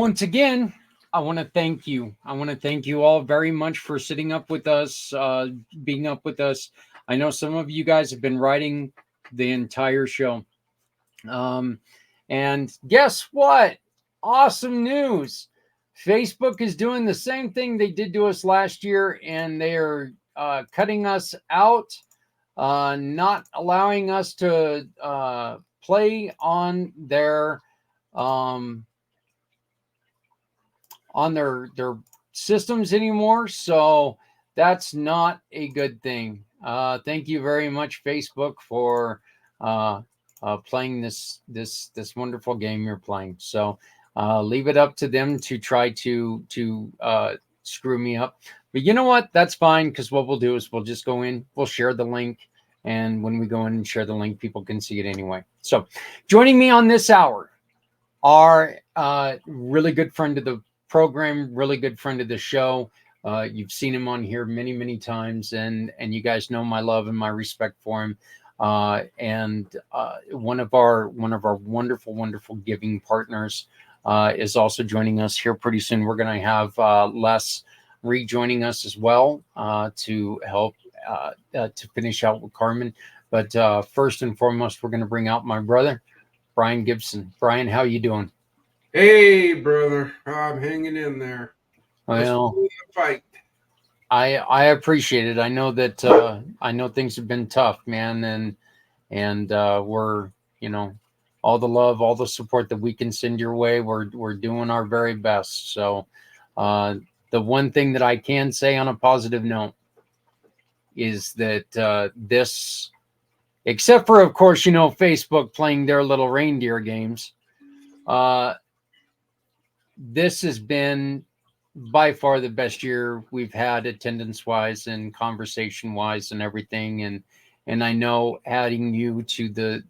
once again, I want to thank you. I want to thank you all very much for sitting up with us, being up with us. I know some of you guys have been writing the entire show. Um, and guess what? Awesome news. Facebook is doing the same thing they did to us last year, and they are cutting us out, not allowing us to play um, on their systems anymore. So that's not a good thing. Thank you very much, Facebook, for playing this wonderful game you're playing. So leave it up to them to try to screw me up. But you know what? That's fine, because what we'll do is we'll just go in, we'll share the link, and when we go in and share the link, people can see it anyway. So joining me on this hour are really good friend of the program, really good friend of the show. You've seen him on here many, many times, and you guys know my love and my respect for him. And one of our wonderful, wonderful giving partners is also joining us here pretty soon. We're going to have Les rejoining us as well to help to finish out with Karmen. But first and foremost, we're going to bring out my brother, Brian Gibson. Brian, how you doing? Hey, brother, I'm hanging in there. Well, fight. I appreciate it. I know that I know things have been tough, man, and we're all the love, all the support that we can send your way. We're doing our very best. So the one thing that I can say on a positive note is that this, except for of course Facebook playing their little reindeer games, this has been by far the best year we've had attendance wise and conversation wise and everything. And I know adding you to the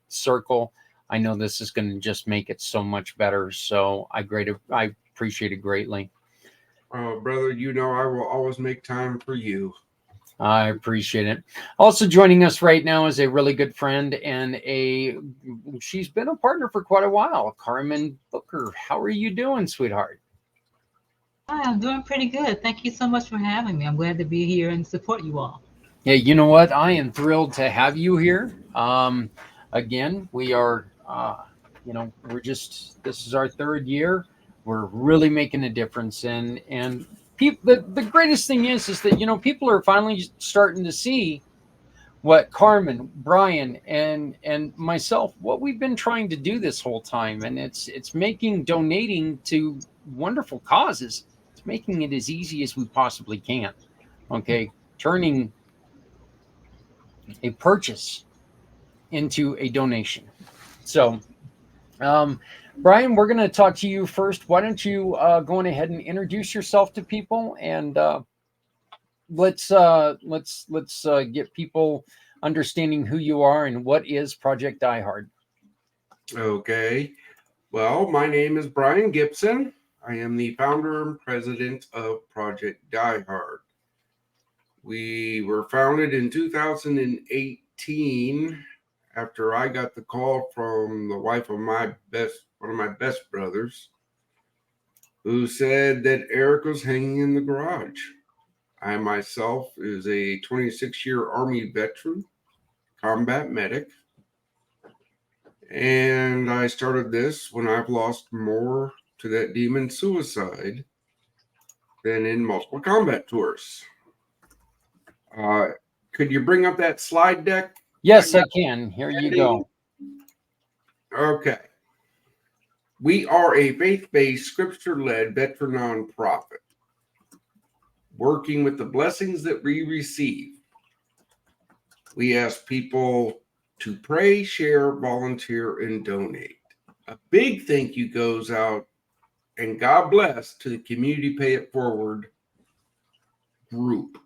circle, I know this is going to just make it so much better. So I appreciate it greatly. Brother, I will always make time for you. I appreciate it. Also joining us right now is a really good friend and she's been a partner for quite a while, Karmen Booker. How are you doing, sweetheart? Hi, I'm doing pretty good. Thank you so much for having me. I'm glad to be here and support you all. Yeah, you know what? I am thrilled to have you here. Again, we are, this is our third year. We're really making a difference. And people, the greatest thing is that, people are finally starting to see what Karmen, Brian, and myself, what we've been trying to do this whole time. And it's making donating to wonderful causes. It's making it as easy as we possibly can. Okay. Turning a purchase into a donation. So, Brian, we're going to talk to you first. Why don't you go on ahead and introduce yourself to people, and let's get people understanding who you are and what is Project Diehard. Okay. Well, my name is Brian Gibson. I am the founder and president of Project Diehard. We were founded in 2018 after I got the call from the wife of one of my best brothers, who said that Erika was hanging in the garage. I myself is a 26-year Army veteran, combat medic, and I started this when I've lost more to that demon suicide than in multiple combat tours. Could you bring up that slide deck? Yes, I can. Here you go. Okay. We are a faith-based, scripture-led veteran nonprofit, working with the blessings that we receive. We ask people to pray, share, volunteer, and donate. A big thank you goes out, and God bless, to the Community Pay It Forward group.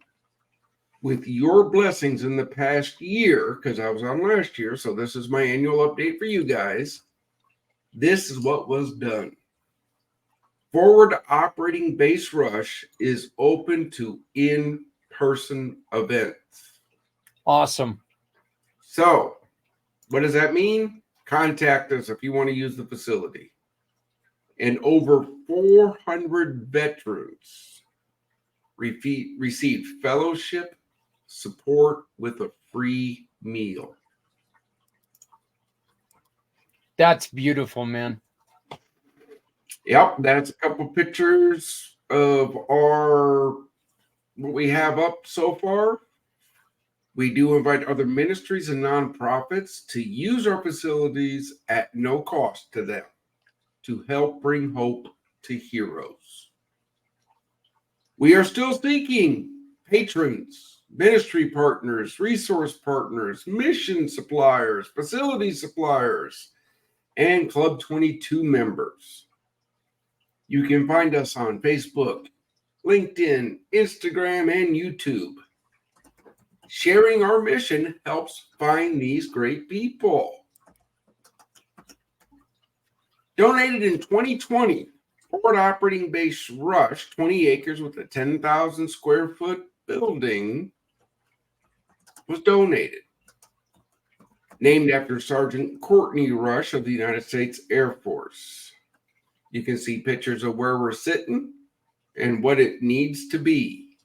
With your blessings in the past year, because I was on last year, so this is my annual update for you guys. This is what was done. Forward Operating Base Rush is open to in-person events. Awesome. So, what does that mean? Contact us if you want to use the facility. and over 400 veterans received fellowship support with a free meal. That's beautiful, man. Yep, that's a couple pictures of what we have up so far. We do invite other ministries and nonprofits to use our facilities at no cost to them to help bring hope to heroes. We are still seeking patrons, ministry partners, resource partners, mission suppliers, facility suppliers, and Club 22 members. You can find us on Facebook, LinkedIn, Instagram, and YouTube. Sharing our mission helps find these great people. Donated in 2020, Forward Operating Base Rush, 20 acres with a 10,000 square foot building, was donated. Named after Sergeant Courtney Rush of the United States Air Force. You can see pictures of where we're sitting and what it needs to be.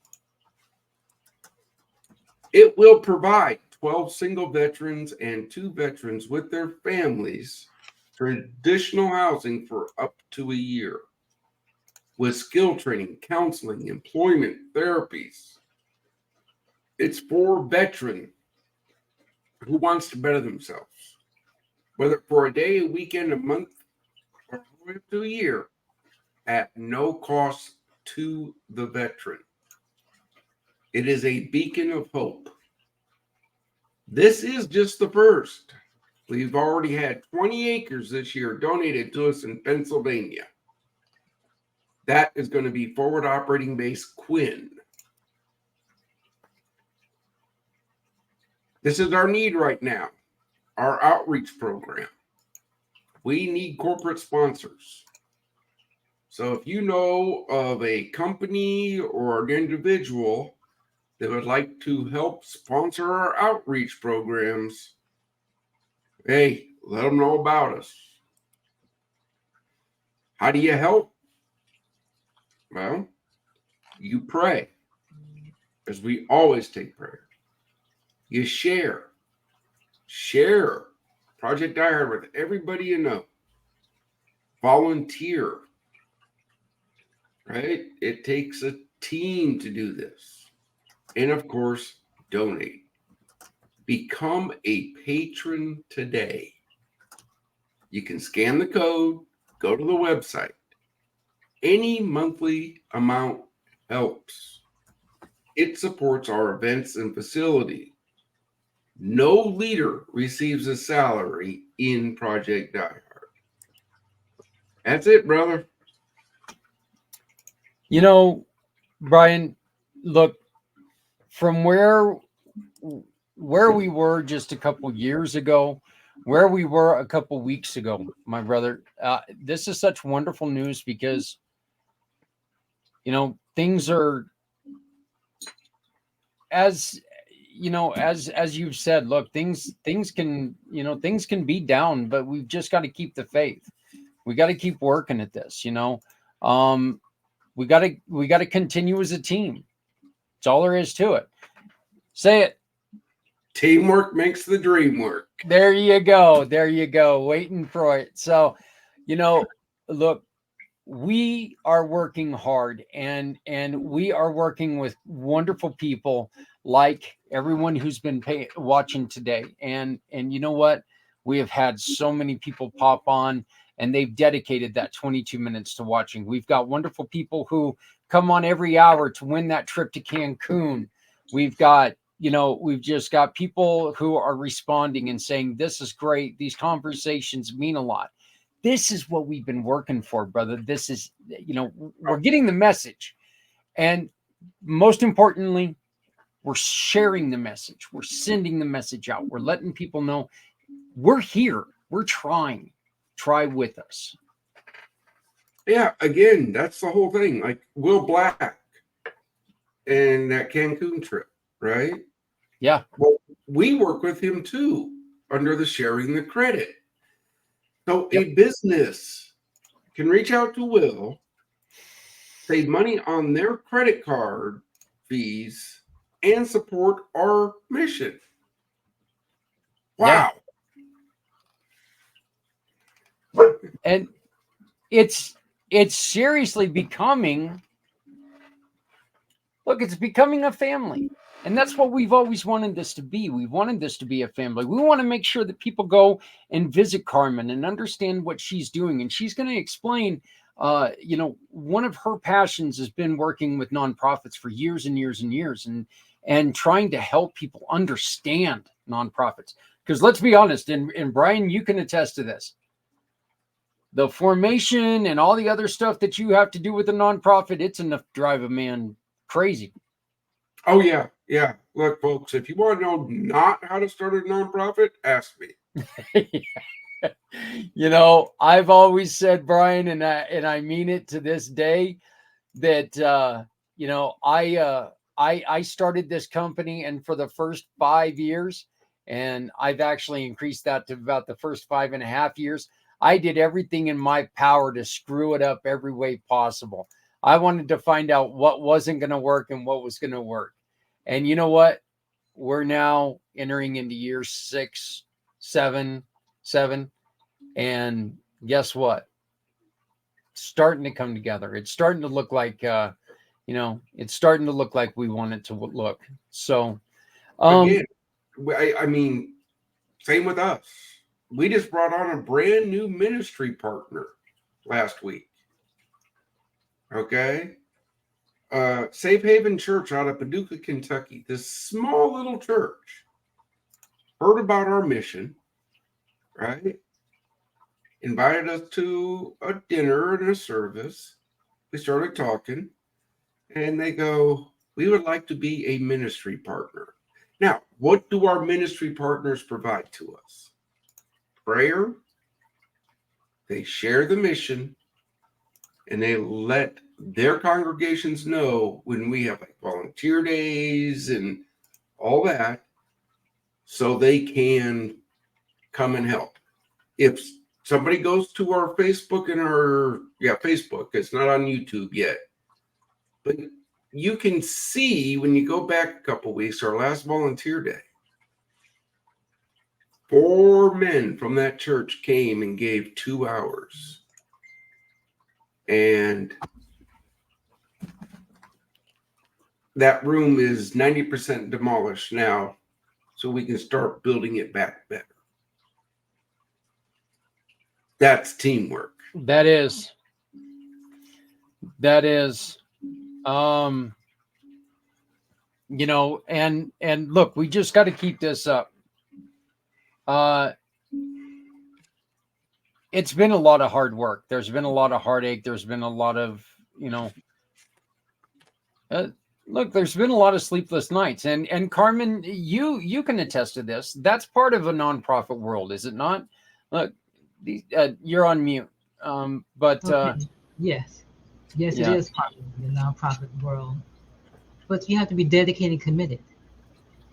It will provide 12 single veterans and 2 veterans with their families traditional housing for up to a year, with skill training, counseling, employment, therapies. It's for veteran who wants to better themselves, whether for a day, a weekend, a month, or up to a year, at no cost to the veteran. It is a beacon of hope. This is just the first. We've already had 20 acres this year donated to us in Pennsylvania. That is going to be Forward Operating Base Quinn. This is our need right now, our outreach program. We need corporate sponsors. So if you know of a company or an individual that would like to help sponsor our outreach programs, hey, let them know about us. How do you help? Well, you pray, as we always take prayer. You share Project Diehard with everybody you know. Volunteer, right? It takes a team to do this. And of course, donate. Become a patron today. You can scan the code, go to the website. Any monthly amount helps. It supports our events and facility. No leader receives a salary in Project Diehard. That's it, brother. You know, Brian, look, from where we were just a couple years ago, where we were a couple weeks ago, my brother, this is such wonderful news because, you know, things are, as you know, as you've said, look, things can, you know, things can be down, but we've just got to keep the faith. We got to keep working at this, you know. We got to continue as a team. That's all there is to it. Say it. Teamwork makes the dream work. There you go. There you go. Waiting for it. So, you know, look, we are working hard and we are working with wonderful people like everyone who's been watching today. And you know what? We have had so many people pop on and they've dedicated that 22 minutes to watching. We've got wonderful people who come on every hour to win that trip to Cancun. We've got, you know, we've just got people who are responding and saying, this is great. These conversations mean a lot. This is what we've been working for, brother. This is, you know, we're getting the message. And most importantly, we're sharing the message. We're sending the message out. We're letting people know we're here. We're trying. Try with us. Yeah, again, that's the whole thing. Like Will Black and that Cancun trip, right? Yeah. Well, we work with him too under the sharing the credit. So a business can reach out to Will, save money on their credit card fees, and support our mission. Wow. Yeah. And it's seriously becoming, look, it's becoming a family. And that's what we've always wanted this to be. We wanted this to be a family. We want to make sure that people go and visit Karmen and understand what she's doing. And she's going to explain, one of her passions has been working with nonprofits for years and years and years, and trying to help people understand nonprofits. Because let's be honest, and Brian, you can attest to this. The formation and all the other stuff that you have to do with a nonprofit, it's enough to drive a man crazy. Oh, yeah. Yeah. Look, folks, if you want to know not how to start a nonprofit, ask me. I've always said, Brian, and I mean it to this day, that I started this company, and for the first 5 years, and I've actually increased that to about the first 5.5 years, I did everything in my power to screw it up every way possible. I wanted to find out what wasn't going to work and what was going to work. And you know what? We're now entering into year 6, 7. And guess what? It's starting to come together. It's starting to look like, it's starting to look like we want it to look. So, again, I mean, same with us. We just brought on a brand new ministry partner last week. Okay. Safe Haven Church out of Paducah, Kentucky. This small little church heard about our mission, right? Invited us to a dinner and a service. We started talking, and they go, "We would like to be a ministry partner." Now, what do our ministry partners provide to us? Prayer. They share the mission, and they let their congregations know when we have like volunteer days and all that, so they can come and help. If somebody goes to our Facebook and Facebook, it's not on YouTube yet, but you can see when you go back a couple weeks, our last volunteer day, 4 men from that church came and gave 2 hours. And that room is 90% demolished now, so we can start building it back better. That's teamwork. That is. And look, we just got to keep this up. It's been a lot of hard work. There's been a lot of heartache. There's been a lot of, there's been a lot of sleepless nights. And Karmen, you can attest to this. That's part of a nonprofit world, is it not? Look, you're on mute. Okay. Yes. Yes, Yeah. it is part of the nonprofit world. But you have to be dedicated and committed.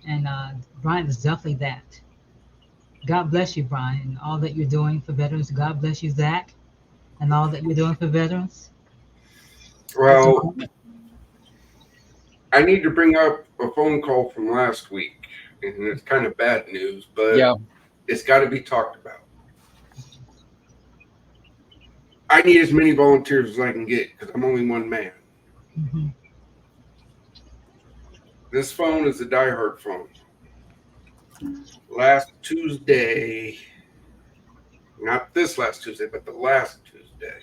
And Brian is definitely that. God bless you, Brian, and all that you're doing for veterans. God bless you, Zach, and all that you're doing for veterans. Well, I need to bring up a phone call from last week, and it's kind of bad news, but Yeah. It's got to be talked about. I need as many volunteers as I can get because I'm only one man. Mm-hmm. This phone is a Diehard phone. Last Tuesday, not this last Tuesday, but the last Tuesday,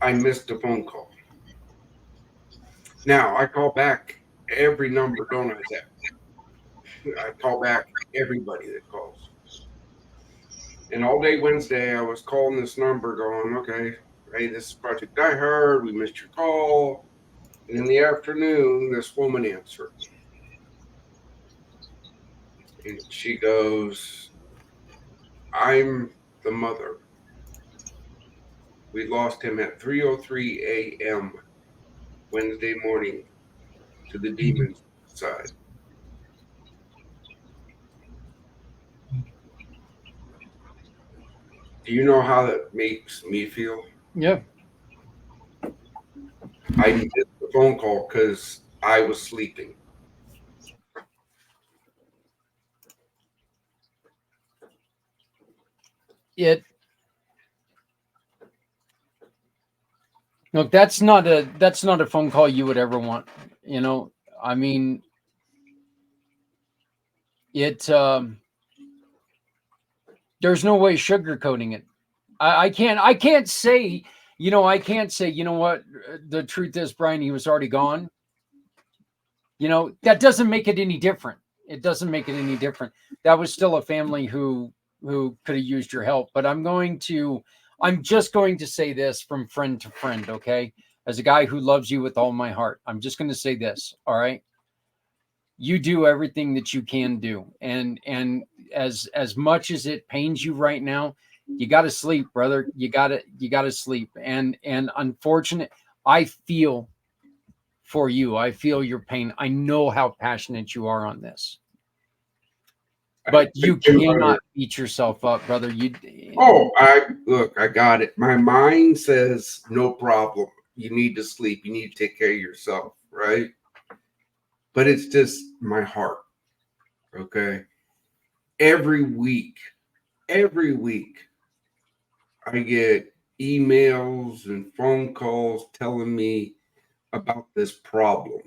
I missed a phone call. Now, I call back every number, don't I, Zach? I call back everybody that calls. And all day Wednesday, I was calling this number going, okay, hey, this is Project Diehard. We missed your call. And in the afternoon, this woman answered. And she goes, I'm the mother. We lost him at 3:03 a.m. Wednesday morning to the demons side. Do you know how that makes me feel? Yeah. I missed the phone call because I was sleeping. It Look, that's not a phone call you would ever want. You know, I mean, it. There's no way sugarcoating it. I can't. I can't say. I can't say. You know what? The truth is, Brian, he was already gone. That doesn't make it any different. It doesn't make it any different. That was still a family who could have used your help. But I'm just going to say this from friend to friend, okay? As a guy who loves you with all my heart, I'm just going to say this, all right? You do everything that you can do, and as much as it pains you right now, you got to sleep, brother. You got to sleep. And unfortunate, I feel for you. I feel your pain. I know how passionate you are on this. But you cannot beat yourself up, brother. I got it. My mind says no problem. You need to sleep. You need to take care of yourself, right? But it's just my heart. Okay. Every week, I get emails and phone calls telling me about this problem.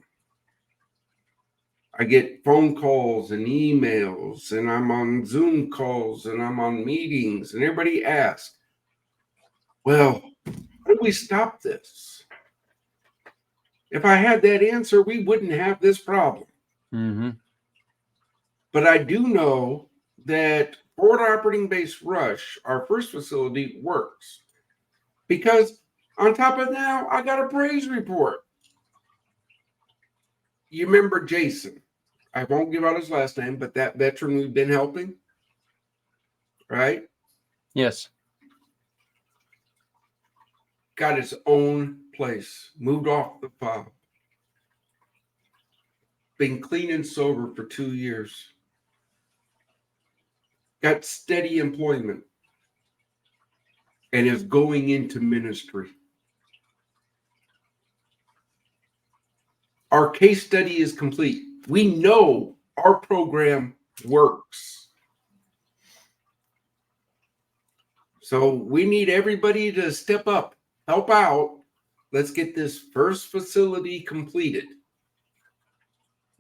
I get phone calls and emails, and I'm on Zoom calls, and I'm on meetings, and everybody asks, well, how do we stop this? If I had that answer, we wouldn't have this problem. Mm-hmm. But I do know that Forward Operating Base Rush, our first facility, works. Because on top of now, I got a praise report. You remember Jason? I won't give out his last name, but that veteran we've been helping, right? Yes. Got his own place, moved off the fob. Been clean and sober for 2 years. Got steady employment and is going into ministry. Our case study is complete. We know our program works. So we need everybody to step up, help out. Let's get this first facility completed.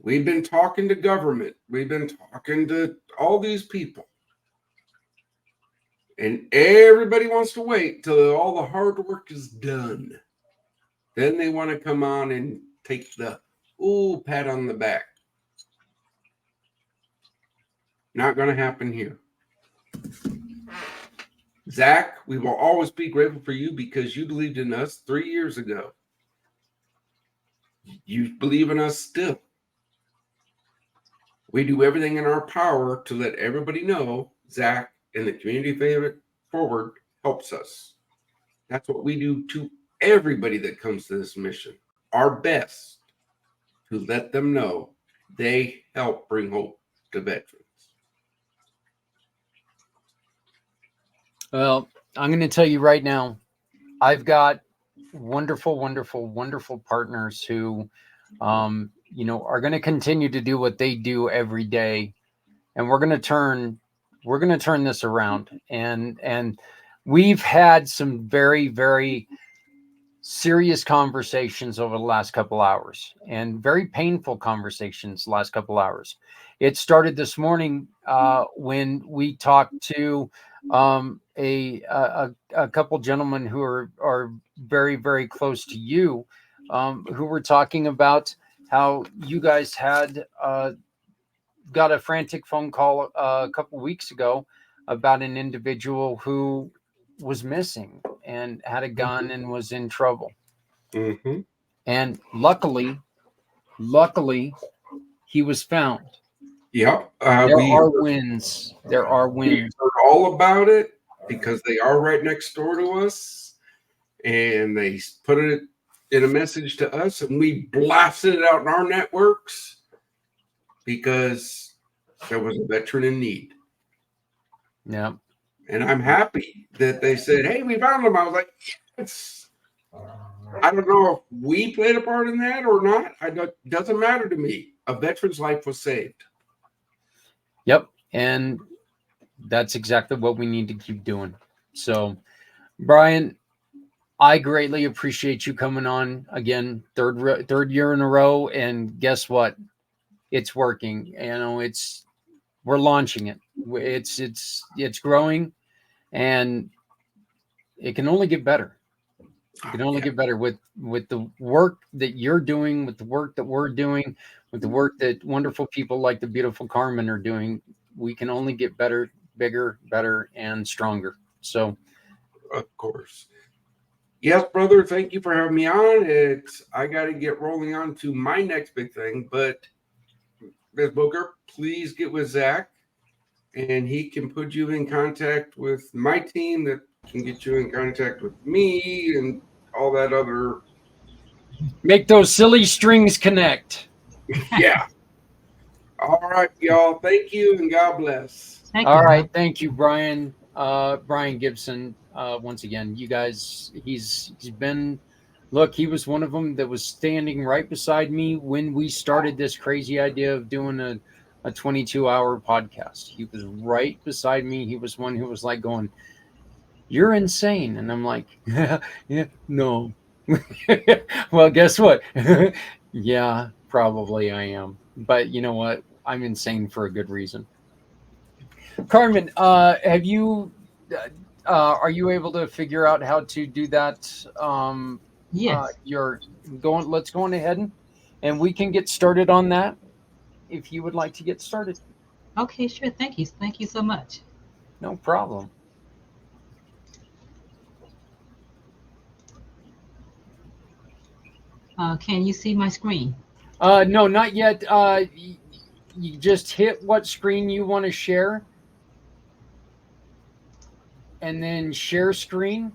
We've been talking to government. We've been talking to all these people. And everybody wants to wait till all the hard work is done. Then they want to come on and take the pat on the back. Not going to happen here. Zach, we will always be grateful for you because you believed in us 3 years ago. You believe in us still. We do everything in our power to let everybody know Zach and the Community Favorite Forward helps us. That's what we do to everybody that comes to this mission. Our best to let them know they help bring hope to veterans. Well, I'm going to tell you right now, I've got wonderful, wonderful, wonderful partners who, are going to continue to do what they do every day, and we're going to turn this around. And we've had some very, very serious conversations over the last couple hours, and very painful conversations the last couple hours. It started this morning when we talked to a couple gentlemen who are very, very close to you, who were talking about how you guys had got a frantic phone call a couple weeks ago about an individual who was missing and had a gun and was in trouble. Mm-hmm. And luckily, he was found. Yep. There are wins. There are wins. We heard all about it because they are right next door to us. And they put it in a message to us, and we blasted it out in our networks because there was a veteran in need. Yeah. And I'm happy that they said, hey, we found them. I was like, yes. I don't know if we played a part in that or not. Doesn't matter to me. A veteran's life was saved. Yep. And that's exactly what we need to keep doing. So, Brian, I greatly appreciate you coming on again, third year in a row. And guess what? It's working. We're launching it. It's growing, and it can only get better. It can only get better with the work that you're doing, with the work that we're doing, with the work that wonderful people like the beautiful Karmen are doing. We can only get better, bigger, better, and stronger. So, of course. Yes, brother. Thank you for having me on. I got to get rolling on to my next big thing, but Ms. Booker, please get with Zach, and he can put you in contact with my team that can get you in contact with me and all that other. Make those silly strings connect. Yeah. All right, y'all. Thank you, and God bless. All right. Thank you, Brian. Brian Gibson. Once again, you guys, he's been. Look, he was one of them that was standing right beside me when we started this crazy idea of doing a 22-hour podcast. He was right beside me. He was one who was like going, "You're insane," and I'm like, "Yeah, no." Well, guess what? Yeah, probably I am. But you know what? I'm insane for a good reason. Karmen, have you? Are you able to figure out how to do that? Yes. You're going. Let's go on ahead and we can get started on that. If you would like to get started, Okay, sure. Thank you. Thank you so much. no problem. Can you see my screen? No, not yet. You just hit what screen you want to share, and then share screen,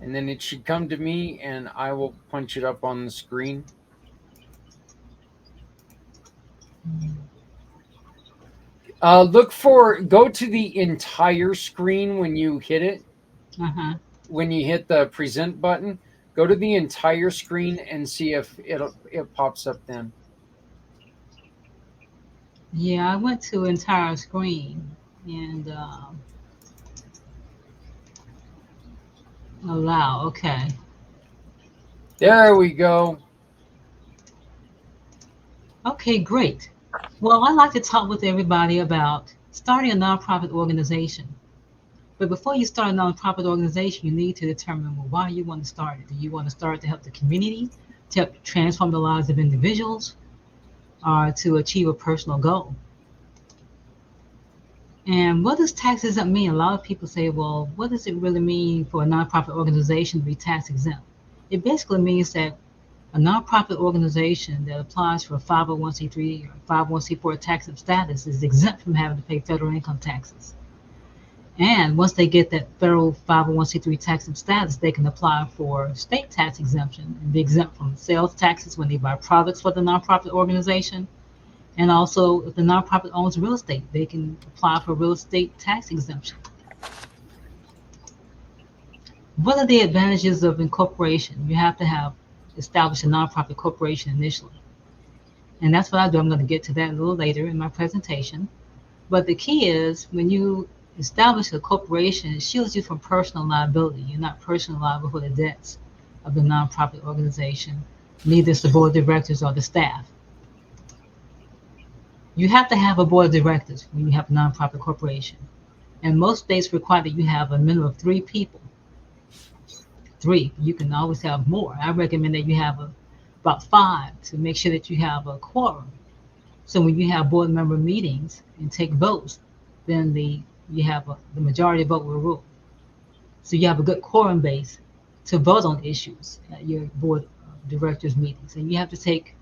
and then it should come to me, and I will punch it up on the screen. Go to the entire screen when you hit it. When you hit the present button, go to the entire screen and see if it pops up then. Yeah, I went to entire screen and allow. Okay. There we go. Okay, great. Well, I'd like to talk with everybody about starting a nonprofit organization. But before you start a nonprofit organization, you need to determine why you want to start it. Do you want to start to help the community, to help transform the lives of individuals, or to achieve a personal goal? And what does tax exempt mean? A lot of people say, well, what does it really mean for a nonprofit organization to be tax exempt? It basically means that a nonprofit organization that applies for a 501c3 or 501c4 tax exempt status is exempt from having to pay federal income taxes. And once they get that federal 501c3 tax exempt status, they can apply for state tax exemption and be exempt from sales taxes when they buy products for the nonprofit organization. And also, if the nonprofit owns real estate, they can apply for real estate tax exemption. What are the advantages of incorporation? You have to have established a nonprofit corporation initially. And that's what I do. I'm going to get to that a little later in my presentation. But the key is when you establish a corporation, it shields you from personal liability. You're not personally liable for the debts of the nonprofit organization, neither is the board of directors or the staff. You have to have a board of directors when you have a nonprofit corporation. And most states require that you have a minimum of 3 people. 3. You can always have more. I recommend that you have about 5 to make sure that you have a quorum. So when you have board member meetings and take votes, then the majority vote will rule. So you have a good quorum base to vote on issues at your board of directors meetings. And you have to take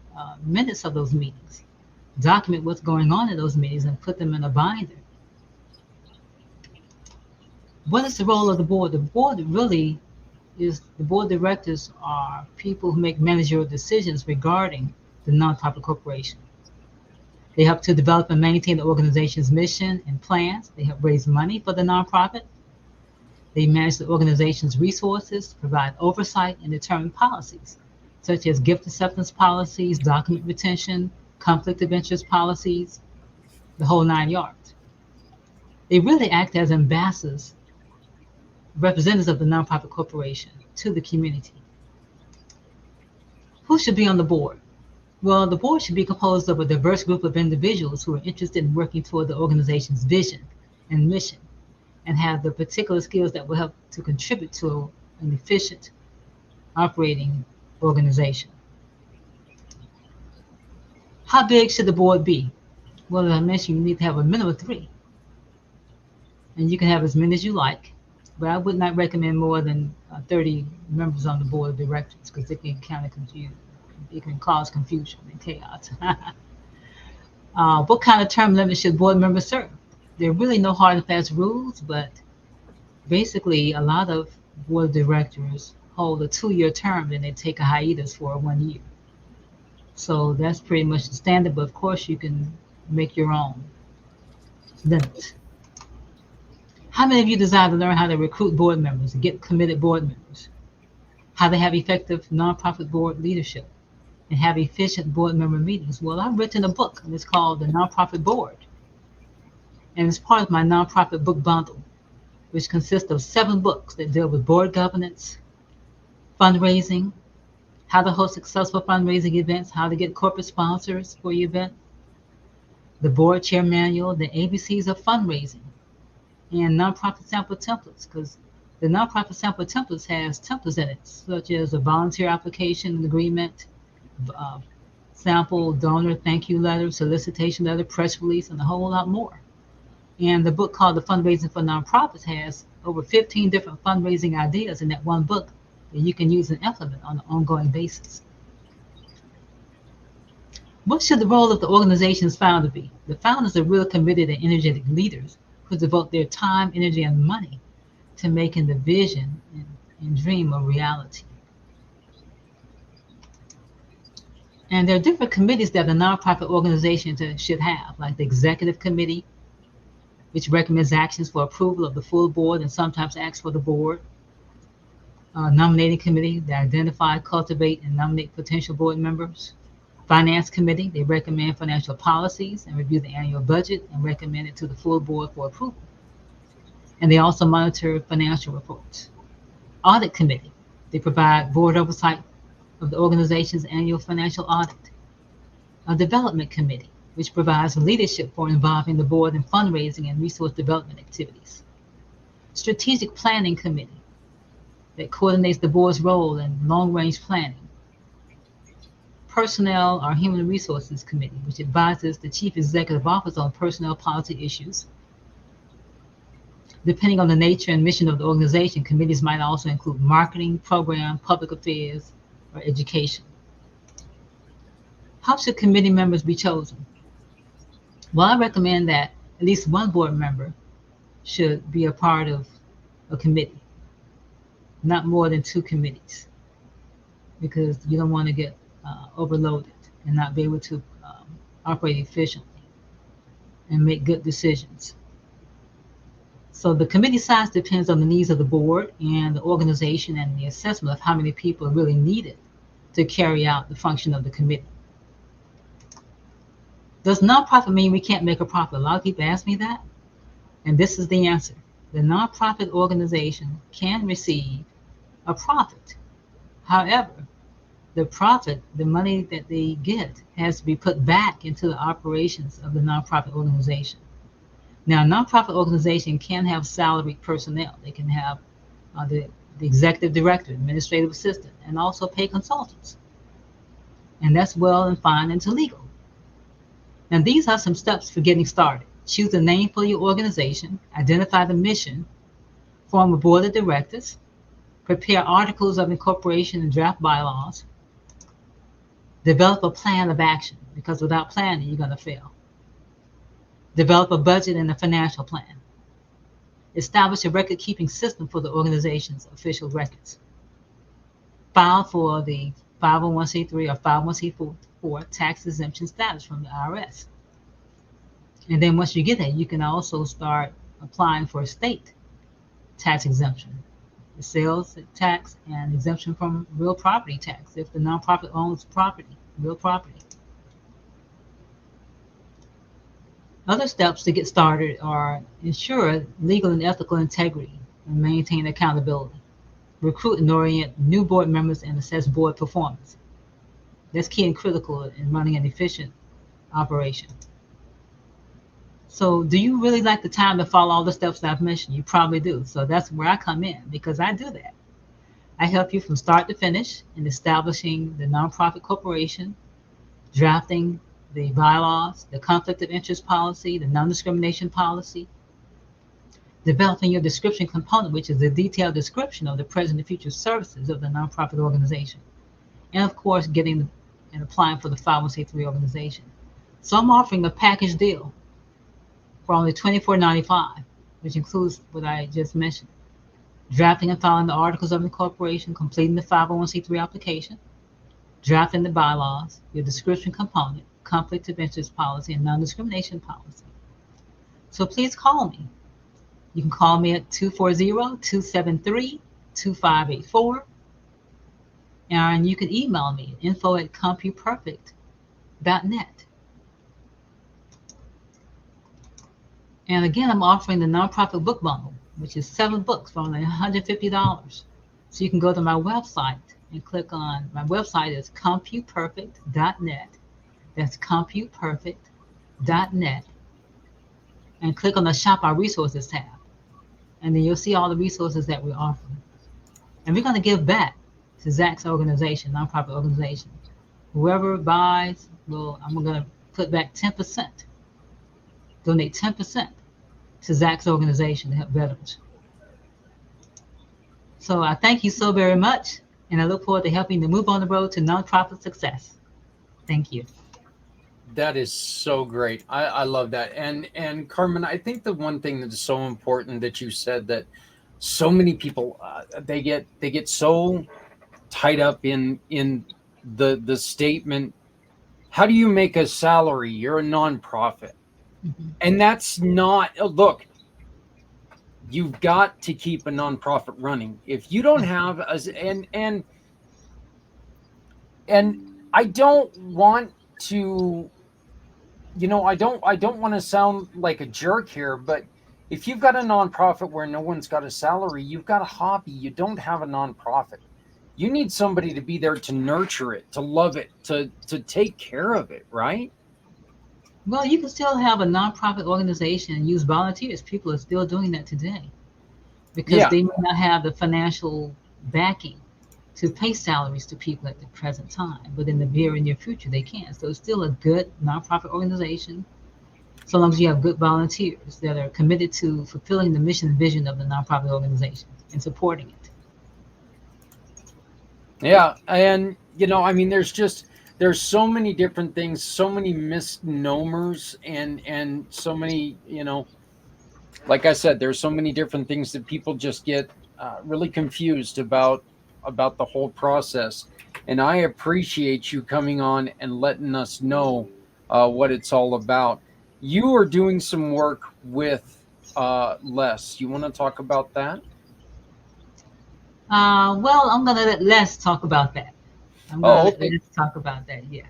minutes of those meetings, document what's going on in those meetings, and put them in a binder. What is the role of the board? The board really is the board of directors are people who make managerial decisions regarding the nonprofit corporation. They help to develop and maintain the organization's mission and plans. They help raise money for the nonprofit. They manage the organization's resources, provide oversight, and determine policies, such as gift acceptance policies, document retention, conflict of interest policies, the whole 9 yards. They really act as ambassadors, representatives of the nonprofit corporation to the community. Who should be on the board? Well, the board should be composed of a diverse group of individuals who are interested in working toward the organization's vision and mission and have the particular skills that will help to contribute to an efficient operating organization. How big should the board be? Well, as I mentioned, you need to have a minimum of 3. And you can have as many as you like, but I would not recommend more than 30 members on the board of directors because it can kind of confuse. It can cause confusion and chaos. What kind of term limit should board members serve? There are really no hard and fast rules, but basically a lot of board of directors hold a 2-year term, then they take a hiatus for 1 year. So that's pretty much the standard, but of course you can make your own limits. How many of you desire to learn how to recruit board members and get committed board members? How to have effective nonprofit board leadership and have efficient board member meetings? Well, I've written a book, and it's called The Nonprofit Board. And it's part of my nonprofit book bundle, which consists of 7 books that deal with board governance, fundraising, how to host successful fundraising events, how to get corporate sponsors for your event, the board chair manual, the ABCs of fundraising, and nonprofit sample templates, because the nonprofit sample templates has templates in it, such as a volunteer application and agreement, sample donor thank you letter, solicitation letter, press release, and a whole lot more. And the book called The Fundraising for Nonprofits has over 15 different fundraising ideas in that one book that you can use and implement on an ongoing basis. What should the role of the organization's founder be? The founders are real committed and energetic leaders who devote their time, energy, and money to making the vision and dream a reality. And there are different committees that a nonprofit organization should have, like the executive committee, which recommends actions for approval of the full board and sometimes acts for the board. Nominating committee, they identify, cultivate, and nominate potential board members. Finance committee, they recommend financial policies and review the annual budget and recommend it to the full board for approval. And they also monitor financial reports. Audit committee, they provide board oversight of the organization's annual financial audit. A development committee, which provides leadership for involving the board in fundraising and resource development activities. Strategic planning committee, that coordinates the board's role in long-range planning. Personnel or Human Resources Committee, which advises the Chief Executive Officer on personnel policy issues. Depending on the nature and mission of the organization, committees might also include marketing, program, public affairs, or education. How should committee members be chosen? Well, I recommend that at least one board member should be a part of a committee, not more than 2 committees, because you don't want to get overloaded and not be able to operate efficiently and make good decisions. So the committee size depends on the needs of the board and the organization and the assessment of how many people are really needed to carry out the function of the committee. Does nonprofit mean we can't make a profit? A lot of people ask me that, and this is the answer. The nonprofit organization can receive a profit. However, the profit, the money that they get, has to be put back into the operations of the nonprofit organization. Now, a nonprofit organization can have salaried personnel. They can have the executive director, administrative assistant, and also pay consultants. And that's well and fine and legal. And these are some steps for getting started. Choose a name for your organization, identify the mission, form a board of directors, prepare articles of incorporation and draft bylaws, develop a plan of action, because without planning, you're going to fail. Develop a budget and a financial plan. Establish a record-keeping system for the organization's official records. File for the 501c3 or 501c4 tax exemption status from the IRS. And then once you get that, you can also start applying for a state tax exemption, the sales tax and exemption from real property tax if the nonprofit owns property, real property. Other steps to get started are ensure legal and ethical integrity and maintain accountability, recruit and orient new board members, and assess board performance. That's key and critical in running an efficient operation. So, do you really like the time to follow all the steps that I've mentioned? You probably do. So, that's where I come in because I do that. I help you from start to finish in establishing the nonprofit corporation, drafting the bylaws, the conflict of interest policy, the non discrimination policy, developing your description component, which is a detailed description of the present and future services of the nonprofit organization, and of course, getting and applying for the 501c3 organization. So, I'm offering a package deal for only $24.95, which includes what I just mentioned: drafting and filing the articles of incorporation, completing the 501c3 application, drafting the bylaws, your description component, conflict of interest policy, and non-discrimination policy. So please call me. You can call me at 240-273-2584, and you can email me at info@compuperfect.net. And again, I'm offering the nonprofit book bundle, which is 7 books for only $150. So you can go to my website and click on, my website is compuperfect.net. That's compuperfect.net. And click on the Shop Our Resources tab. And then you'll see all the resources that we're offering. And we're going to give back to Zach's organization, nonprofit organization. Whoever buys, I'm going to put back 10%, donate 10% to Zach's organization to help veterans. So I thank you so very much, and I look forward to helping you move on the road to nonprofit success. Thank you. That is so great. I love that. And Carmen, I think the one thing that is so important that you said, that so many people they get so tied up in the statement, how do you make a salary? You're a nonprofit. Mm-hmm. And that's not, look, you've got to keep a nonprofit running. If you don't have and I don't want to, I don't want to sound like a jerk here, but if you've got a nonprofit where no one's got a salary, you've got a hobby. You don't have a nonprofit. You need somebody to be there to nurture it, to love it, to take care of it, right? Well, you can still have a nonprofit organization and use volunteers. People are still doing that today because they may not have the financial backing to pay salaries to people at the present time, but in the very near future they can. So it's still a good nonprofit organization, so long as you have good volunteers that are committed to fulfilling the mission and vision of the nonprofit organization and supporting it. Yeah, and there's so many different things, so many misnomers, and so many, like I said, there's so many different things that people just get really confused about the whole process. And I appreciate you coming on and letting us know what it's all about. You are doing some work with Les. You want to talk about that? Well, I'm going to let Les talk about that. I'm going to let Les talk about that. Yes.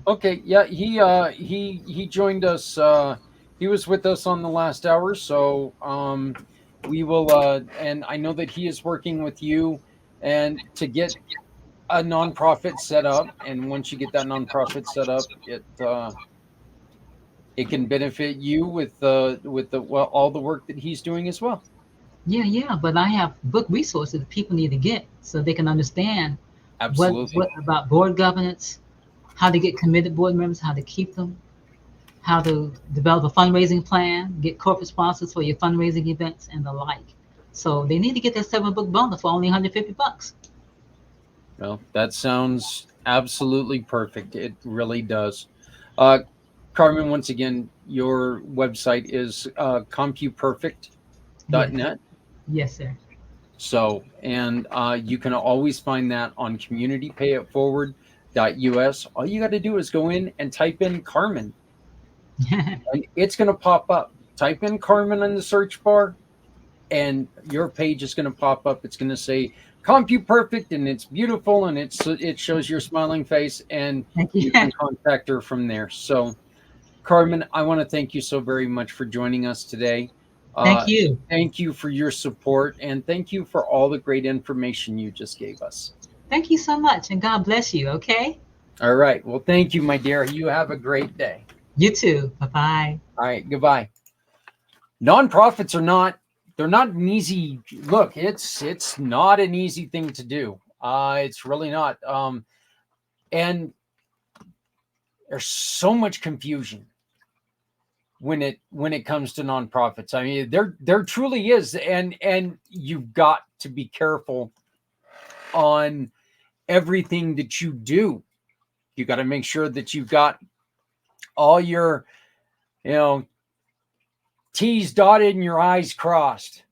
Okay. Yeah. He joined us. He was with us on the last hour. So we will. And I know that he is working with you and to get a nonprofit set up. And once you get that nonprofit set up, it can benefit you with all the work that he's doing as well. Yeah, but I have book resources that people need to get so they can understand Absolutely. what about board governance, how to get committed board members, how to keep them, how to develop a fundraising plan, get corporate sponsors for your fundraising events, and the like. So they need to get that 7-book bundle for only $150. Well, that sounds absolutely perfect. It really does. Carmen, once again, your website is compuperfect.net. Yes, sir. So, and you can always find that on communitypayitforward.us. All you got to do is go in and type in Carmen, and it's going to pop up. Type in Karmen in the search bar, and your page is going to pop up. It's going to say Compu Perfect, and it's beautiful, and it shows your smiling face, and Thank you. you can contact her from there. So, Karmen, I want to thank you so very much for joining us today. Thank you. Thank you for your support, and thank you for all the great information you just gave us. Thank you so much, and God bless you. Okay. All right. Well, thank you, my dear. You have a great day. You too. Bye bye. All right. Goodbye. Nonprofits are not, they're not an easy look. It's not an easy thing to do. It's really not. And there's so much confusion when it comes to nonprofits. I mean, there truly is, and you've got to be careful on everything that you do. You got to make sure that you've got all your, T's dotted and your I's crossed.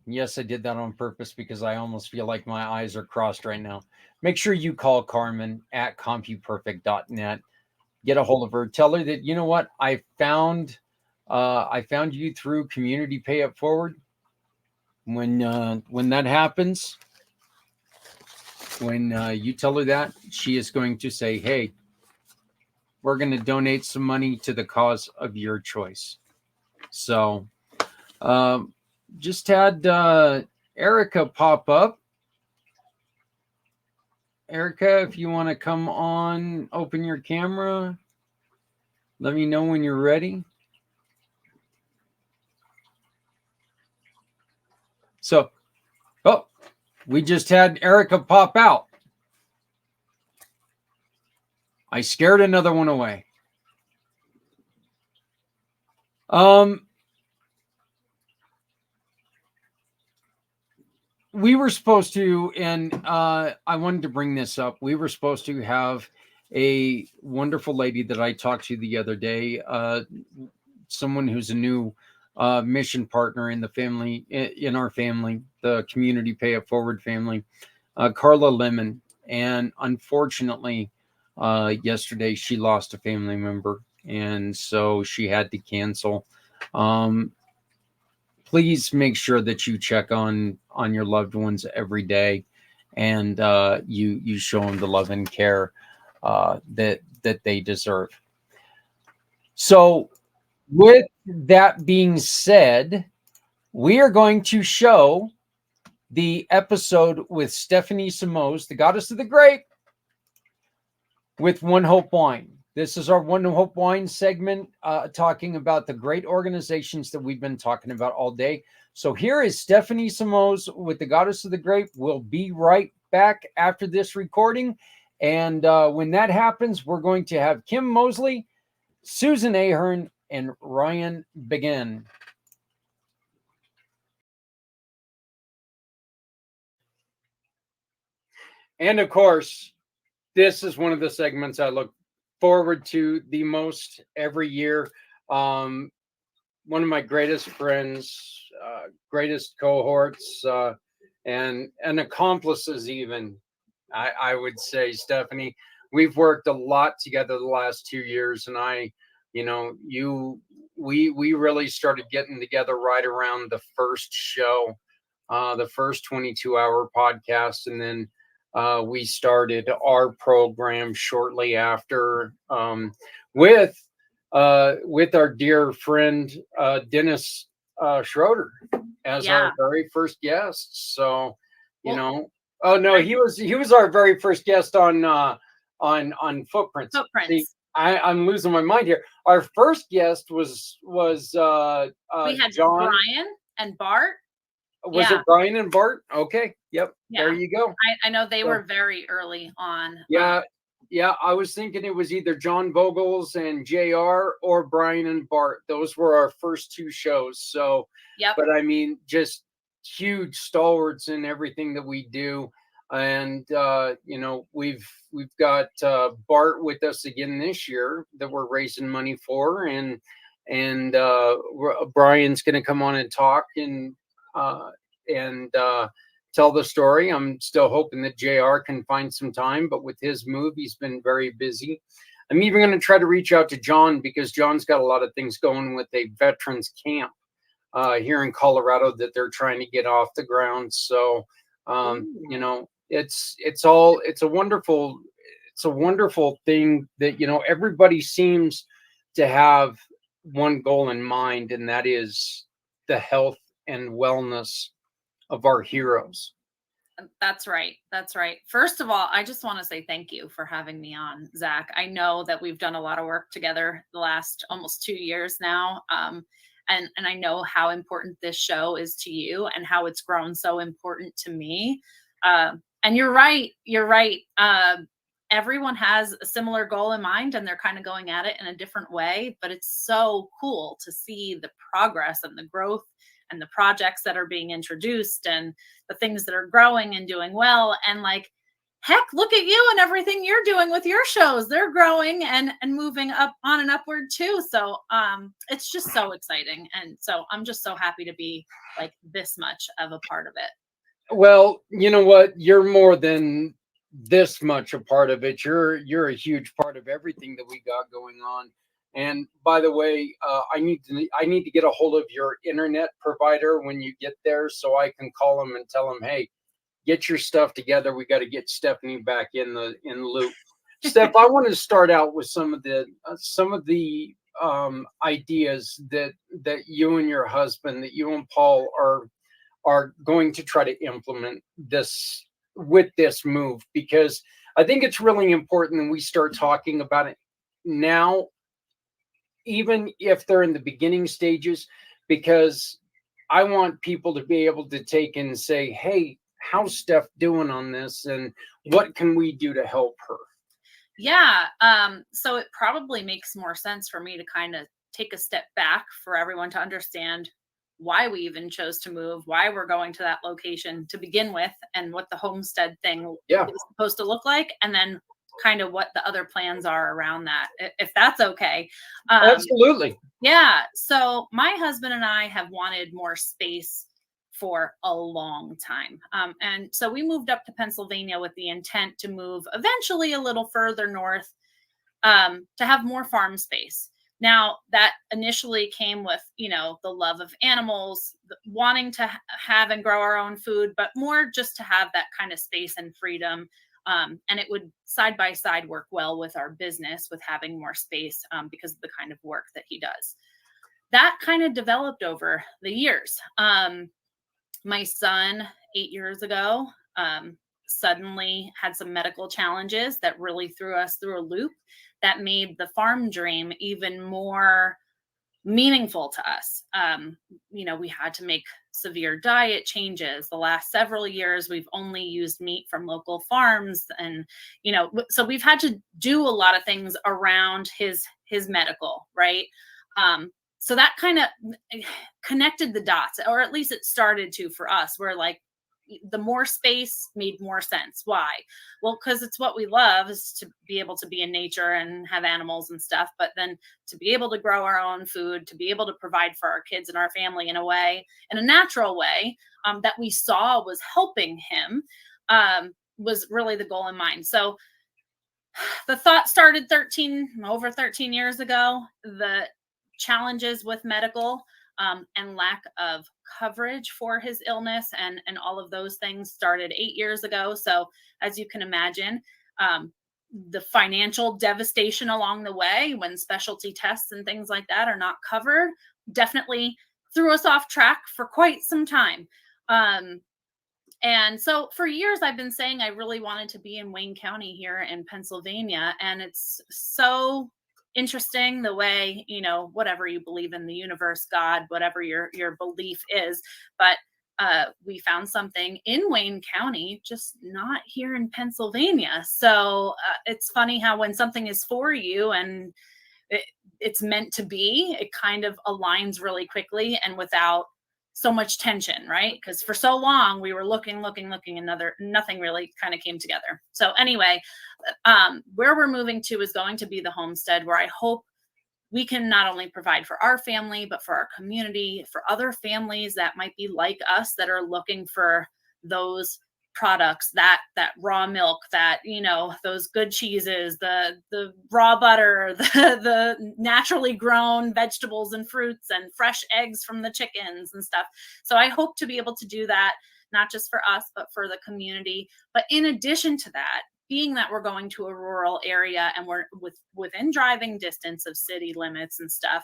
Yes, I did that on purpose because I almost feel like my eyes are crossed right now. Make sure you call Karmen at compuperfect.net. Get a hold of her. Tell her that, you know what, I found you through Community Pay It Forward. When that happens, when you tell her that, she is going to say, hey, we're going to donate some money to the cause of your choice. So just had Erika pop up. Erika, if you want to come on, open your camera. Let me know when you're ready. So, we just had Erika pop out. I scared another one away. We were supposed to, and I wanted to bring this up. We were supposed to have a wonderful lady that I talked to the other day, someone who's a new mission partner in the family, in our family, the Community Pay It Forward family, Carla Lemon. And unfortunately, yesterday she lost a family member, and so she had to cancel. Please make sure that you check on your loved ones every day, and you show them the love and care that they deserve. So, with that being said, we are going to show the episode with Stephanie Simoes, the goddess of the grape, with One Hope Wine. This is our One Hope Wine segment, talking about the great organizations that we've been talking about all day. So here is Stephanie Simoes with the Goddess of the Grape. We'll be right back after this recording. And when that happens, we're going to have Kim Mosely, Susan Ahearn, and Ryan begin. And of course, this is one of the segments I look forward to the most every year. One of my greatest friends, greatest cohorts, and accomplices even, I would say, Stephanie. We've worked a lot together the last 2 years, and we really started getting together right around the first show, the first 22-hour podcast, and then we started our program shortly after, with our dear friend Dennis Schroeder as our very first guest. So, oh no, he was our very first guest on Footprints. See, I'm losing my mind here. Our first guest was we had John, Brian and Bart. Was it Brian and Bart? Okay. Yep. Yeah. There you go. I know they were very early on. Yeah. I was thinking it was either John Vogels and JR or Brian and Bart. Those were our first 2 shows. So, but I mean, just huge stalwarts in everything that we do. And, we've got Bart with us again this year that we're raising money for. And Brian's going to come on and talk and tell the story. I'm still hoping that JR can find some time, but with his move, he's been very busy. I'm even going to try to reach out to John, because John's got a lot of things going with a veterans camp here in Colorado that they're trying to get off the ground. So, you know, it's a wonderful thing that, you know, everybody seems to have one goal in mind, and that is the health and wellness of our heroes. That's right. That's right. First of all, I just want to say thank you for having me on, Zach. I know that we've done a lot of work together the last almost 2 years now. And I know how important this show is to you and how it's grown so important to me. And you're right. You're right. Everyone has a similar goal in mind, and they're kind of going at it in a different way, but it's so cool to see the progress and the growth and the projects that are being introduced and the things that are growing and doing well. And like, heck, look at you and everything you're doing with your shows. They're growing and moving up on and upward too. So it's just so exciting. And so I'm just so happy to be like this much of a part of it. Well, you know what? You're more than this much a part of it. You're a huge part of everything that we got going on. And by the way, I need to get a hold of your internet provider when you get there, so I can call them and tell them, hey, get your stuff together. We got to get Stephanie back in the loop. Steph, I want to start out with some of the ideas that you and your husband, that you and Paul are going to try to implement with this move, because I think it's really important that we start talking about it now, even if they're in the beginning stages, because I want people to be able to take and say, hey, how's Steph doing on this, and what can we do to help her? Yeah. So it probably makes more sense for me to kind of take a step back for everyone to understand why we even chose to move, why we're going to that location to begin with, and what the homestead thing is supposed to look like, and then kind of what the other plans are around that, if that's okay. Absolutely. Yeah. So my husband and I have wanted more space for a long time. And so we moved up to Pennsylvania with the intent to move eventually a little further north, to have more farm space. Now, that initially came with, you know, the love of animals, wanting to have and grow our own food, but more just to have that kind of space and freedom. And it would side by side work well with our business, with having more space, because of the kind of work that he does. That kind of developed over the years. My son, 8 years ago, suddenly had some medical challenges that really threw us through a loop that made the farm dream even more meaningful to us. You know, we had to make severe diet changes. The last several years, we've only used meat from local farms. And, you know, so we've had to do a lot of things around his medical, right? So that kind of connected the dots, or at least it started to for us. We're like, the more space made more sense. Why? Well, because it's what we love, is to be able to be in nature and have animals and stuff, but then to be able to grow our own food, to be able to provide for our kids and our family in a natural way, that we saw was helping him, was really the goal in mind. So the thought started over 13 years ago. The challenges with medical, and lack of coverage for his illness and all of those things started 8 years ago. So as you can imagine, the financial devastation along the way, when specialty tests and things like that are not covered, definitely threw us off track for quite some time. And so for years, I've been saying I really wanted to be in Wayne County here in Pennsylvania. And it's so interesting the way, you know, whatever you believe in, the universe, God, whatever your belief is, but we found something in Wayne County, just not here in Pennsylvania. So it's funny how when something is for you and it's meant to be, it kind of aligns really quickly and without so much tension, right? Because for so long we were looking, and nothing really kind of came together. So anyway, where we're moving to is going to be the homestead, where I hope we can not only provide for our family, but for our community, for other families that might be like us, that are looking for those products, that raw milk, that, you know, those good cheeses, the raw butter, the naturally grown vegetables and fruits, and fresh eggs from the chickens and stuff. So I hope to be able to do that, not just for us, but for the community. But in addition to that, being that we're going to a rural area and we're within driving distance of city limits and stuff,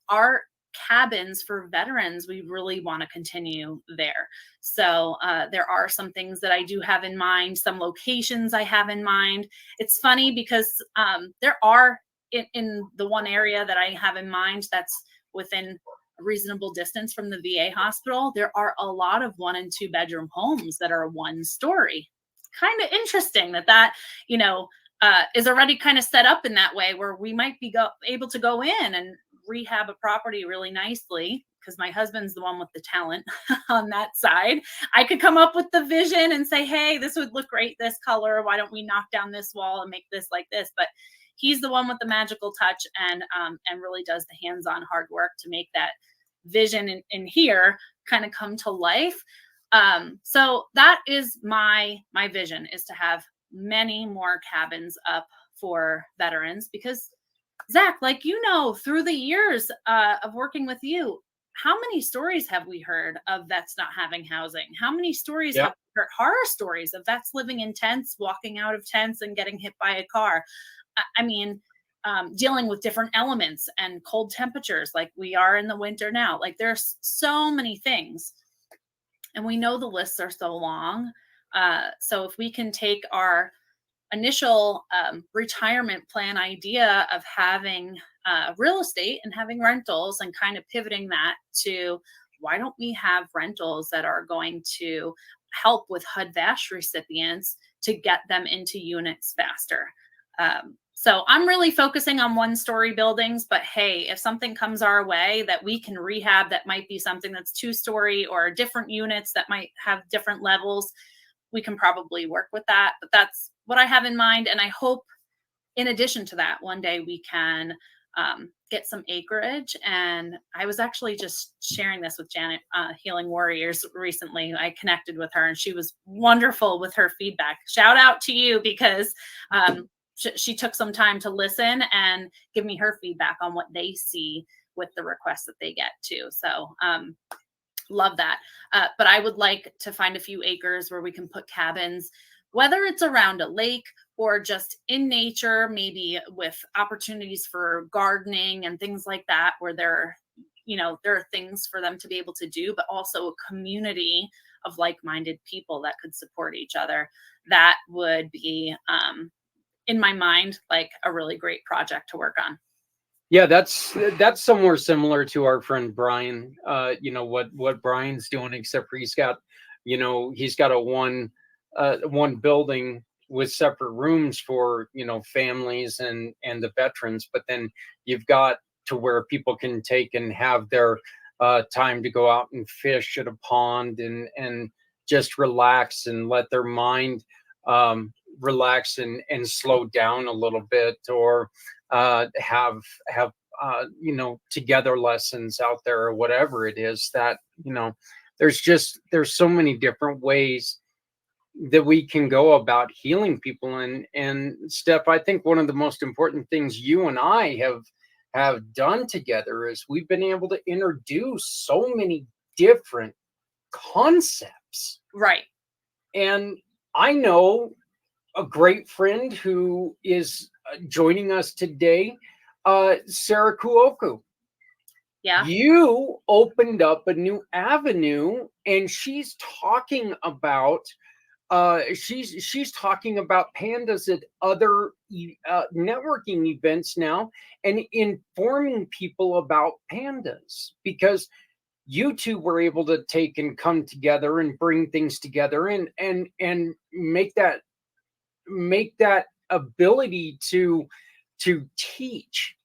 our cabins for veterans, we really want to continue there. So there are some things that I do have in mind, some locations I have in mind. It's funny because there are in the one area that I have in mind that's within a reasonable distance from the VA hospital, there are a lot of 1 and 2 bedroom homes that are 1 story. Kind of interesting that you know, is already kind of set up in that way, where we might be able to go in and rehab a property really nicely, because my husband's the one with the talent on that side. I could come up with the vision and say, hey, this would look great, this color, why don't we knock down this wall and make this like this? But he's the one with the magical touch, and really does the hands-on hard work to make that vision in here kind of come to life. So that is my vision, is to have many more cabins up for veterans, because Zach, like, you know, through the years of working with you, how many stories have we heard of vets not having housing? How many stories have we heard, horror stories of vets living in tents, walking out of tents and getting hit by a car? I mean, dealing with different elements and cold temperatures like we are in the winter now. Like, there's so many things. And we know the lists are so long. So if we can take our initial retirement plan idea of having real estate and having rentals, and kind of pivoting that to, why don't we have rentals that are going to help with HUD-VASH recipients to get them into units faster? So I'm really focusing on 1 story buildings, but hey, if something comes our way that we can rehab, that might be something that's 2 story or different units that might have different levels, we can probably work with that. But that's what I have in mind. And I hope, in addition to that, one day we can get some acreage. And I was actually just sharing this with Janet, Healing Warriors, recently. I connected with her and she was wonderful with her feedback. Shout out to you, because she took some time to listen and give me her feedback on what they see with the requests that they get too. So love that. But I would like to find a few acres where we can put cabins, whether it's around a lake or just in nature, maybe with opportunities for gardening and things like that, where there are things for them to be able to do, but also a community of like-minded people that could support each other. That would be, in my mind, like a really great project to work on. Yeah, that's somewhere similar to our friend Brian. You know what Brian's doing, except for he's got a one building with separate rooms for, families and the veterans, but then you've got to where people can take and have their time to go out and fish at a pond and just relax and let their mind relax and slow down a little bit, or have together lessons out there, or whatever it is that, there's so many different ways that we can go about healing people. And Steph, I think one of the most important things you and I have done together is we've been able to introduce so many different concepts. Right. And I know a great friend who is joining us today, Sarah Kuoku. Yeah. You opened up a new avenue, and she's talking about she's talking about pandas at other networking events now, and informing people about pandas, because you two were able to take and come together and bring things together and make that ability to teach,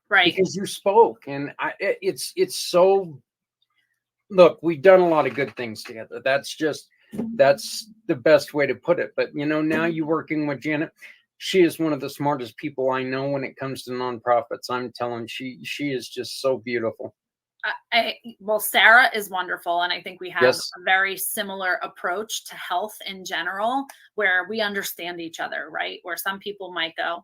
right, because you spoke. And it's so, look, we've done a lot of good things together. That's the best way to put it. But now you're working with Janet. She is one of the smartest people I know when it comes to nonprofits. I'm telling, she is just so beautiful. Well, Sarah is wonderful. And I think we have Yes. a very similar approach to health in general, where we understand each other, right? Where some people might go,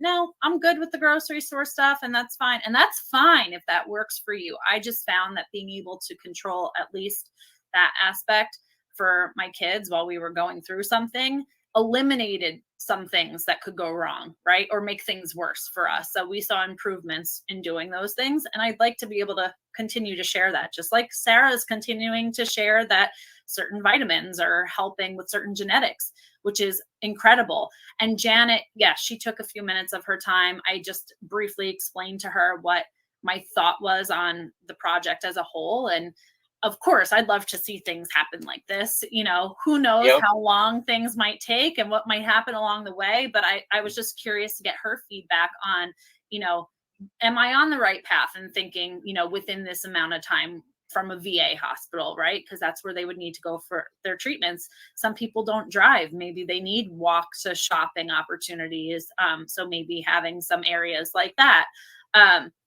no, I'm good with the grocery store stuff, and that's fine. And that's fine if that works for you. I just found that being able to control at least that aspect for my kids while we were going through something eliminated some things that could go wrong, right? Or make things worse for us. So we saw improvements in doing those things. And I'd like to be able to continue to share that, just like Sarah is continuing to share that certain vitamins are helping with certain genetics, which is incredible. And Janet, yes, she took a few minutes of her time. I just briefly explained to her what my thought was on the project as a whole. And of course, I'd love to see things happen like this. You know, who knows Yep. how long things might take and what might happen along the way. But I was just curious to get her feedback on, you know, am I on the right path and thinking, you know, within this amount of time from a VA hospital, right? Because that's where they would need to go for their treatments. Some people don't drive. Maybe they need walk to shopping opportunities. So maybe having some areas like that.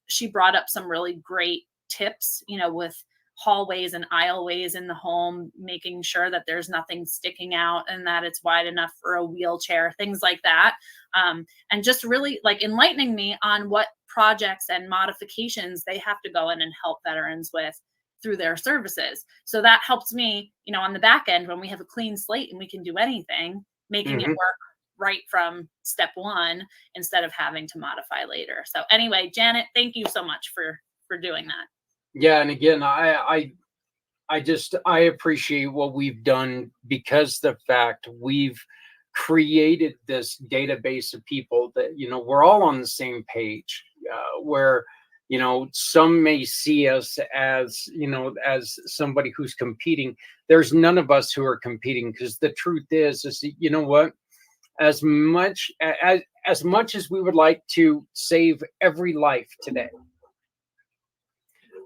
She brought up some really great tips, you know, with hallways and aisleways in the home, making sure that there's nothing sticking out and that it's wide enough for a wheelchair, things like that. And just really like enlightening me on what projects and modifications they have to go in and help veterans with through their services. So that helps me, you know, on the back end when we have a clean slate and we can do anything, making it work right from step one instead of having to modify later. So anyway, Janet, thank you so much for doing that. Yeah, and again, I appreciate what we've done, because the fact we've created this database of people that, you know, we're all on the same page, where, you know, some may see us as, you know, as somebody who's competing. There's none of us who are competing, because the truth is, you know what, as much as we would like to save every life today,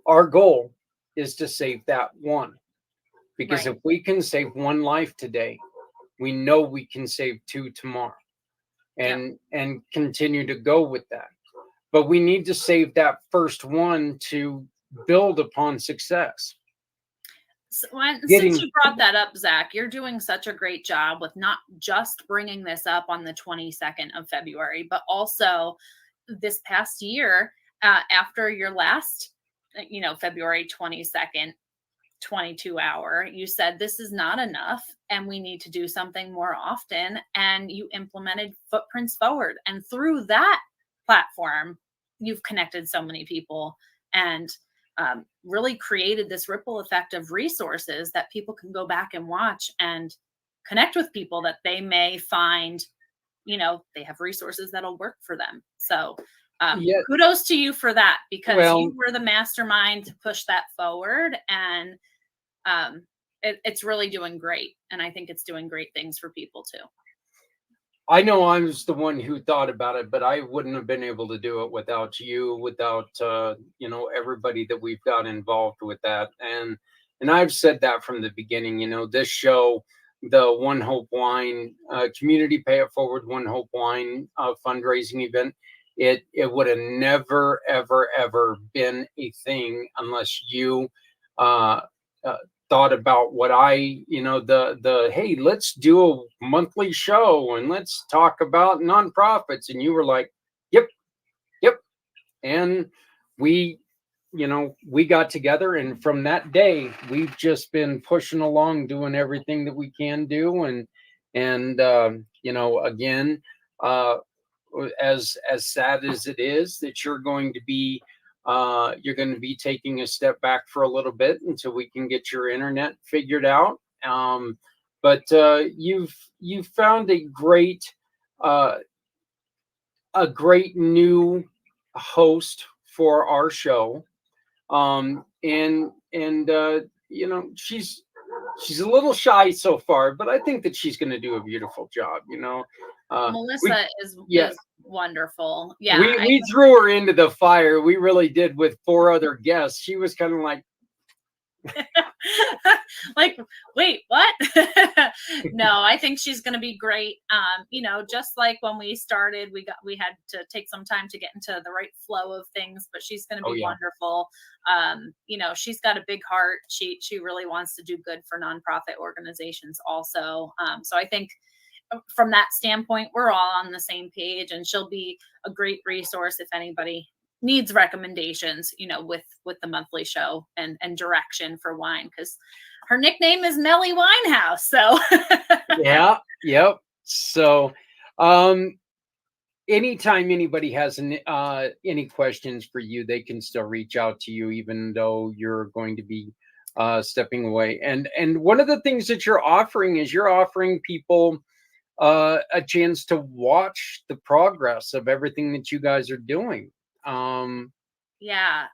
our goal is to save that one, because Right. if we can save one life today, we know we can save two tomorrow, and continue to go with that. But we need to save that first one to build upon success. So since you brought that up, Zach, you're doing such a great job with not just bringing this up on the 22nd of February, but also this past year, after your last, you know, February 22nd, 22 hour, you said this is not enough and we need to do something more often. And you implemented Footprints Forward. And through that platform, you've connected so many people and really created this ripple effect of resources that people can go back and watch and connect with people that they may find, you know, they have resources that'll work for them. So kudos to you for that, because you were the mastermind to push that forward, and it's really doing great. And I think it's doing great things for people too. I know I was the one who thought about it, but I wouldn't have been able to do it without you, without, you know, everybody that we've got involved with that. And I've said that from the beginning, you know, this show, the One Hope Wine Community Pay It Forward One Hope Wine fundraising event, it would have never, ever, ever been a thing unless you thought about what I, you know, the hey, let's do a monthly show and let's talk about nonprofits. And you were like, yep. And we, you know, we got together, and from that day, we've just been pushing along, doing everything that we can do. And you know, again, as sad as it is that you're going to be taking a step back for a little bit until we can get your internet figured out. But you've found a great new host for our show. And you know, she's a little shy so far, but I think that she's going to do a beautiful job. You know, Melissa is wonderful. Yeah, we threw her into the fire. We really did, with 4 other guests. She was kind of like, Like, wait, what? No, I think she's going to be great. You know, just like when we started, we had to take some time to get into the right flow of things, but she's going to be wonderful. You know, she's got a big heart. She really wants to do good for nonprofit organizations also. So I think from that standpoint, we're all on the same page, and she'll be a great resource if anybody needs recommendations, you know, with the monthly show and direction for wine, because her nickname is Melly Winehouse. So yeah, yep. So anytime anybody has any questions for you, they can still reach out to you, even though you're going to be stepping away. And one of the things that you're offering is you're offering people a chance to watch the progress of everything that you guys are doing. Yeah,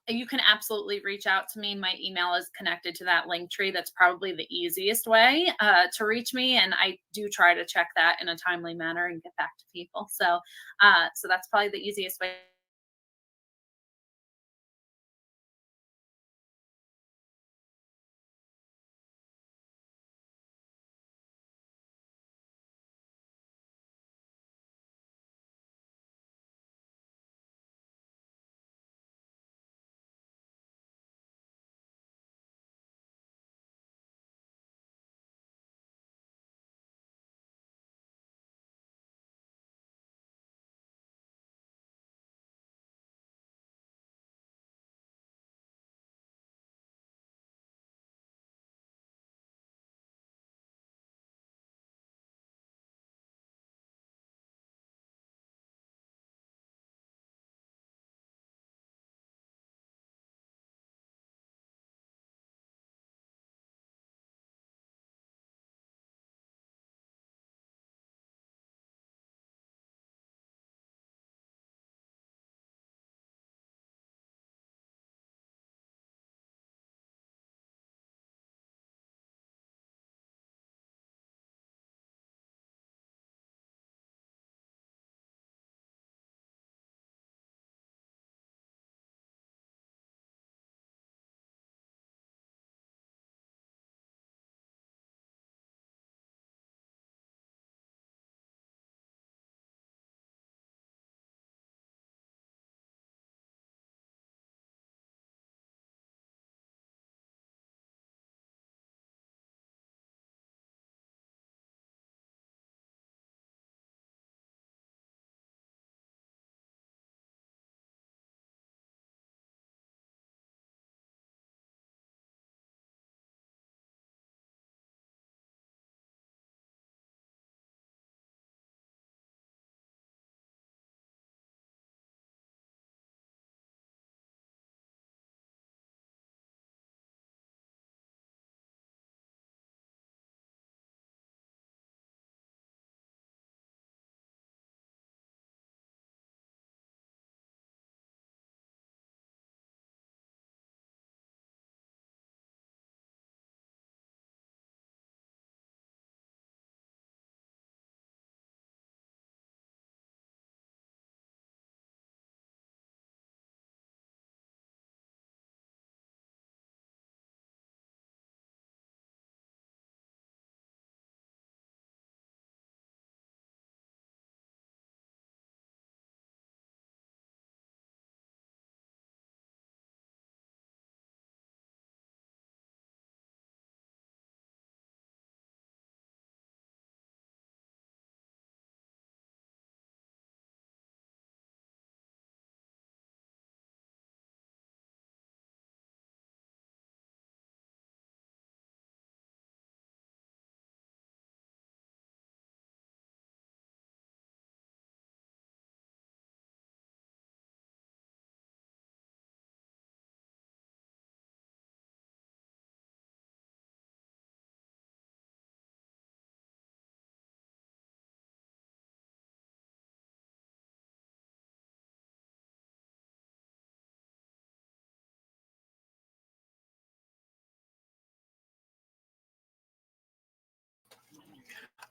you can absolutely reach out to me. My email is connected to that link tree. That's probably the easiest way to reach me, and I do try to check that in a timely manner and get back to people. So that's probably the easiest way.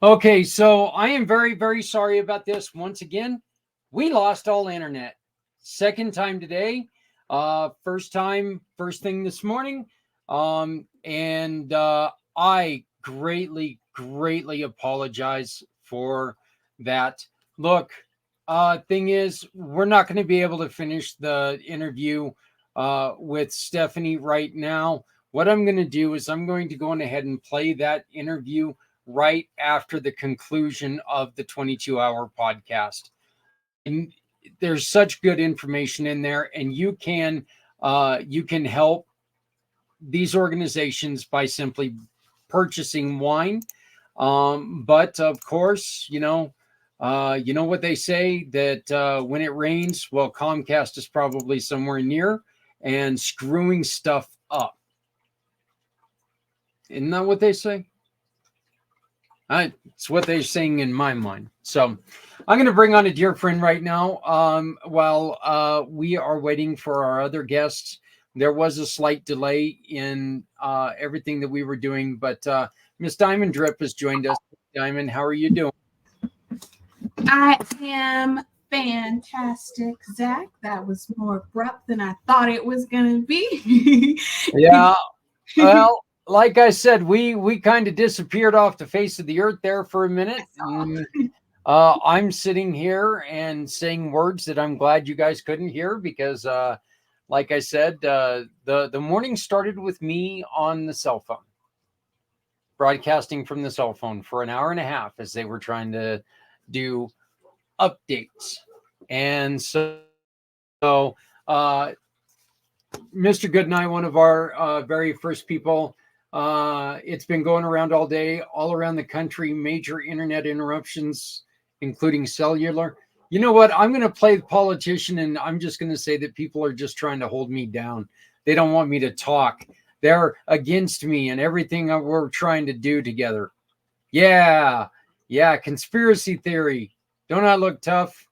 Okay, so I am very, very sorry about this. Once again, we lost all internet. Second time today. First thing this morning. and I greatly apologize for that. Look, thing is, we're not going to be able to finish the interview with Stephanie right now. What I'm going to do is I'm going to go on ahead and play that interview right after the conclusion of the 22-hour podcast. And there's such good information in there, and you can help these organizations by simply purchasing wine. But of course, you know what they say, that when it rains, well, Comcast is probably somewhere near and screwing stuff up. Isn't that what they say? It's what they're saying in my mind. So I'm going to bring on a dear friend right now. While we are waiting for our other guests, there was a slight delay in everything that we were doing, but Miss Diamond Drip has joined us. Diamond, how are you doing? I am fantastic, Zach. That was more abrupt than I thought it was going to be. Yeah. Well, like I said, we kind of disappeared off the face of the earth there for a minute. I'm sitting here and saying words that I'm glad you guys couldn't hear because, like I said, the morning started with me on the cell phone, broadcasting from the cell phone for an hour and a half as they were trying to do updates. And so Mr. Goodnight, one of our very first people, it's been going around all day, all around the country, major internet interruptions, including cellular. You know what? I'm going to play the politician, and I'm just going to say that people are just trying to hold me down. They don't want me to talk. They're against me and everything we're trying to do together. Yeah. Conspiracy theory. Don't I look tough?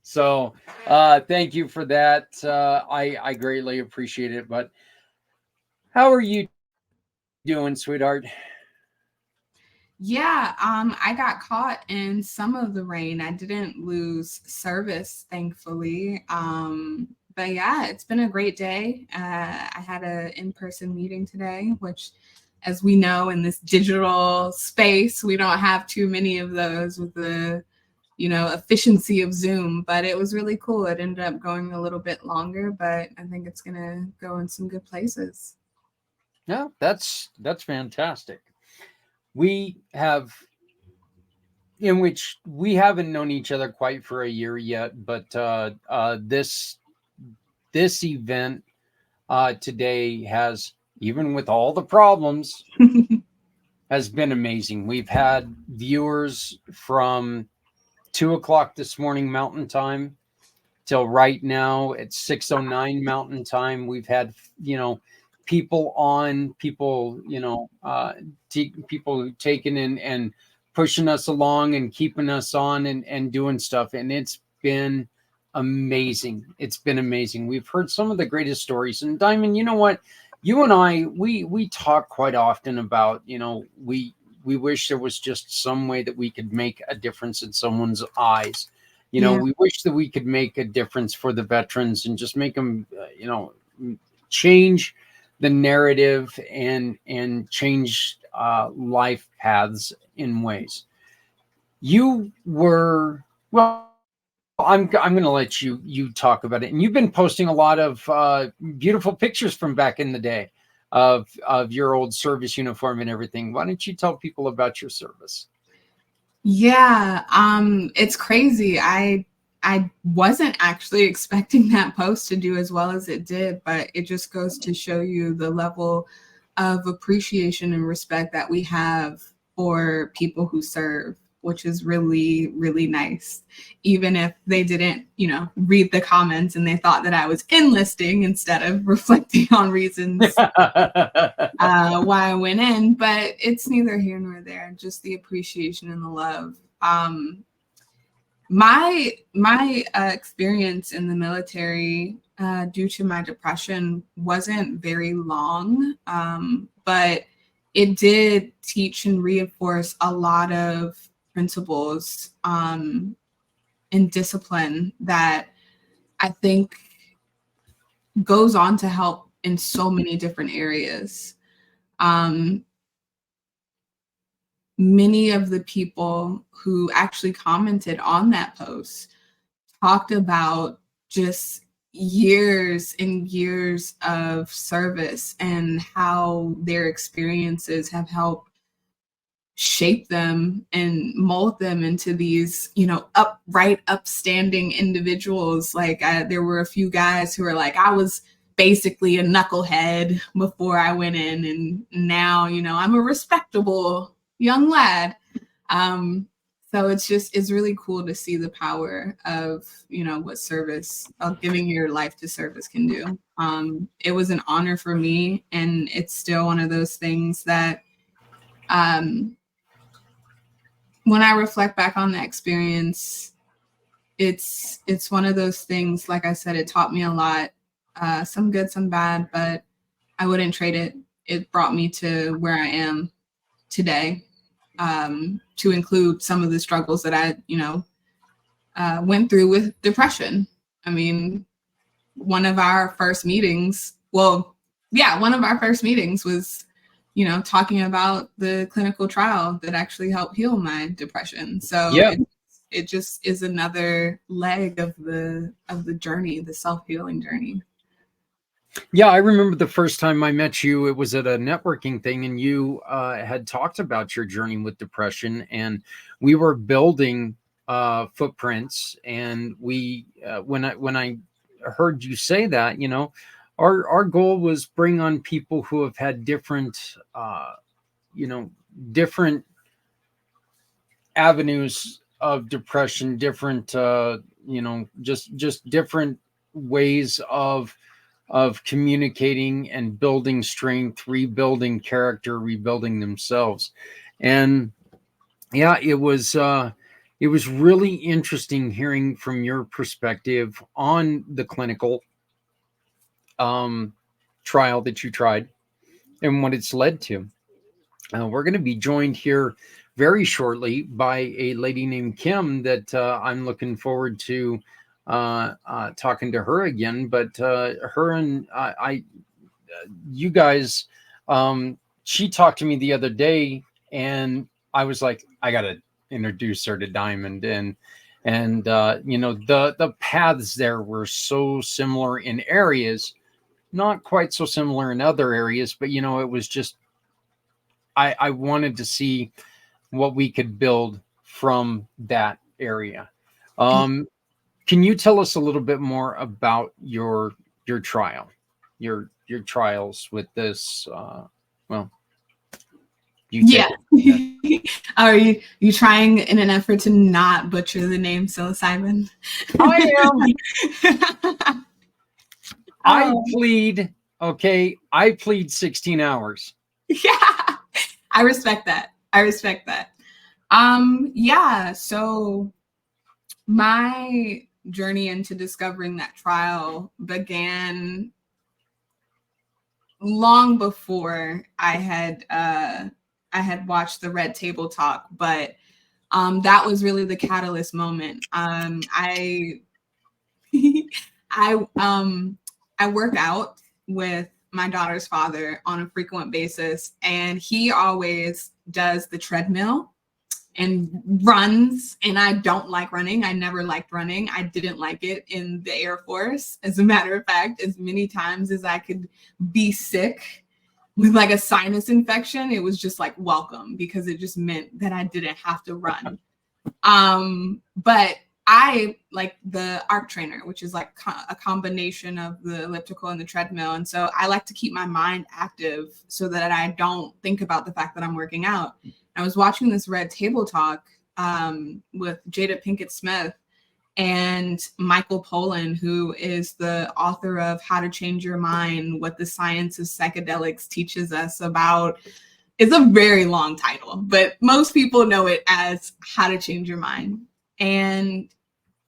So thank you for that. I greatly appreciate it. But how are you doing, sweetheart? Yeah, I got caught in some of the rain. I didn't lose service, thankfully. But yeah, it's been a great day. I had an in-person meeting today, which, as we know, in this digital space, we don't have too many of those with the, efficiency of Zoom. But it was really cool. It ended up going a little bit longer, but I think it's gonna go in some good places. Yeah, that's fantastic. We haven't known each other quite for a year yet, but this event today has, even with all the problems, has been amazing. We've had viewers from 2:00 this morning Mountain Time till right now at 6:09 Mountain Time. We've had people taking in and pushing us along and keeping us on and doing stuff, and it's been amazing. It's been amazing. We've heard some of the greatest stories. And Diamond, you know what? You and I, we talk quite often about, we wish there was just some way that we could make a difference in someone's eyes. We wish that we could make a difference for the veterans and just make them, change the narrative and change life paths in ways. You were, well, I'm going to let you talk about it. And you've been posting a lot of beautiful pictures from back in the day of your old service uniform and everything. Why don't you tell people about your service? Yeah, it's crazy. I wasn't actually expecting that post to do as well as it did, but it just goes to show you the level of appreciation and respect that we have for people who serve, which is really, really nice. Even if they didn't, read the comments and they thought that I was enlisting instead of reflecting on reasons why I went in, but it's neither here nor there, just the appreciation and the love. My experience in the military, due to my depression, wasn't very long, but it did teach and reinforce a lot of principles and discipline that I think goes on to help in so many different areas. Many of the people who actually commented on that post talked about just years and years of service and how their experiences have helped shape them and mold them into these, upright, upstanding individuals. Like there were a few guys who were like, I was basically a knucklehead before I went in, and now, I'm a respectable young lad. So it's really cool to see the power of, what service, of giving your life to service can do. It was an honor for me, and it's still one of those things that, when I reflect back on that experience, it's one of those things, like I said, it taught me a lot, some good, some bad, but I wouldn't trade it. It brought me to where I am today, to include some of the struggles that I, went through with depression. I mean, one of our first meetings was, talking about the clinical trial that actually helped heal my depression. So Yeah. it just is another leg of the journey, the self-healing journey. Yeah, I remember the first time I met you, it was at a networking thing, and you had talked about your journey with depression, and we were building footprints. And we, when I heard you say that, our goal was bring on people who have had different, different avenues of depression, different, just different ways of communicating and building strength, rebuilding character, rebuilding themselves. And yeah, it was really interesting hearing from your perspective on the clinical trial that you tried and what it's led to. We're going to be joined here very shortly by a lady named Kim that I'm looking forward to talking to her again. But her and you guys, she talked to me the other day, and I was like, I got to introduce her to Diamond. And the paths there were so similar in areas, not quite so similar in other areas, but it was just, I wanted to see what we could build from that area. Can you tell us a little bit more about your trial, your trials with this? Yeah. Are you trying in an effort to not butcher the name psilocybin? I am. I plead 16 hours. Yeah, I respect that. Yeah, so my journey into discovering that trial began long before I had watched the Red Table Talk, but that was really the catalyst moment. I work out with my daughter's father on a frequent basis, and he always does the treadmill and runs, and I don't like running. I never liked running. I didn't like it in the Air Force. As a matter of fact, as many times as I could be sick with like a sinus infection, it was just like welcome, because it just meant that I didn't have to run. But I like the arc trainer, which is like a combination of the elliptical and the treadmill. And so I like to keep my mind active so that I don't think about the fact that I'm working out. I was watching this Red Table Talk with Jada Pinkett Smith and Michael Pollan, who is the author of How to Change Your Mind, What the Science of Psychedelics Teaches Us About. It's a very long title, but most people know it as How to Change Your Mind. And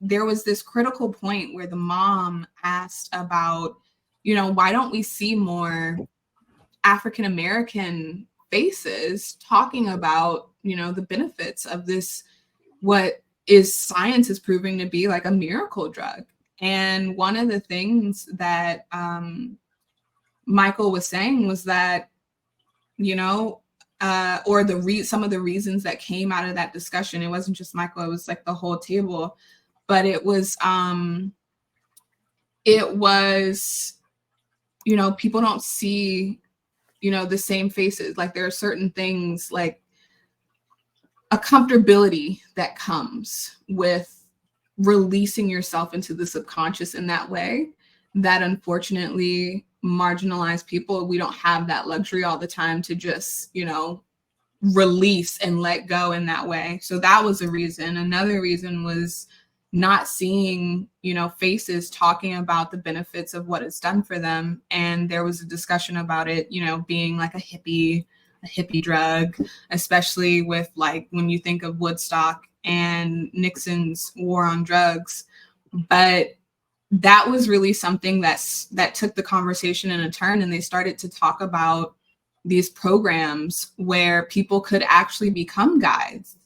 there was this critical point where the mom asked about, why don't we see more African-American faces talking about, the benefits of this, what is science is proving to be like a miracle drug. And one of the things that Michael was saying was that, you know, or some of the reasons that came out of that discussion, it wasn't just Michael, it was like the whole table, but it was, you know, people don't see, you know, the same faces. Like there are certain things like a comfortability that comes with releasing yourself into the subconscious in that way that unfortunately marginalized people, we don't have that luxury all the time to just, you know, release and let go in that way. So that was a reason. Another reason was not seeing, you know, faces talking about the benefits of what it's done for them. And there was a discussion about it, you know, being like a hippie drug, especially with like when you think of Woodstock and Nixon's war on drugs. But that was really something that took the conversation in a turn, and they started to talk about these programs where people could actually become guides,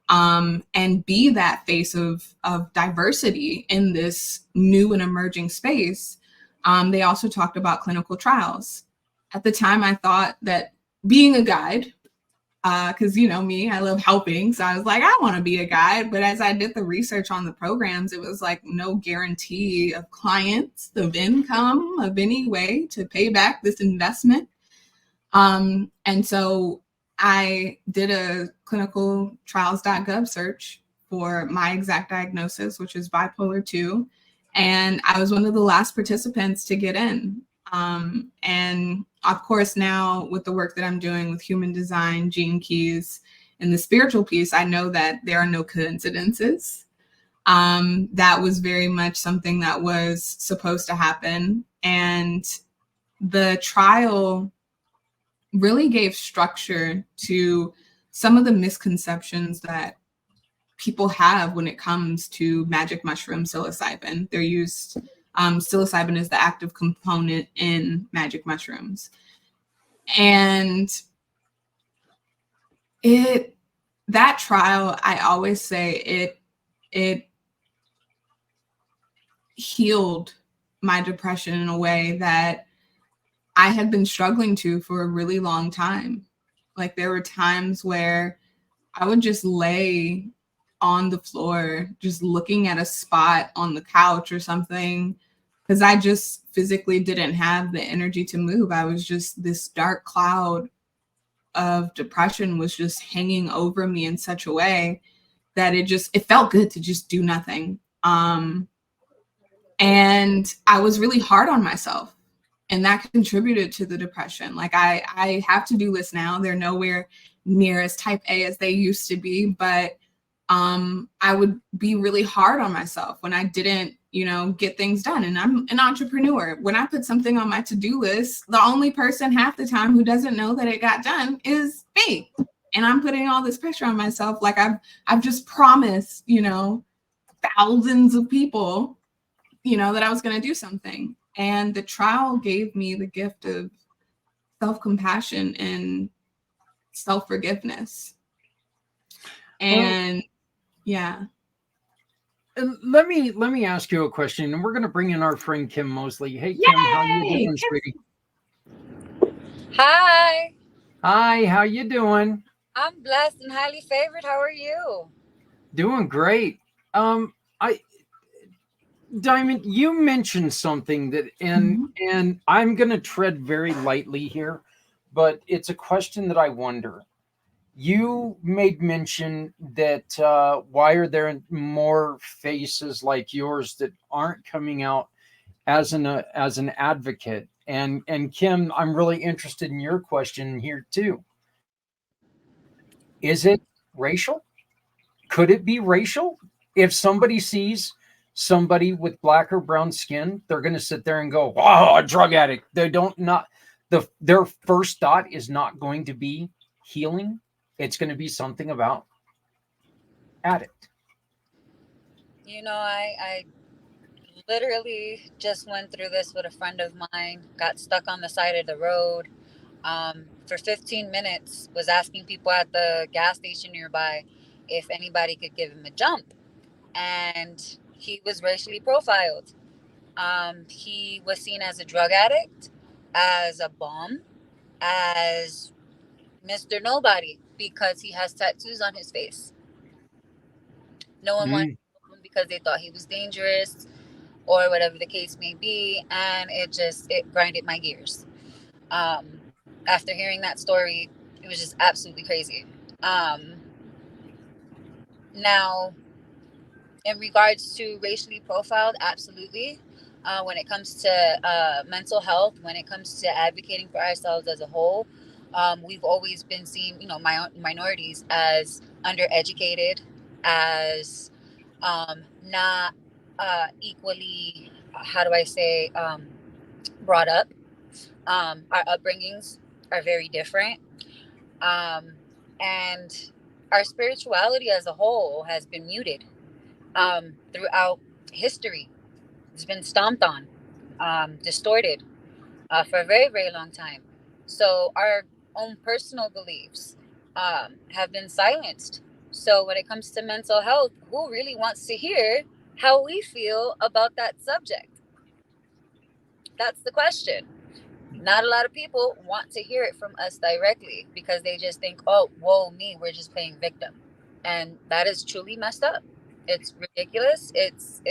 and be that face of diversity in this new and emerging space. They also talked about clinical trials. At the time, I thought that being a guide, because you know me, I love helping. So I was like, I want to be a guide. But as I did the research on the programs, it was like no guarantee of clients, of income, of any way to pay back this investment. And so I did a clinicaltrials.gov search for my exact diagnosis, which is bipolar 2. And I was one of the last participants to get in. And of course, now with the work that I'm doing with human design, gene keys, and the spiritual piece, I know that there are no coincidences. That was very much something that was supposed to happen. And the trial really gave structure to some of the misconceptions that people have when it comes to magic mushroom psilocybin. They're used, psilocybin is the active component in magic mushrooms. And that trial, I always say it healed my depression in a way that I had been struggling to for a really long time. Like there were times where I would just lay on the floor, just looking at a spot on the couch or something, because I just physically didn't have the energy to move. I was just, this dark cloud of depression was just hanging over me in such a way that it felt good to just do nothing. And I was really hard on myself. And that contributed to the depression. Like I have to-do lists now. They're nowhere near as type A as they used to be, but I would be really hard on myself when I didn't, you know, get things done. And I'm an entrepreneur. When I put something on my to-do list, the only person half the time who doesn't know that it got done is me. And I'm putting all this pressure on myself. Like I've just promised, you know, thousands of people, you know, that I was going to do something. And the trial gave me the gift of self-compassion and self-forgiveness. And yeah. And let me ask you a question, and we're going to bring in our friend Kim Mosely. Hey, Kim, how you doing, sweetie? Hi. Hi, how you doing? I'm blessed and highly favored. How are you? Doing great. Diamond, you mentioned something that, and I'm going to tread very lightly here, but it's a question that I wonder. You made mention that why are there more faces like yours that aren't coming out as an advocate? And Kim, I'm really interested in your question here too. Is it racial? Could it be racial? If somebody sees somebody with black or brown skin, they're going to sit there and go, "Oh, a drug addict." They don't not their first thought is not going to be healing. It's going to be something about addict. You know, I literally just went through this with a friend of mine, got stuck on the side of the road for 15 minutes, was asking people at the gas station nearby if anybody could give him a jump. And he was racially profiled. He was seen as a drug addict. as a bum, as Mr. Nobody, because he has tattoos on his face. No one wanted to help him because they thought he was dangerous or whatever the case may be. And it grinded my gears. After hearing that story, it was just absolutely crazy. Now, in regards to racially profiled, absolutely. When it comes to mental health, when it comes to advocating for ourselves as a whole, we've always been seen, minorities as undereducated, as not equally, how do I say, brought up. Our upbringings are very different. And our spirituality as a whole has been muted throughout history. It's been stomped on, distorted for a very, very long time. So our own personal beliefs have been silenced. So when it comes to mental health, who really wants to hear how we feel about that subject? That's the question. Not a lot of people want to hear it from us directly because they just think, oh, whoa, me, we're just playing victim. And that is truly messed up. It's ridiculous. It's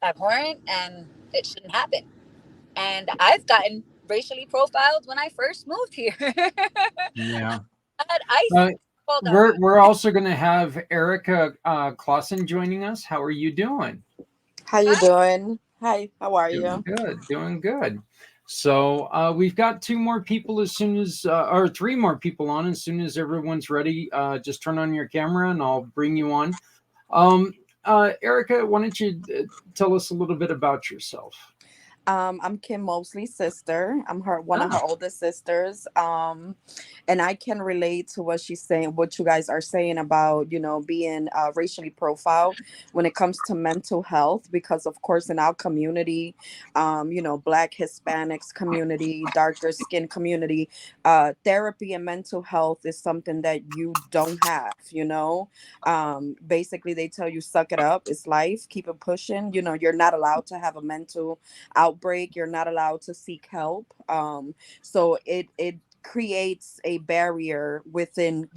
abhorrent, and it shouldn't happen. And I've gotten racially profiled when I first moved here. Yeah. I had ice called out. We're also going to have Erika Classen joining us. How are you doing? How you doing? Hi, how are you? Doing good. So we've got 2 more people as soon as, or 3 more people on as soon as everyone's ready. Just turn on your camera and I'll bring you on. Erika, why don't you tell us a little bit about yourself? I'm Kim Mosely's sister. I'm one of her oldest sisters. And I can relate to what she's saying, what you guys are saying about, being racially profiled when it comes to mental health, because of course in our community, Black, Hispanics community, darker skin community, therapy and mental health is something that you don't have, basically they tell you suck it up. It's life. Keep it pushing. You're not allowed to have a mental outbreak. You're not allowed to seek help. So it creates a barrier within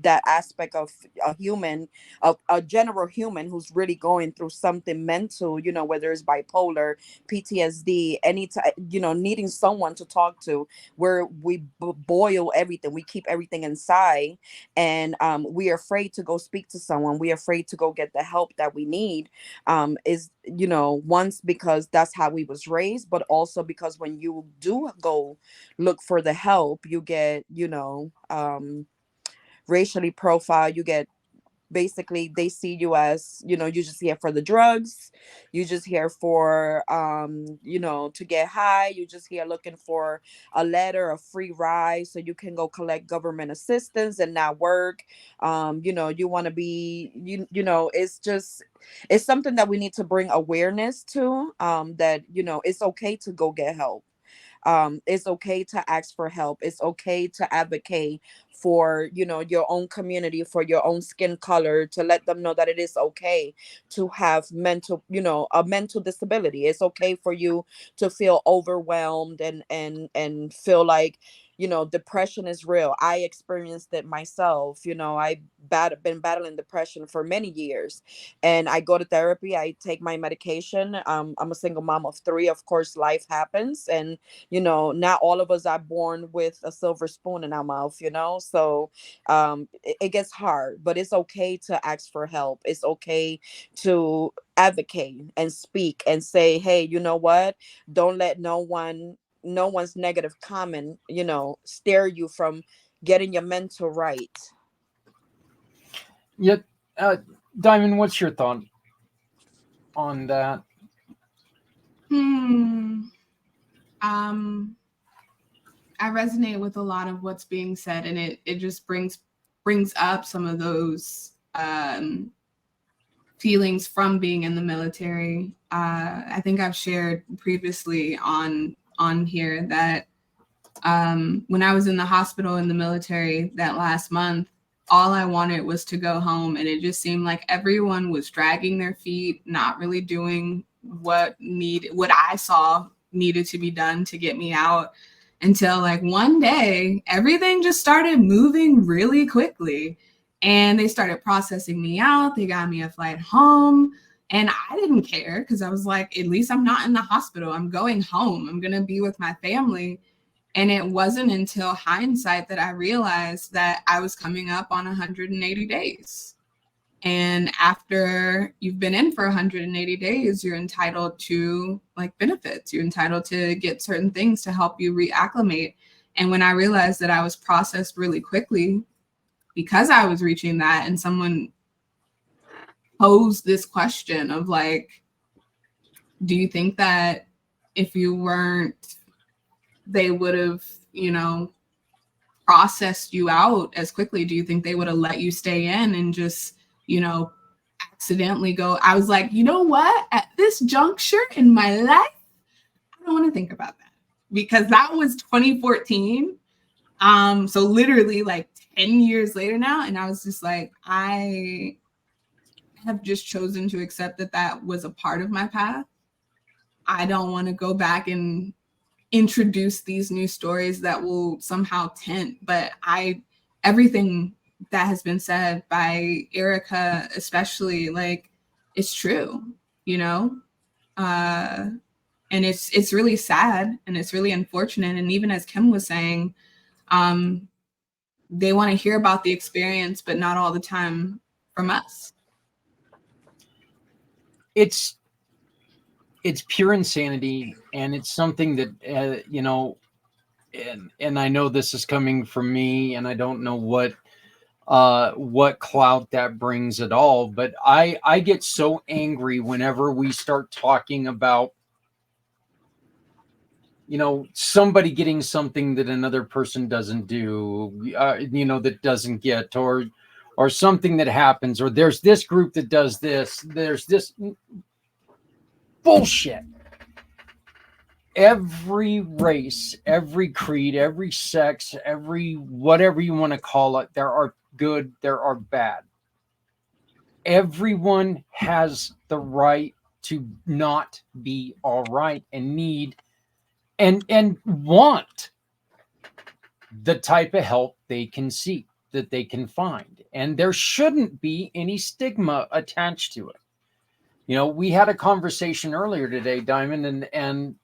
that aspect of a human, a general human who's really going through something mental, whether it's bipolar, PTSD, any type, needing someone to talk to, where we boil everything, we keep everything inside, and we are afraid to go speak to someone, we are afraid to go get the help that we need, is once because that's how we was raised, but also because when you do go look for the help, you get racially profiled. You get, basically they see you as, you're just here for the drugs, you just here for to get high, you just here looking for a letter, a free ride so you can go collect government assistance and not work. You want to be, it's something that we need to bring awareness to, that it's okay to go get help. It's okay to ask for help. It's okay to advocate for your own community, for your own skin color, to let them know that it is okay to have mental, a mental disability. It's okay for you to feel overwhelmed and feel like depression is real. I experienced it myself. I've been battling depression for many years, and I go to therapy. I take my medication. I'm a single mom of 3. Of course, life happens, and not all of us are born with a silver spoon in our mouth. So it gets hard, but it's okay to ask for help. It's okay to advocate and speak and say, hey, you know what? Don't let no one's negative comment, steer you from getting your mental right. Yeah, Diamond, what's your thought on that? I resonate with a lot of what's being said, and it just brings up some of those feelings from being in the military. I think I've shared previously on here that when I was in the hospital in the military that last month, all I wanted was to go home, and it just seemed like everyone was dragging their feet, not really doing what I saw needed to be done to get me out, until like one day everything just started moving really quickly, and they started processing me out. They got me a flight home, and I didn't care because I was like, at least I'm not in the hospital. I'm going home. I'm going to be with my family. And it wasn't until hindsight that I realized that I was coming up on 180 days. And after you've been in for 180 days, you're entitled to like benefits. You're entitled to get certain things to help you reacclimate. And when I realized that I was processed really quickly because I was reaching that, and someone posed this question of like, do you think that if you weren't, they would have, you know, processed you out as quickly? Do you think they would have let you stay in and just, you know, accidentally go? I was like, you know what? At this juncture in my life, I don't want to think about that, because that was 2014. So literally like 10 years later now. And I was just like, I have just chosen to accept that that was a part of my path. I don't want to go back and introduce these new stories that will somehow tint, but everything that has been said by Erika, especially, like, it's true, you know? And it's really sad, and it's really unfortunate. And even as Kim was saying, they want to hear about the experience, but not all the time from us. It's pure insanity, and it's something that you know, and I know this is coming from me, and I don't know what clout that brings at all, but I get so angry whenever we start talking about, you know, somebody getting something that another person doesn't do, you know, that doesn't get, or something that happens, or there's this group that does this, there's this bullshit. Every race, every creed, every sex, every whatever you want to call it, there are good, there are bad. Everyone has the right to not be all right, and need and want the type of help they can seek, that they can find. And there shouldn't be any stigma attached to it. You know, we had a conversation earlier today, Diamond, and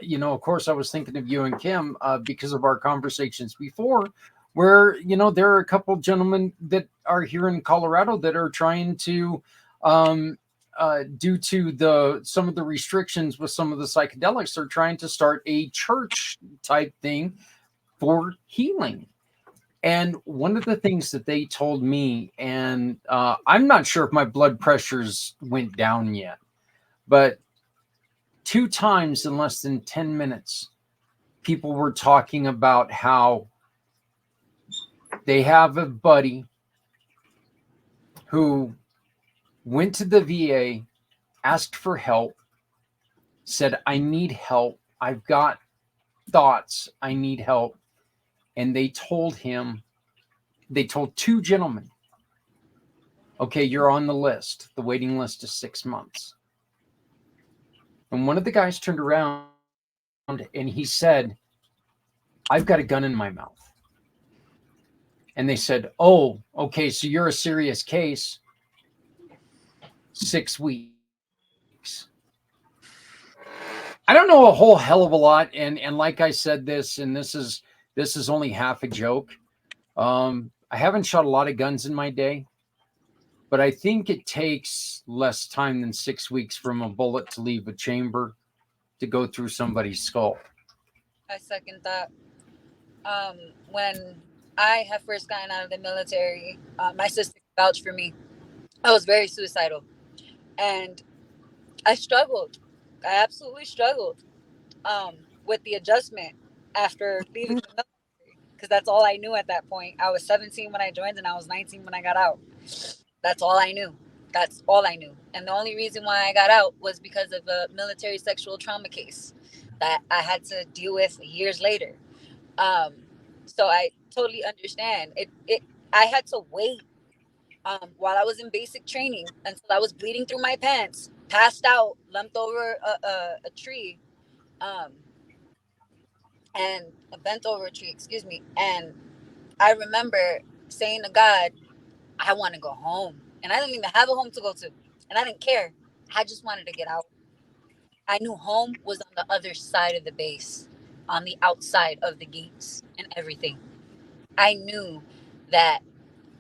you know, of course, I was thinking of you and Kim because of our conversations before, where, you know, there are a couple gentlemen that are here in Colorado that are trying to, due to some of the restrictions with some of the psychedelics, they're trying to start a church type thing for healing. And one of the things that they told me, and I'm not sure if my blood pressures went down yet, but 2 times in less than 10 minutes, people were talking about how they have a buddy who went to the VA, asked for help, said, I need help. I've got thoughts. I need help. And they told 2 gentlemen, okay, you're on the list. The waiting list is 6 months. And one of the guys turned around and he said, I've got a gun in my mouth. And they said, oh, okay, so you're a serious case. 6 weeks. I don't know a whole hell of a lot. And like I said, this is only half a joke. I haven't shot a lot of guns in my day, but I think it takes less time than 6 weeks from a bullet to leave a chamber to go through somebody's skull. I second that. When I had first gotten out of the military, my sister vouched for me. I was very suicidal, and I struggled. I absolutely struggled with the adjustment after leaving the military, because that's all I knew at that point. I was 17 when I joined, and I was 19 when I got out. That's all I knew. That's all I knew. And the only reason why I got out was because of a military sexual trauma case that I had to deal with years later. So I totally understand it. I had to wait while I was in basic training until I was bleeding through my pants, passed out, lumped over a tree, um, and a bent over tree, excuse me. And I remember saying to God, I want to go home. And I didn't even have a home to go to. And I didn't care. I just wanted to get out. I knew home was on the other side of the base, on the outside of the gates and everything. I knew that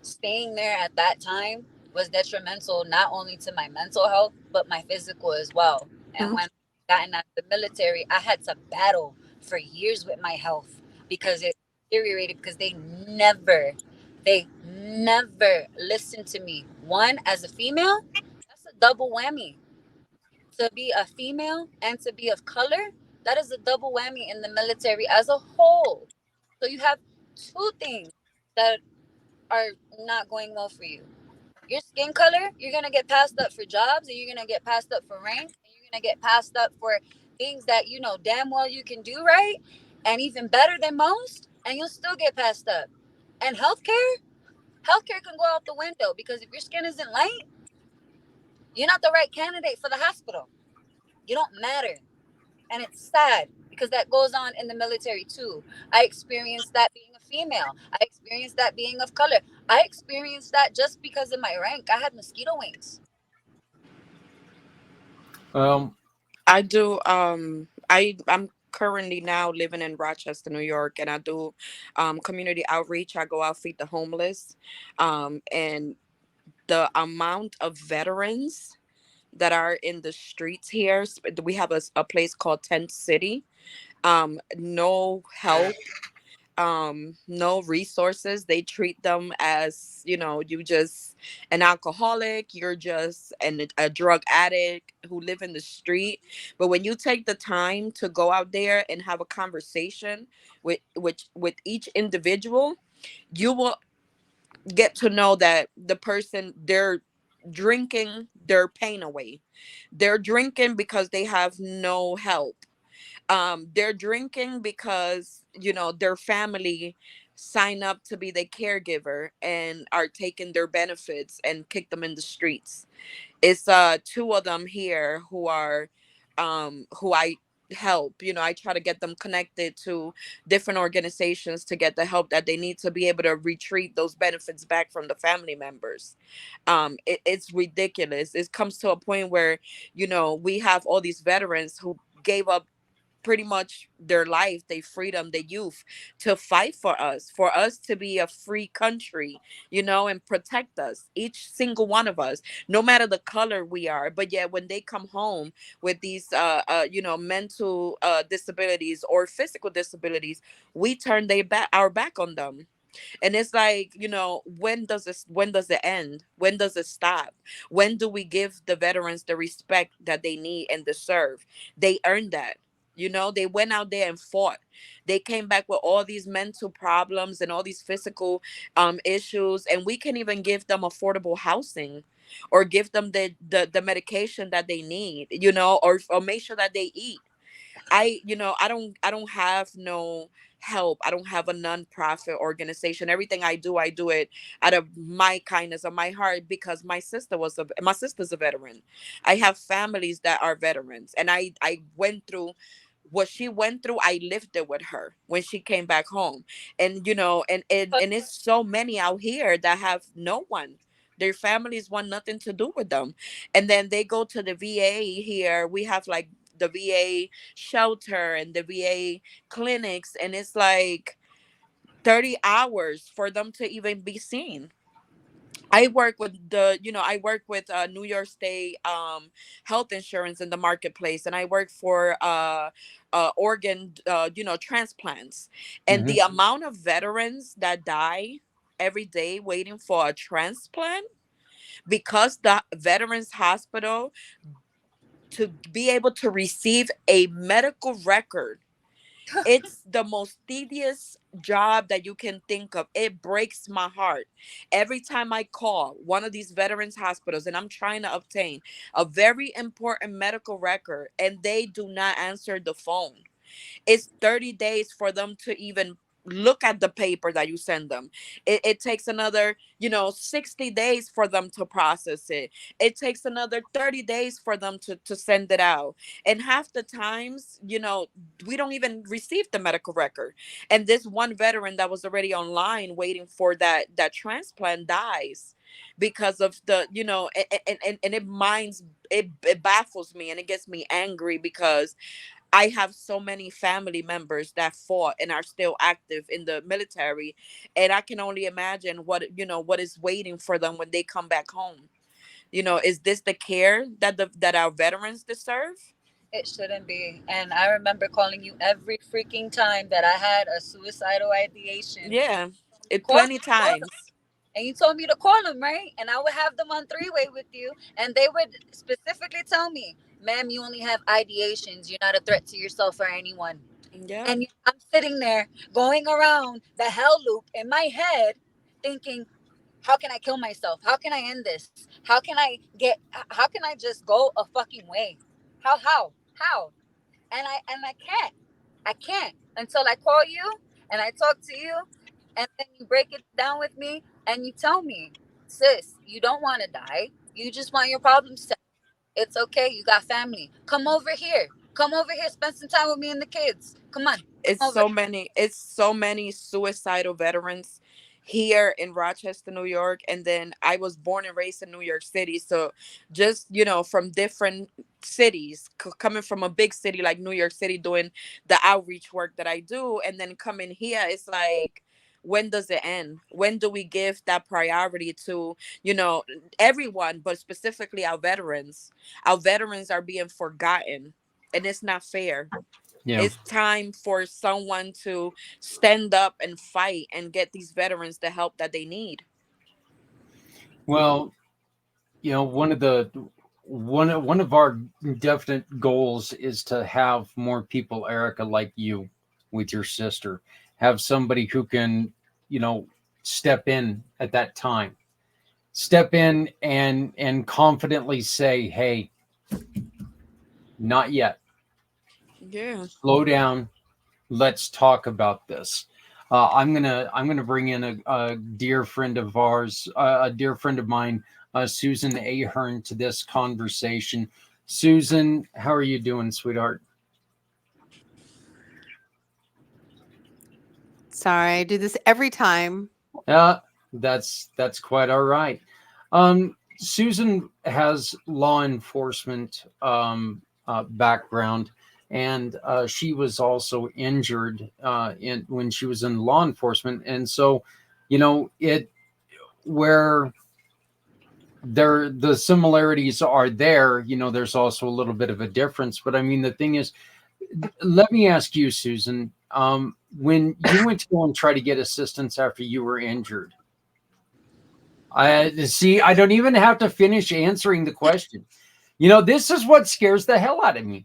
staying there at that time was detrimental not only to my mental health, but my physical as well. And Mhm. when I got in the military, I had to battle for years with my health because it deteriorated because they never listened to me. One, as a female, that's a double whammy. To be a female and to be of color, that is a double whammy in the military as a whole. So you have two things that are not going well for you. Your skin color, you're gonna get passed up for jobs, and you're gonna get passed up for rank, and you're gonna get passed up for things that you know damn well you can do right, and even better than most, and you'll still get passed up. And healthcare can go out the window because if your skin isn't light, you're not the right candidate for the hospital. You don't matter. And it's sad because that goes on in the military too. I experienced that being a female. I experienced that being of color. I experienced that just because of my rank. I had mosquito wings. Um, I do. I'm currently now living in Rochester, New York, and I do community outreach. I go out feed the homeless, and the amount of veterans that are in the streets here. We have a place called Tent City. No help, no resources. They treat them as, you just an alcoholic, you're just a drug addict who live in the street. But when you take the time to go out there and have a conversation with each individual, you will get to know that the person, they're drinking their pain away. They're drinking because they have no help. They're drinking because their family sign up to be the caregiver and are taking their benefits and kick them in the streets. It's two of them here who I help. I try to get them connected to different organizations to get the help that they need to be able to retrieve those benefits back from the family members. It's ridiculous. It comes to a point where we have all these veterans who gave up pretty much their life, their freedom, their youth, to fight for us to be a free country, and protect us, each single one of us, no matter the color we are. But yet, when they come home with these, mental disabilities or physical disabilities, we turn our back on them. And it's like, when does it end? When does it stop? When do we give the veterans the respect that they need and deserve? They earned that. They went out there and fought. They came back with all these mental problems and all these physical issues, and we can even give them affordable housing or give them the medication that they need, or make sure that they eat. I don't have no help. I don't have a non-profit organization. Everything I do it out of my kindness of my heart, because my sister's a veteran. I have families that are veterans, and I went through what she went through. I lived it with her when she came back home. And and it's so many out here that have no one. Their families want nothing to do with them. And then they go to the VA here. We have like the VA shelter and the VA clinics, and it's like 30 hours for them to even be seen. I work with New York State health insurance in the marketplace, and I work for organ transplants. And the mhm. amount of veterans that die every day waiting for a transplant, because the veterans hospital, to be able to receive a medical record, it's the most tedious job that you can think of. It breaks my heart every time I call one of these veterans hospitals and I'm trying to obtain a very important medical record and they do not answer the phone. It's 30 days for them to even look at the paper that you send them. It takes another, 60 days for them to process it. It takes another 30 days for them to send it out. And half the times, we don't even receive the medical record. And this one veteran that was already online waiting for that transplant dies because of the, and it baffles me and it gets me angry because I have so many family members that fought and are still active in the military, and I can only imagine what is waiting for them when they come back home. Is this the care that our veterans deserve? It shouldn't be. And I remember calling you every freaking time that I had a suicidal ideation. Yeah, it Call, plenty call, times. and you told me to call them, right? And I would have them on three-way with you, and they would specifically tell me, "Ma'am, you only have ideations. You're not a threat to yourself or anyone." Yeah, And I'm sitting there going around the hell loop in my head, thinking, "How can I kill myself? How can I end this? How can I get? How can I just go a fucking way? How?" And I can't. I can't until I call you and I talk to you, and then you break it down with me and you tell me, "Sis, you don't want to die. You just want your problems to. It's okay. You got family. Come over here. Come over here. Spend some time with me and the kids. Come on. it's Come over." so many suicidal veterans here in Rochester, New York, and then I was born and raised in New York City, so just from different cities, coming from a big city like New York City, doing the outreach work that I do, and then coming here, it's like, when does it end? When do we give that priority to everyone, but specifically our veterans? Our veterans are being forgotten, and it's not fair. Yeah. It's time for someone to stand up and fight and get these veterans the help that they need. Well, one of our definite goals is to have more people, Erica, like you, with your sister, have somebody who can, step in at that time, step in and confidently say, "Hey, not yet. Yeah. Slow down. Let's talk about this." I'm gonna bring in a dear friend of ours, a dear friend of mine, Susan Ahearn, to this conversation. Susan, how are you doing, sweetheart? Sorry, I do this every time. That's quite all right. Susan has law enforcement background, and she was also injured in when she was in law enforcement, and so it where the similarities are there. There's also a little bit of a difference, but I mean the thing is, let me ask you, Susan, when you went to go and try to get assistance after you were injured, I see. I don't even have to finish answering the question. This is what scares the hell out of me.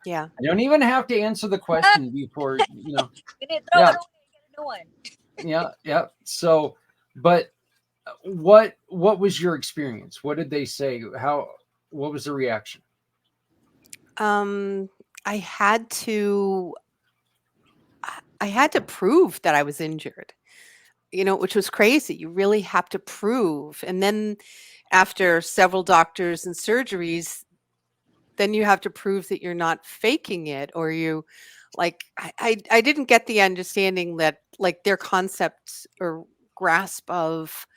Yeah. I don't even have to answer the question before. You need to throw Yeah, it away and get a new one. yeah. So, but what was your experience? What did they say? What was the reaction? Um, I had to I had to prove that I was injured, which was crazy. You really have to prove. And then after several doctors and surgeries, then you have to prove that you're not faking it, or you like I didn't get the understanding that, like, their concept or grasp of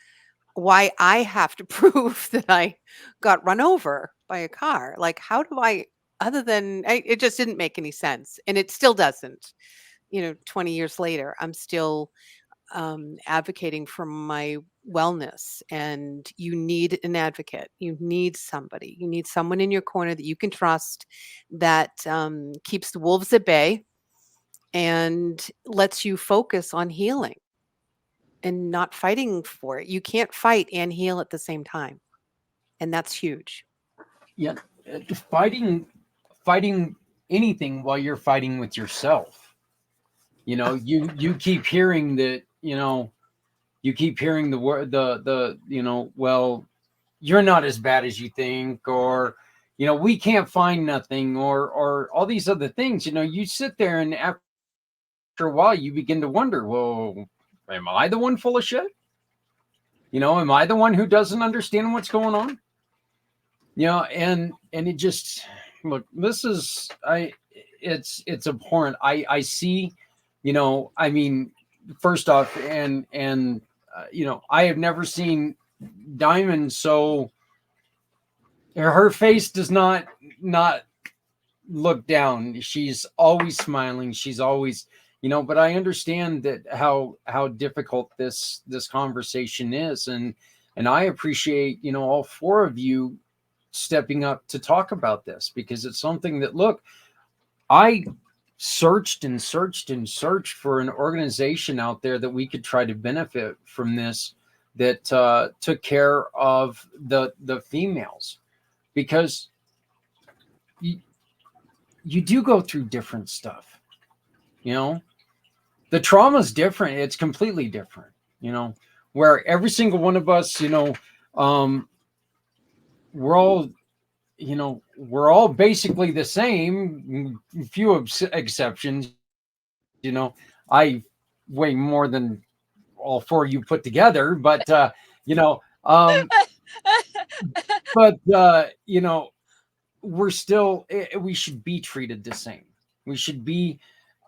why I have to prove that I got run over by a car. Like, how do I, other than, it just didn't make any sense. And it still doesn't. 20 years later, I'm still advocating for my wellness. And you need an advocate. You need somebody. You need someone in your corner that you can trust, that keeps the wolves at bay and lets you focus on healing and not fighting for it. You can't fight and heal at the same time. And that's huge. Yeah, fighting anything while you're fighting with yourself. You keep hearing that. You keep hearing the word the well, you're not as bad as you think, or we can't find nothing, or all these other things. You sit there, and after a while, you begin to wonder, well, am I the one full of shit? Am I the one who doesn't understand what's going on? And it just, look, this is, it's abhorrent. I see, I mean, first off, and I have never seen Diamond so, her face does not look down. She's always smiling. She's always, but I understand that how difficult this conversation is. And I appreciate, all four of you stepping up to talk about this, because it's something that, look, I searched and searched and searched for an organization out there that we could try to benefit from this, that took care of the females, because you do go through different stuff. The trauma is different. It's completely different, where every single one of us, we're all, we're all basically the same, few exceptions. I weigh more than all four of you put together, but, we're still, we should be treated the same. We should be,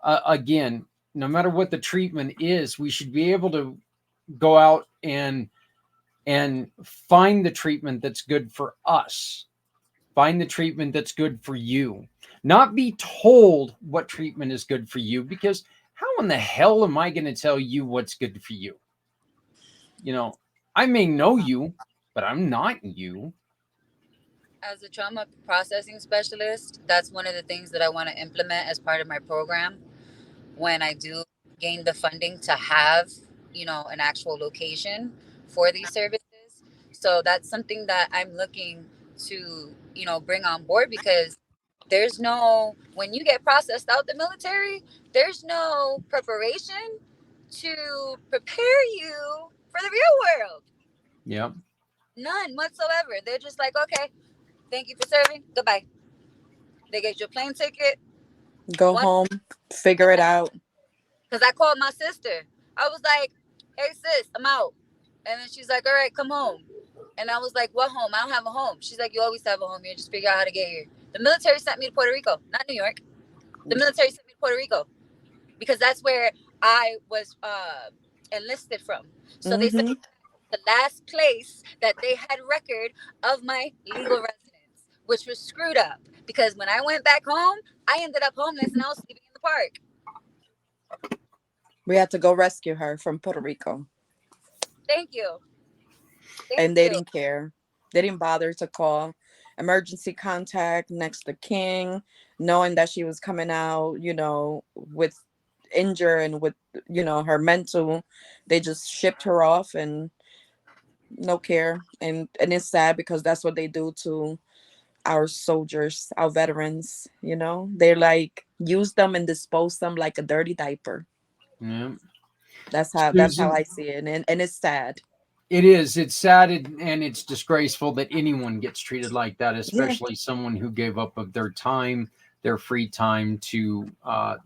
again, no matter what the treatment is, we should be able to go out and find the treatment that's good for us. Find the treatment that's good for you. Not be told what treatment is good for you, because how in the hell am I going to tell you what's good for you? I may know you, but I'm not you. As a trauma processing specialist, that's one of the things that I want to implement as part of my program when I do gain the funding to have, an actual location for these services. So that's something that I'm looking to, bring on board, because when you get processed out the military, there's no preparation to prepare you for the real world. Yeah. None whatsoever. They're just like, okay, thank you for serving. Goodbye. They get your plane ticket. Go home, figure it out. Because I called my sister. I was like, hey, sis, I'm out. And then she's like, all right, come home. And I was like, what home? I don't have a home. She's like, you always have a home here. Just figure out how to get here. The military sent me to Puerto Rico, not New York. The military sent me to Puerto Rico because that's where I was enlisted from. So they said the last place that they had record of my legal residence, which was screwed up, because when I went back home, I ended up homeless and I was sleeping in the park. We had to go rescue her from Puerto Rico. Thank you. And they didn't care. They didn't bother to call emergency contact next to King, knowing that she was coming out, with injured and with, her mental. They just shipped her off and no care. And it's sad, because that's what they do to our soldiers, our veterans. They're like, use them and dispose them like a dirty diaper. Yeah. That's how I see it. And it's sad. It is. It's sad, and it's disgraceful that anyone gets treated like that, especially someone who gave up of their time, their free time, to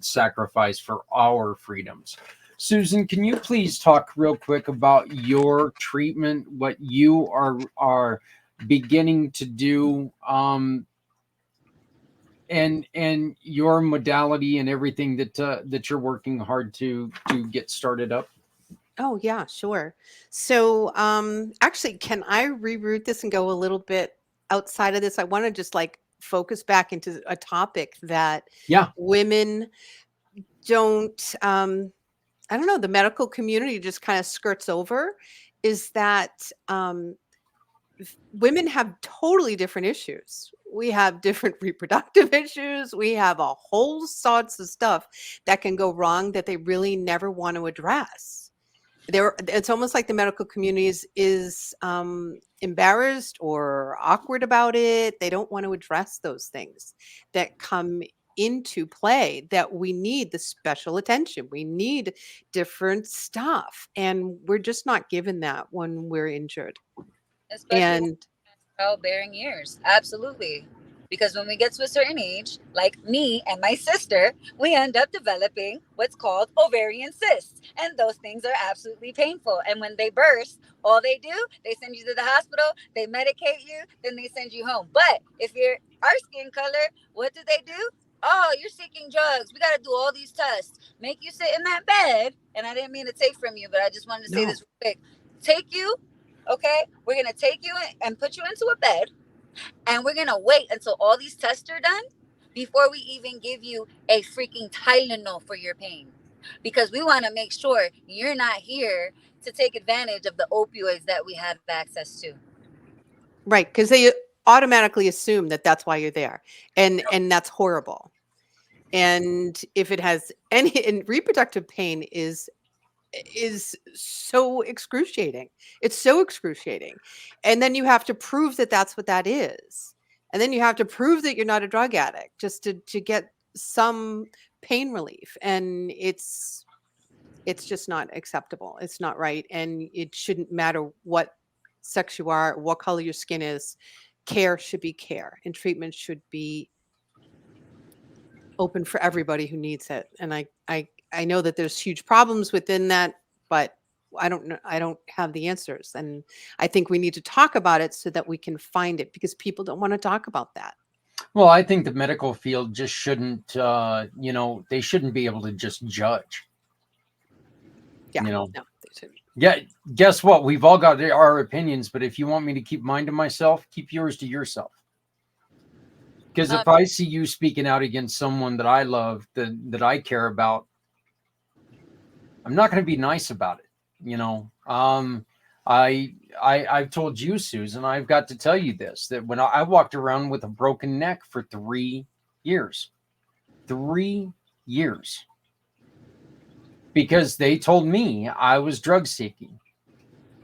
sacrifice for our freedoms. Susan, can you please talk real quick about your treatment, what you are beginning to do, and your modality and everything that you're working hard to get started up? Oh, yeah, sure. So, actually, can I reroute this and go a little bit outside of this? I want to just focus back into a topic that women don't, I don't know, the medical community just kind of skirts over, is that women have totally different issues. We have different reproductive issues. We have a whole sorts of stuff that can go wrong that they really never want to address. It's almost like the medical community is embarrassed or awkward about it. They don't want to address those things that come into play, that we need the special attention. We need different stuff. And we're just not given that when we're injured. Especially childbearing years. Absolutely. Because when we get to a certain age, like me and my sister, we end up developing what's called ovarian cysts. And those things are absolutely painful. And when they burst, all they do, they send you to the hospital, they medicate you, then they send you home. But if you're our skin color, what do they do? Oh, you're seeking drugs. We got to do all these tests. Make you sit in that bed. And I didn't mean to take from you, but I just wanted to say this real quick. Take you, okay? We're going to take you and put you into a bed. And we're going to wait until all these tests are done before we even give you a freaking Tylenol for your pain. Because we want to make sure you're not here to take advantage of the opioids that we have access to. Right, because they automatically assume that that's why you're there, and that's horrible. And if it has any, and reproductive pain is so excruciating. It's so excruciating. And then you have to prove that that's what that is. And then you have to prove that you're not a drug addict just to get some pain relief. And it's just not acceptable. It's not right. And it shouldn't matter what sex you are, what color your skin is. Care should be care, and treatment should be open for everybody who needs it. And I know that there's huge problems within that, but I don't know. I don't have the answers. And I think we need to talk about it so that we can find it, because people don't want to talk about that. Well, I think the medical field just shouldn't, they shouldn't be able to just judge. Yeah. No, they shouldn't. Yeah. Guess what? We've all got our opinions, but if you want me to keep mine to myself, keep yours to yourself. Because if I see you speaking out against someone that I love, that I care about, I'm not going to be nice about it. I've told you, Susan, I've got to tell you this, that when I walked around with a broken neck for 3 years, 3 years, because they told me I was drug seeking.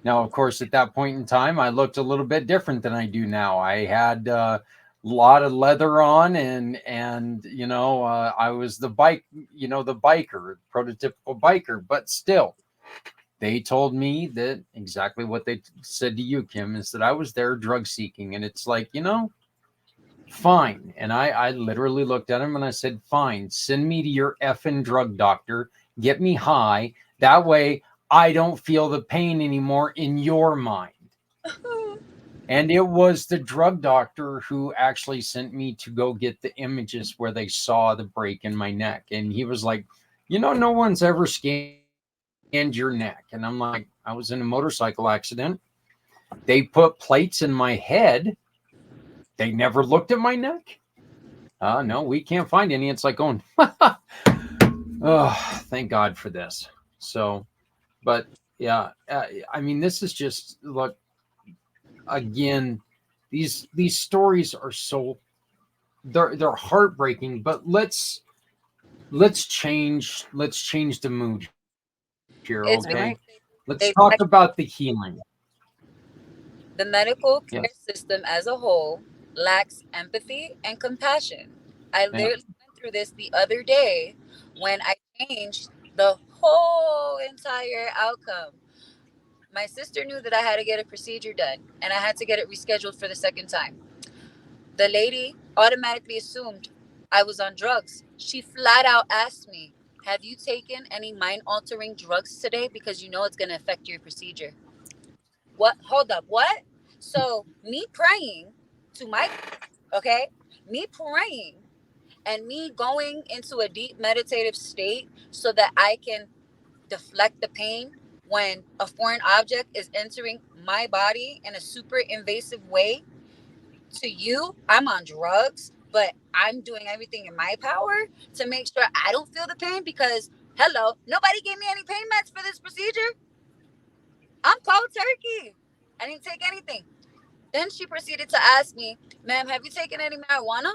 Now, of course, at that point in time, I looked a little bit different than I do now. I had a lot of leather on, and I was the biker, prototypical biker, but still. They told me that exactly what they said to you, Kim, is that I was there drug seeking. And it's like, fine. And I literally looked at him and I said, fine, send me to your effing drug doctor. Get me high. That way I don't feel the pain anymore in your mind. And it was the drug doctor who actually sent me to go get the images where they saw the break in my neck. And he was like, no one's ever scanned your neck. And I'm like, I was in a motorcycle accident. They put plates in my head. They never looked at my neck. No, we can't find any. It's like going, oh, thank God for this. So, but yeah, I mean, this is just, look, again, these stories are so, they're heartbreaking, but let's change the mood here. It's Okay. because Let's talk about the healing. the medical care system as a whole lacks empathy and compassion. I literally went through this the other day when I changed the whole entire outcome. My sister knew that I had to get a procedure done, and I had to get it rescheduled for the second time. The lady automatically assumed I was on drugs. She flat out asked me, have you taken any mind-altering drugs today? Because you know it's going to affect your procedure. What? Hold up. What? So me praying to my, me praying and me going into a deep meditative state so that I can deflect the pain when a foreign object is entering my body in a super invasive way. To you, I'm on drugs, but I'm doing everything in my power to make sure I don't feel the pain, because hello, nobody gave me any pain meds for this procedure. I'm cold turkey. I didn't take anything. Then she proceeded to ask me, ma'am, have you taken any marijuana?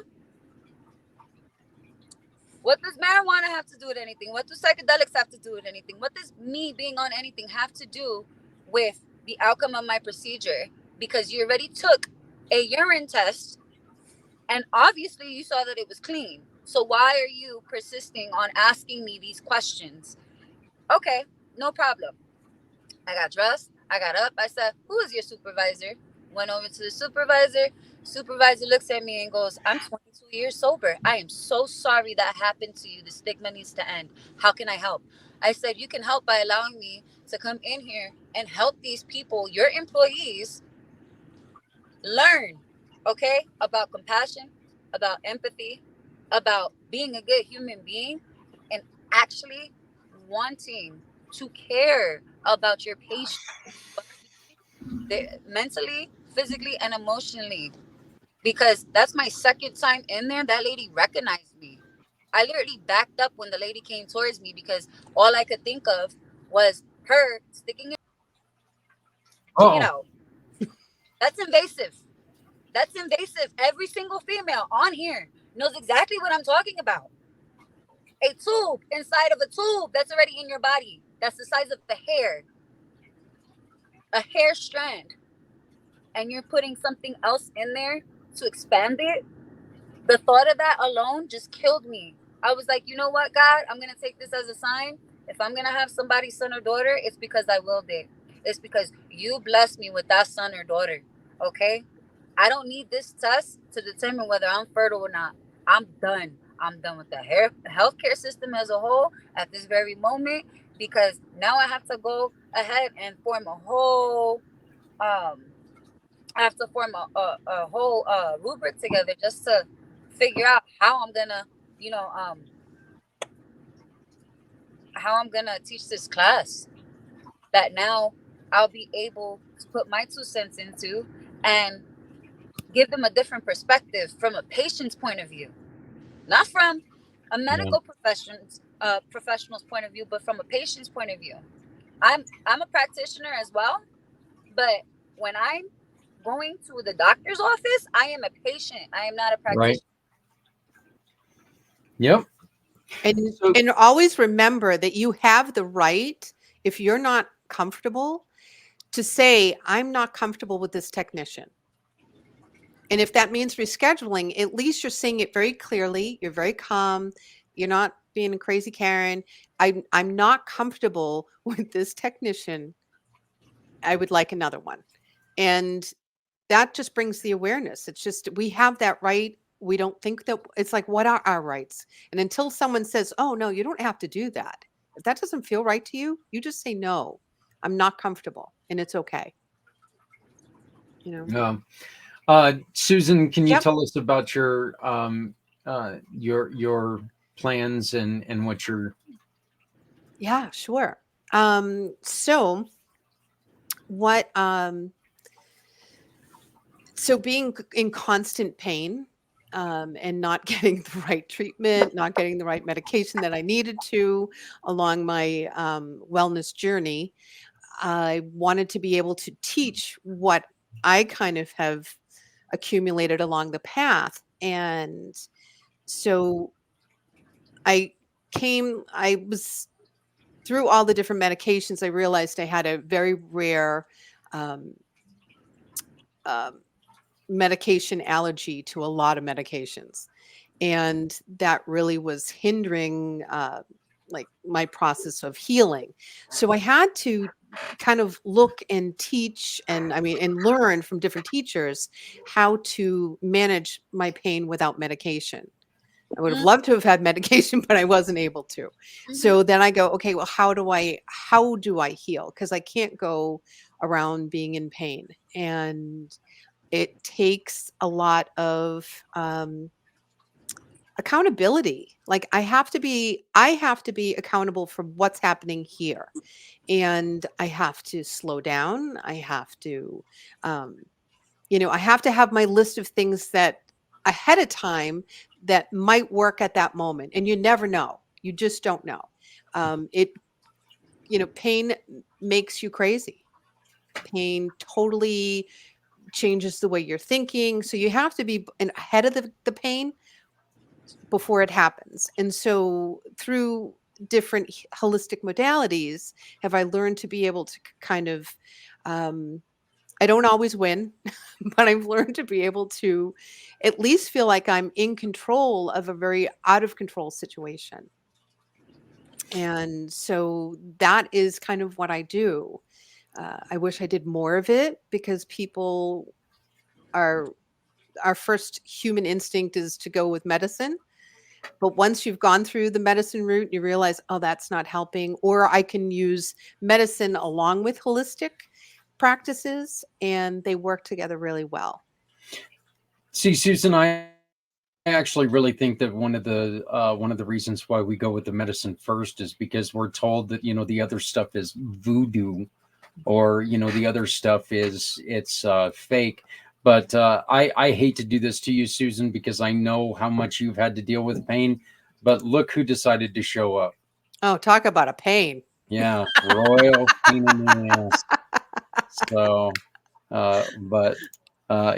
What does marijuana have to do with anything? What do psychedelics have to do with anything? What does me being on anything have to do with the outcome of my procedure? Because you already took a urine test and obviously you saw that it was clean. So why are you persisting on asking me these questions? Okay, no problem. I got dressed. I got up. I said, who is your supervisor? Went over to the supervisor. Supervisor looks at me and goes, I'm 22 years sober. I am so sorry that happened to you. The stigma needs to end. How can I help? I said, you can help by allowing me to come in here and help these people, your employees, learn, okay, about compassion, about empathy, about being a good human being, and actually wanting to care about your patient mentally, physically, and emotionally. Because that's my second time in there. That lady recognized me. I literally backed up when the lady came towards me because all I could think of was her sticking it Oh, out. That's invasive. That's invasive. Every single female on here knows exactly what I'm talking about. A tube inside of a tube that's already in your body. That's the size of a hair strand. And you're putting something else in there to expand it. The thought of that alone just killed me. I was like, you know what, God? I'm going to take this as a sign. If I'm going to have somebody's son or daughter, it's because I willed it. It's because you blessed me with that son or daughter. Okay? I don't need this test to determine whether I'm fertile or not. I'm done. I'm done with the healthcare system as a whole at this very moment because now I have to go ahead and form a whole um I have to form a whole rubric together just to figure out how I'm gonna, you know, how I'm gonna teach this class that now I'll be able to put my 2 cents into and give them a different perspective from a patient's point of view, not from a yeah. medical professional's point of view, but from a patient's point of view. I'm a practitioner as well, but when I'm going to the doctor's office, I am a patient. I am not a Right. practitioner. Yep. And So, and always remember that you have the right, if you're not comfortable, to say, I'm not comfortable with this technician. And if that means rescheduling, at least you're saying it very clearly. You're very calm. You're not being a crazy Karen. I'm not comfortable with this technician. I would like another one. And that just brings the awareness. It's just we have that right. We don't think that it's like, what are our rights? And until someone says, oh, no, you don't have to do that. If that doesn't feel right to you, you just say, no, I'm not comfortable. And it's okay. You know? Susan, can you Yep. tell us about your plans and what you're? Yeah, sure. So what, so being in constant pain, and not getting the right treatment, not getting the right medication that I needed to along my wellness journey, I wanted to be able to teach what I kind of have accumulated along the path. And so I was through all the different medications, I realized I had a very rare um, um, medication allergy to a lot of medications. And that really was hindering like my process of healing. So I had to kind of look and teach and learn from different teachers how to manage my pain without medication. I would have loved to have had medication, but I wasn't able to. So then I go, okay, well, how do I heal? Because I can't go around being in pain. And it takes a lot of accountability. Like I have to be accountable for what's happening here. And I have to slow down. Um, I have to have my list of things that ahead of time that might work at that moment. And you never know. You just don't know. Pain makes you crazy. Pain totally changes the way you're thinking. So you have to be ahead of the pain before it happens. And so through different holistic modalities, have I learned to be able to kind of, I don't always win, but I've learned to be able to at least feel like I'm in control of a very out of control situation. And so that is kind of what I do. I wish I did more of it because people our first human instinct is to go with medicine. But once you've gone through the medicine route, you realize, oh, that's not helping. Or I can use medicine along with holistic practices, and they work together really well. See, Susan, I actually really think that one of the reasons why we go with the medicine first is because we're told that the other stuff is voodoo, or the other stuff it's fake. But I hate to do this to you, Susan, because I know how much you've had to deal with pain. But look who decided to show up. Oh, talk about a pain. Yeah, royal pain in the ass. So, but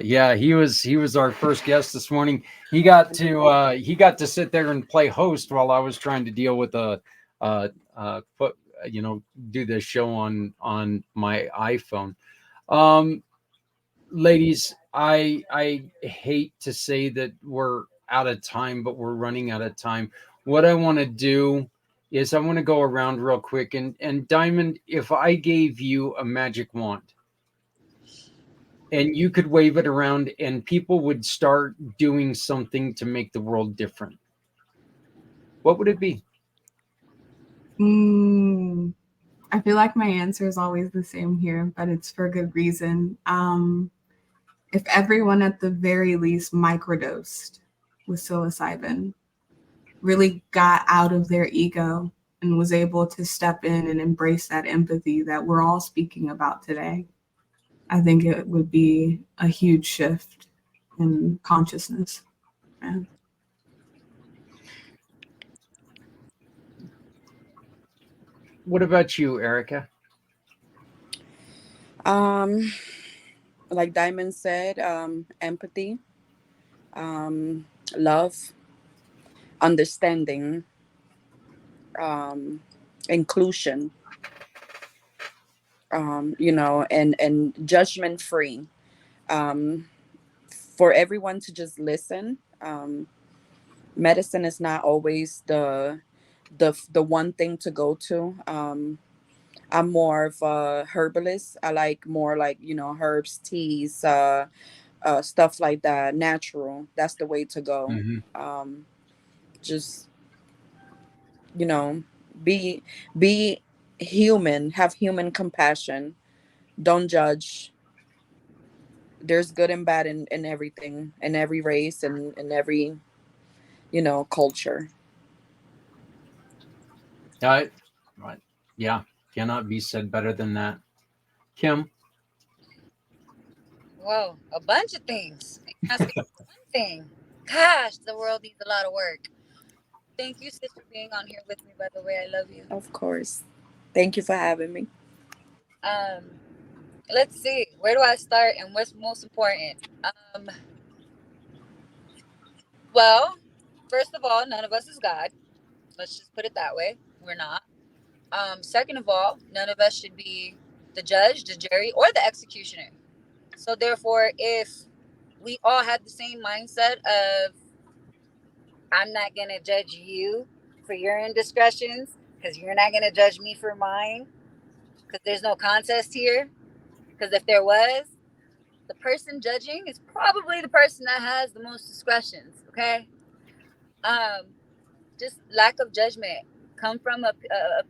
yeah, he was our first guest this morning. He got to sit there and play host while I was trying to deal with put do this show on my iPhone. Ladies, I hate to say that we're out of time, but we're running out of time. What I want to do is I want to go around real quick, and Diamond, if I gave you a magic wand and you could wave it around and people would start doing something to make the world different, what would it be? I feel like my answer is always the same here, but it's for good reason. If everyone at the very least microdosed with psilocybin, really got out of their ego and was able to step in and embrace that empathy that we're all speaking about today, I think it would be a huge shift in consciousness. Yeah. What about you, Erika? Like Diamond said, empathy, love, understanding, inclusion, and judgment free, for everyone to just listen. Medicine is not always the one thing to go to. I'm more of a herbalist. I like more like, herbs, teas, stuff like that, natural. That's the way to go. Just, you know, be be human, have human compassion. Don't judge. There's good and bad in everything, in every race and in every, culture. Right. Yeah, cannot be said better than that. Kim? Whoa, a bunch of things. Asking one thing. Gosh, the world needs a lot of work. Thank you, sis, for being on here with me, by the way. I love you. Of course. Thank you for having me. Um, let's see. Where do I start and what's most important? Well, first of all, none of us is God. Let's just put it that way. We're not. Second of all, none of us should be the judge, the jury, or the executioner. So therefore, if we all had the same mindset of I'm not going to judge you for your indiscretions because you're not going to judge me for mine, because there's no contest here. Because if there was, the person judging is probably the person that has the most discretions. Okay. Just lack of judgment. Come from a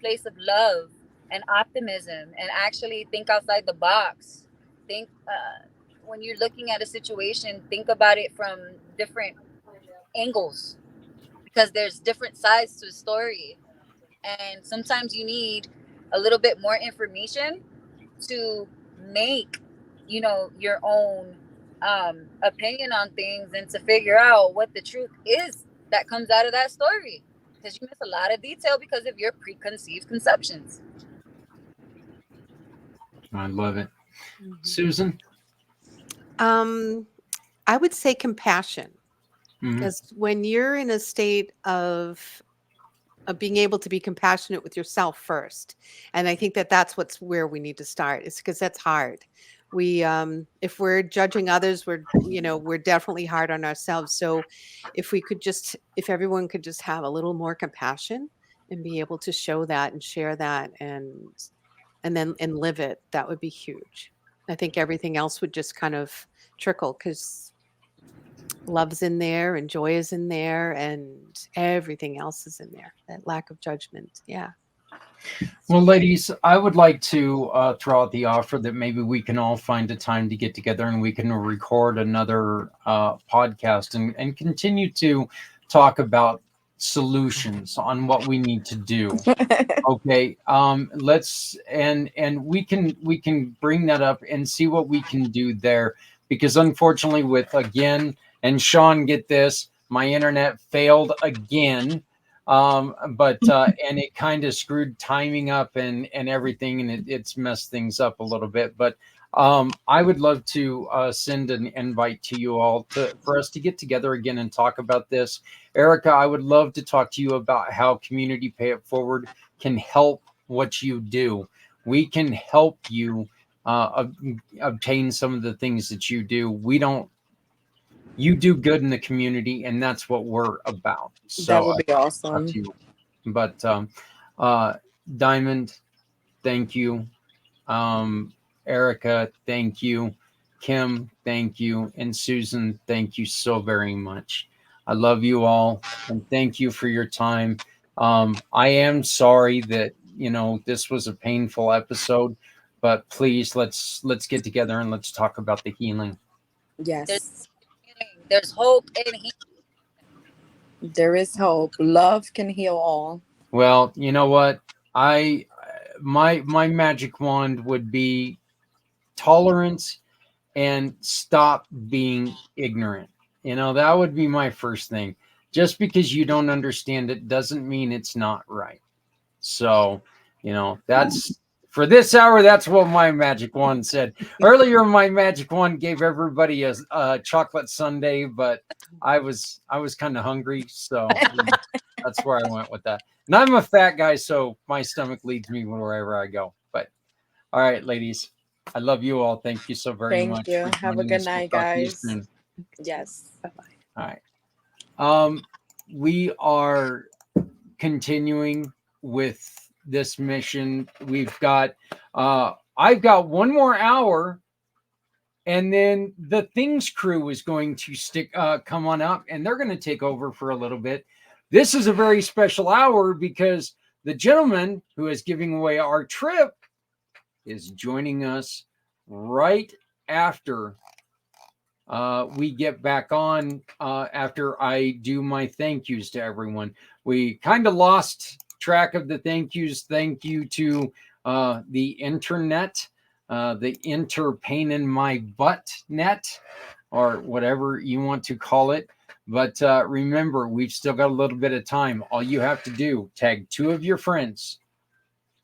place of love and optimism, and actually think outside the box. Think when you're looking at a situation, think about it from different angles, because there's different sides to a story, and sometimes you need a little bit more information to make your own opinion on things, and to figure out what the truth is that comes out of that story, because you miss a lot of detail because of your preconceived conceptions. I love it. Susan? I would say compassion, because when you're in a state of being able to be compassionate with yourself first, and I think that that's where we need to start, is because that's hard. We if we're judging others, we're definitely hard on ourselves. So if everyone could just have a little more compassion and be able to show that and share that and live it, that would be huge. I think everything else would just kind of trickle because love's in there and joy is in there and everything else is in there. That lack of judgment. Yeah. Well, ladies, I would like to throw out the offer that maybe we can all find a time to get together and we can record another podcast and continue to talk about solutions on what we need to do. Okay, let's and we can bring that up and see what we can do there, because unfortunately with again, and Sean, get this, my internet failed again, but and it kind of screwed timing up and everything, and it's messed things up a little bit. But I would love to send an invite to you all for us to get together again and talk about this. Erika, I would love to talk to you about how Community Pay It Forward can help what you do. We can help you obtain some of the things that you do. You do good in the community, and that's what we're about. So That would be I awesome. to you. But Diamond, thank you. Erika, thank you. Kim, thank you. And Susan, thank you so very much. I love you all, and thank you for your time. I am sorry that this was a painful episode, but please let's get together and let's talk about the healing. Yes, There's hope in healing. there is hope. Love can heal all. Well, you know what? My magic wand would be tolerance and stop being ignorant. That would be my first thing. Just because you don't understand it doesn't mean it's not right. So, that's for this hour. That's what my magic wand said. Earlier, my magic wand gave everybody a chocolate sundae, but I was kind of hungry, so that's where I went with that. And I'm a fat guy, so my stomach leads me wherever I go. But all right, ladies, I love you all. Thank you so very much. Thank you. Have a good night, guys. Yes. All right. We are continuing with this mission. We've got I've got one more hour, and then the Things crew is going to come on up, and they're going to take over for a little bit. This is a very special hour because the gentleman who is giving away our trip is joining us right after we get back on, after I do my thank yous to everyone. We kind of lost track of the thank yous. Thank you to the internet, the pain in my butt net, or whatever you want to call it. But remember, we've still got a little bit of time. All you have to do, tag 2 of your friends,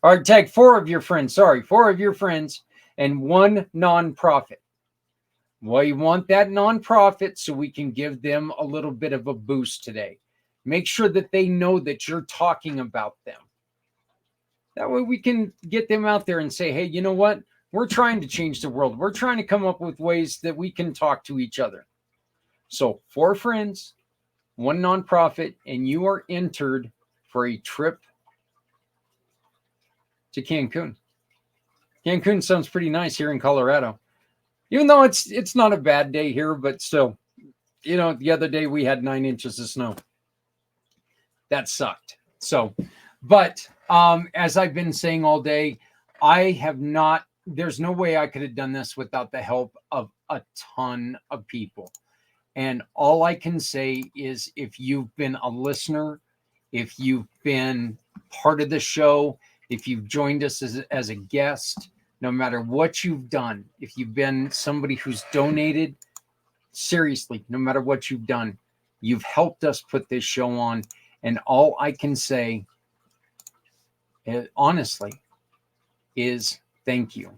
or tag 4 of your friends. Sorry, 4 of your friends and 1 nonprofit. We want that nonprofit so we can give them a little bit of a boost today. Make sure that they know that you're talking about them. That way we can get them out there and say, hey, you know what? We're trying to change the world. We're trying to come up with ways that we can talk to each other. So 4 friends, 1 nonprofit, and you are entered for a trip to Cancun. Cancun sounds pretty nice here in Colorado. Even though it's not a bad day here, but still, the other day we had 9 inches of snow. That sucked. So, but as I've been saying all day, there's no way I could have done this without the help of a ton of people. And all I can say is, if you've been a listener, if you've been part of the show, if you've joined us as a guest, no matter what you've done, if you've been somebody who's donated, seriously, no matter what you've done, you've helped us put this show on. And all I can say, honestly, is thank you.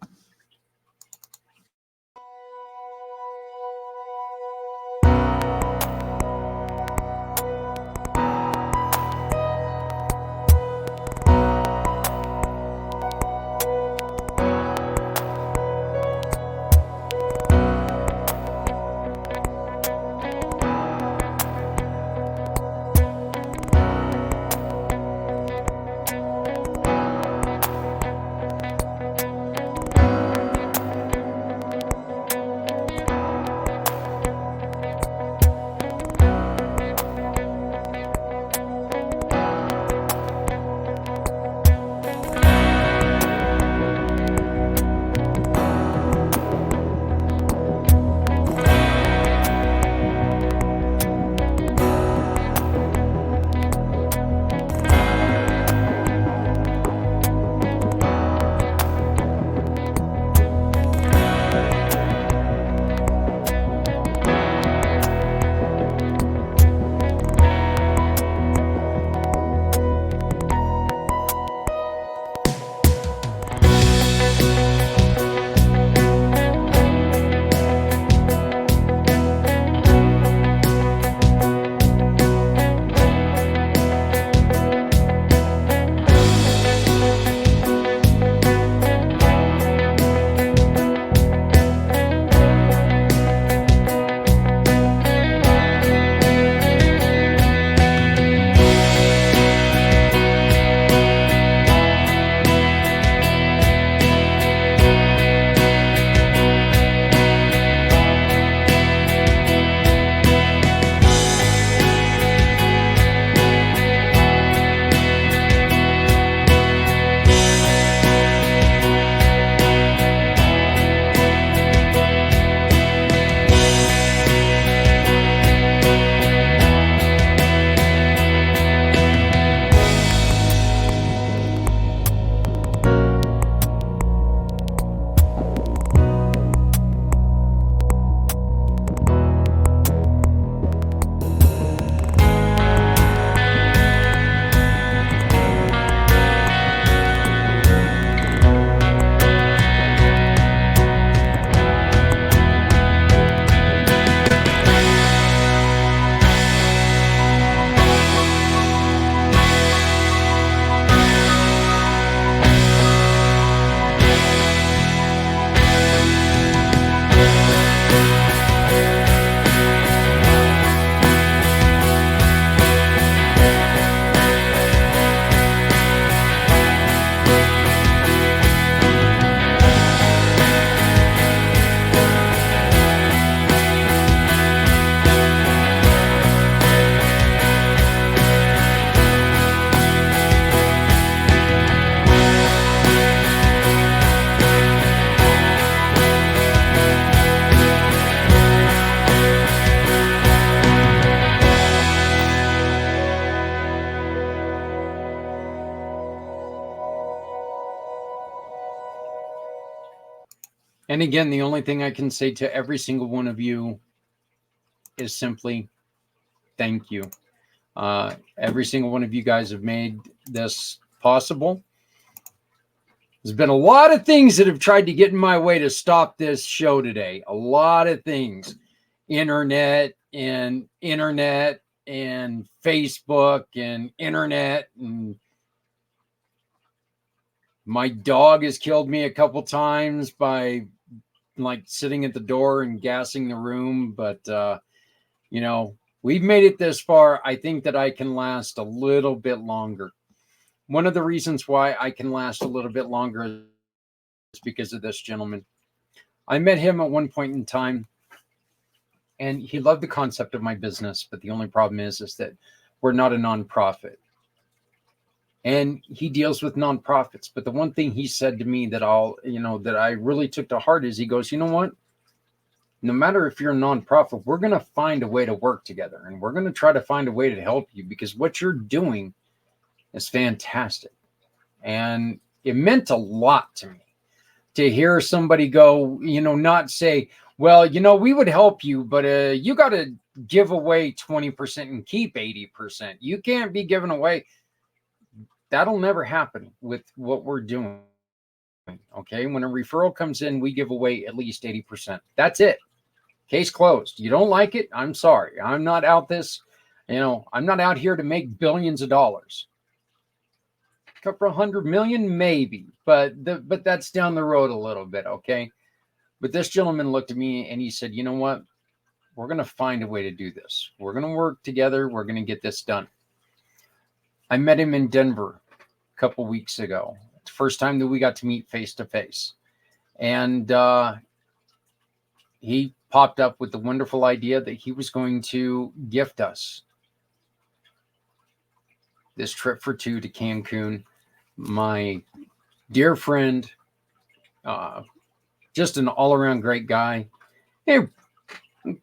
And again, the only thing I can say to every single one of you is simply thank you. Every single one of you guys have made this possible. There's been a lot of things that have tried to get in my way to stop this show today. A lot of things. Internet and Facebook and internet, and my dog has killed me a couple times by like sitting at the door and gassing the room. But you know, we've made it this far. I think that I can last a little bit longer. One of the reasons why I can last a little bit longer is because of this gentleman. I met him at one point in time, and he loved the concept of my business, but the only problem is that we're not a nonprofit. And he deals with nonprofits. But the one thing he said to me that that I really took to heart is he goes, you know what? No matter if you're a nonprofit, we're going to find a way to work together, and we're going to try to find a way to help you, because what you're doing is fantastic. And it meant a lot to me to hear somebody go, not say, well, we would help you, but you got to give away 20% and keep 80%. You can't be giving away. That'll never happen with what we're doing. Okay. When a referral comes in, we give away at least 80%. That's it. Case closed. You don't like it? I'm sorry. I'm not out I'm not out here to make billions of dollars. A couple of 100 million, maybe, but that's down the road a little bit. Okay. But this gentleman looked at me and he said, you know what? We're going to find a way to do this. We're going to work together. We're going to get this done. I met him in Denver a couple weeks ago. It's the first time that we got to meet face to face. And he popped up with the wonderful idea that he was going to gift us this trip for two to Cancun. My dear friend, just an all-around great guy. Hey,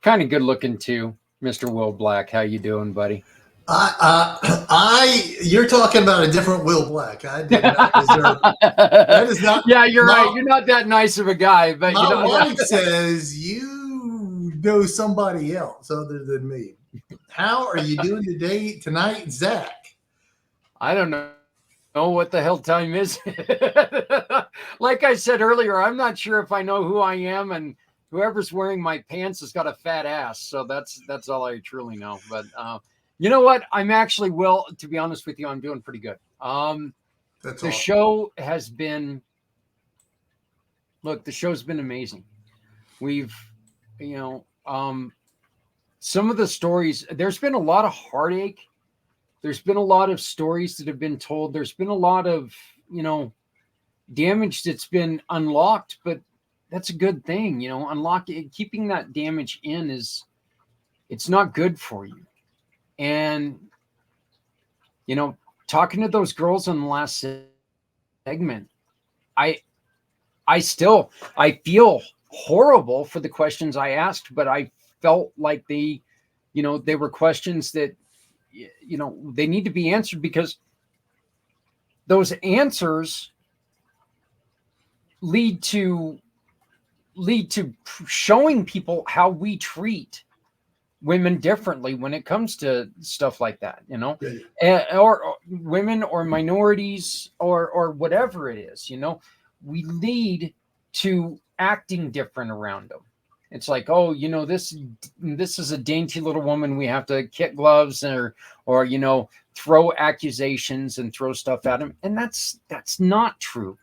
kind of good looking too, Mr. Will Black. How you doing, buddy? You're talking about a different Will Black. I did not deserve. That is not. Yeah, you're right. You're not that nice of a guy, but my wife says you know somebody else other than me. How are you doing tonight, Zach? I don't know what the hell time is. Like I said earlier, I'm not sure if I know who I am, and whoever's wearing my pants has got a fat ass. So that's all I truly know. But you know what? I'm actually, Will, to be honest with you, I'm doing pretty good. The show has been, the show's been amazing. We've, some of the stories, there's been a lot of heartache. There's been a lot of stories that have been told. There's been a lot of, damage that's been unlocked, but that's a good thing. Keeping that damage in it's not good for you. And, talking to those girls in the last segment, I feel horrible for the questions I asked, but I felt like they were questions that, they need to be answered, because those answers lead to showing people how we treat women differently when it comes to stuff like that, or women or minorities or whatever it is, we lead to acting different around them. It's like, oh, this is a dainty little woman. We have to kit gloves or throw accusations and throw stuff at him. And that's not true.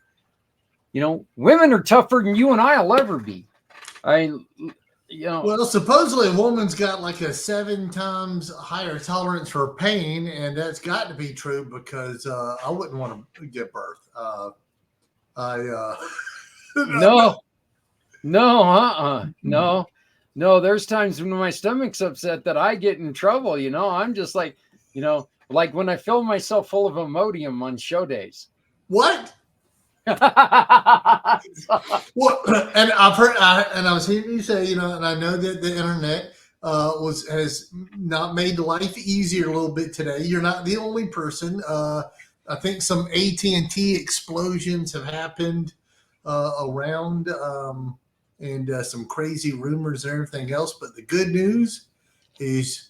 Women are tougher than you and I'll ever be. Well, supposedly a woman's got like a 7 times higher tolerance for pain, and that's got to be true, because I wouldn't want to give birth. No. There's times when my stomach's upset that I get in trouble. I'm just like, like when I fill myself full of Imodium on show days. What? Well, and I've heard, and I was hearing you say, and I know that the internet has not made life easier a little bit today. You're not the only person. I think some AT&T explosions have happened around. and some crazy rumors and everything else. But the good news is,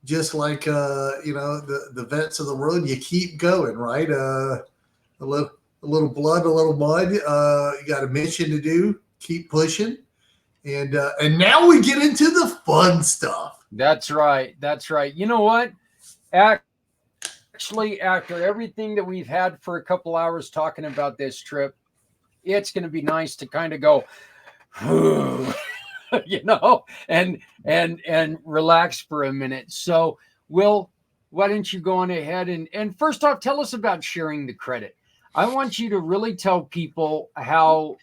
just like the vets of the world, you keep going, right? A little blood, a little mud. You got a mission to do. Keep pushing, and now we get into the fun stuff. That's right. That's right. You know what? Actually, after everything that we've had for a couple hours talking about this trip, it's going to be nice to kind of go, and relax for a minute. So, Will, why don't you go on ahead and first off, tell us about sharing the credit. I want you to really tell people how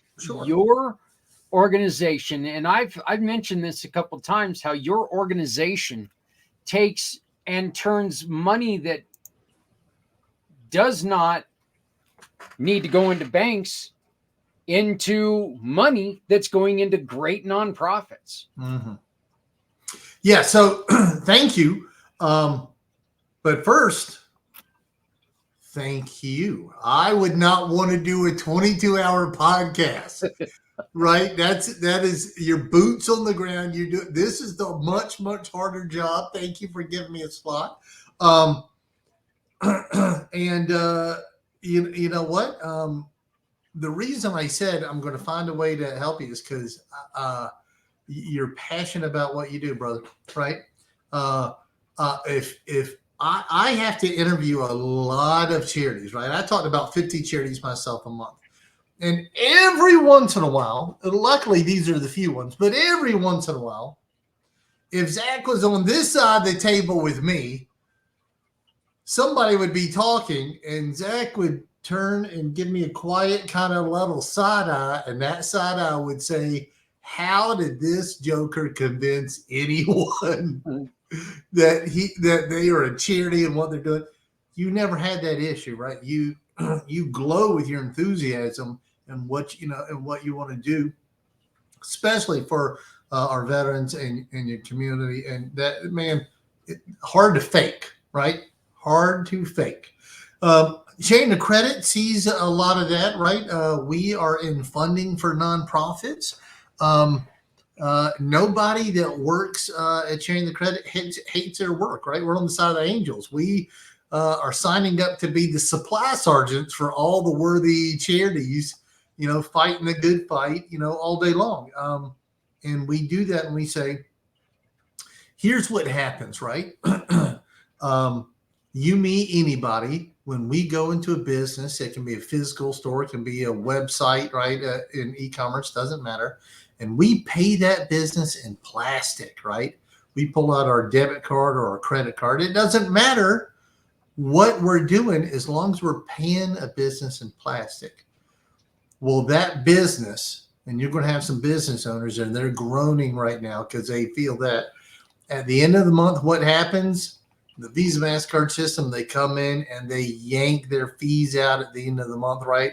your organization, and I've mentioned this a couple of times, how your organization takes and turns money that does not need to go into banks into money that's going into great nonprofits. Mm-hmm. Yeah. So thank you. But first, thank you. I would not want to do a 22-hour podcast, right? That is your boots on the ground. This is the much harder job. Thank you for giving me a slot. And you know what? The reason I said I'm going to find a way to help you is because you're passionate about what you do, brother. Right? If I have to interview a lot of charities, right? I talked about 50 charities myself a month, and every once in a while, luckily these are the few ones, but every once in a while, if Zach was on this side of the table with me, somebody would be talking, and Zach would turn and give me a quiet kind of little side eye, and that side eye would say, how did this joker convince anyone that they are a charity and what they're doing? You never had that issue, right? You glow with your enthusiasm and what you want to do, especially for our veterans and your community. And that, man, hard to fake, right? Hard to fake. Sharing the Credit sees a lot of that, right? We are in funding for nonprofits. Nobody that works at Sharing the Credit hates their work, right? We're on the side of the angels. We are signing up to be the supply sergeants for all the worthy charities, fighting the good fight, all day long. And we do that and we say, here's what happens, right? You meet anybody when we go into a business. It can be a physical store, it can be a website, right? In e-commerce, doesn't matter. And we pay that business in plastic, right? We pull out our debit card or our credit card. It doesn't matter what we're doing as long as we're paying a business in plastic. Well, that business, and you're going to have some business owners and they're groaning right now because they feel that at the end of the month, what happens? The Visa MasterCard system, they come in and they yank their fees out at the end of the month, right?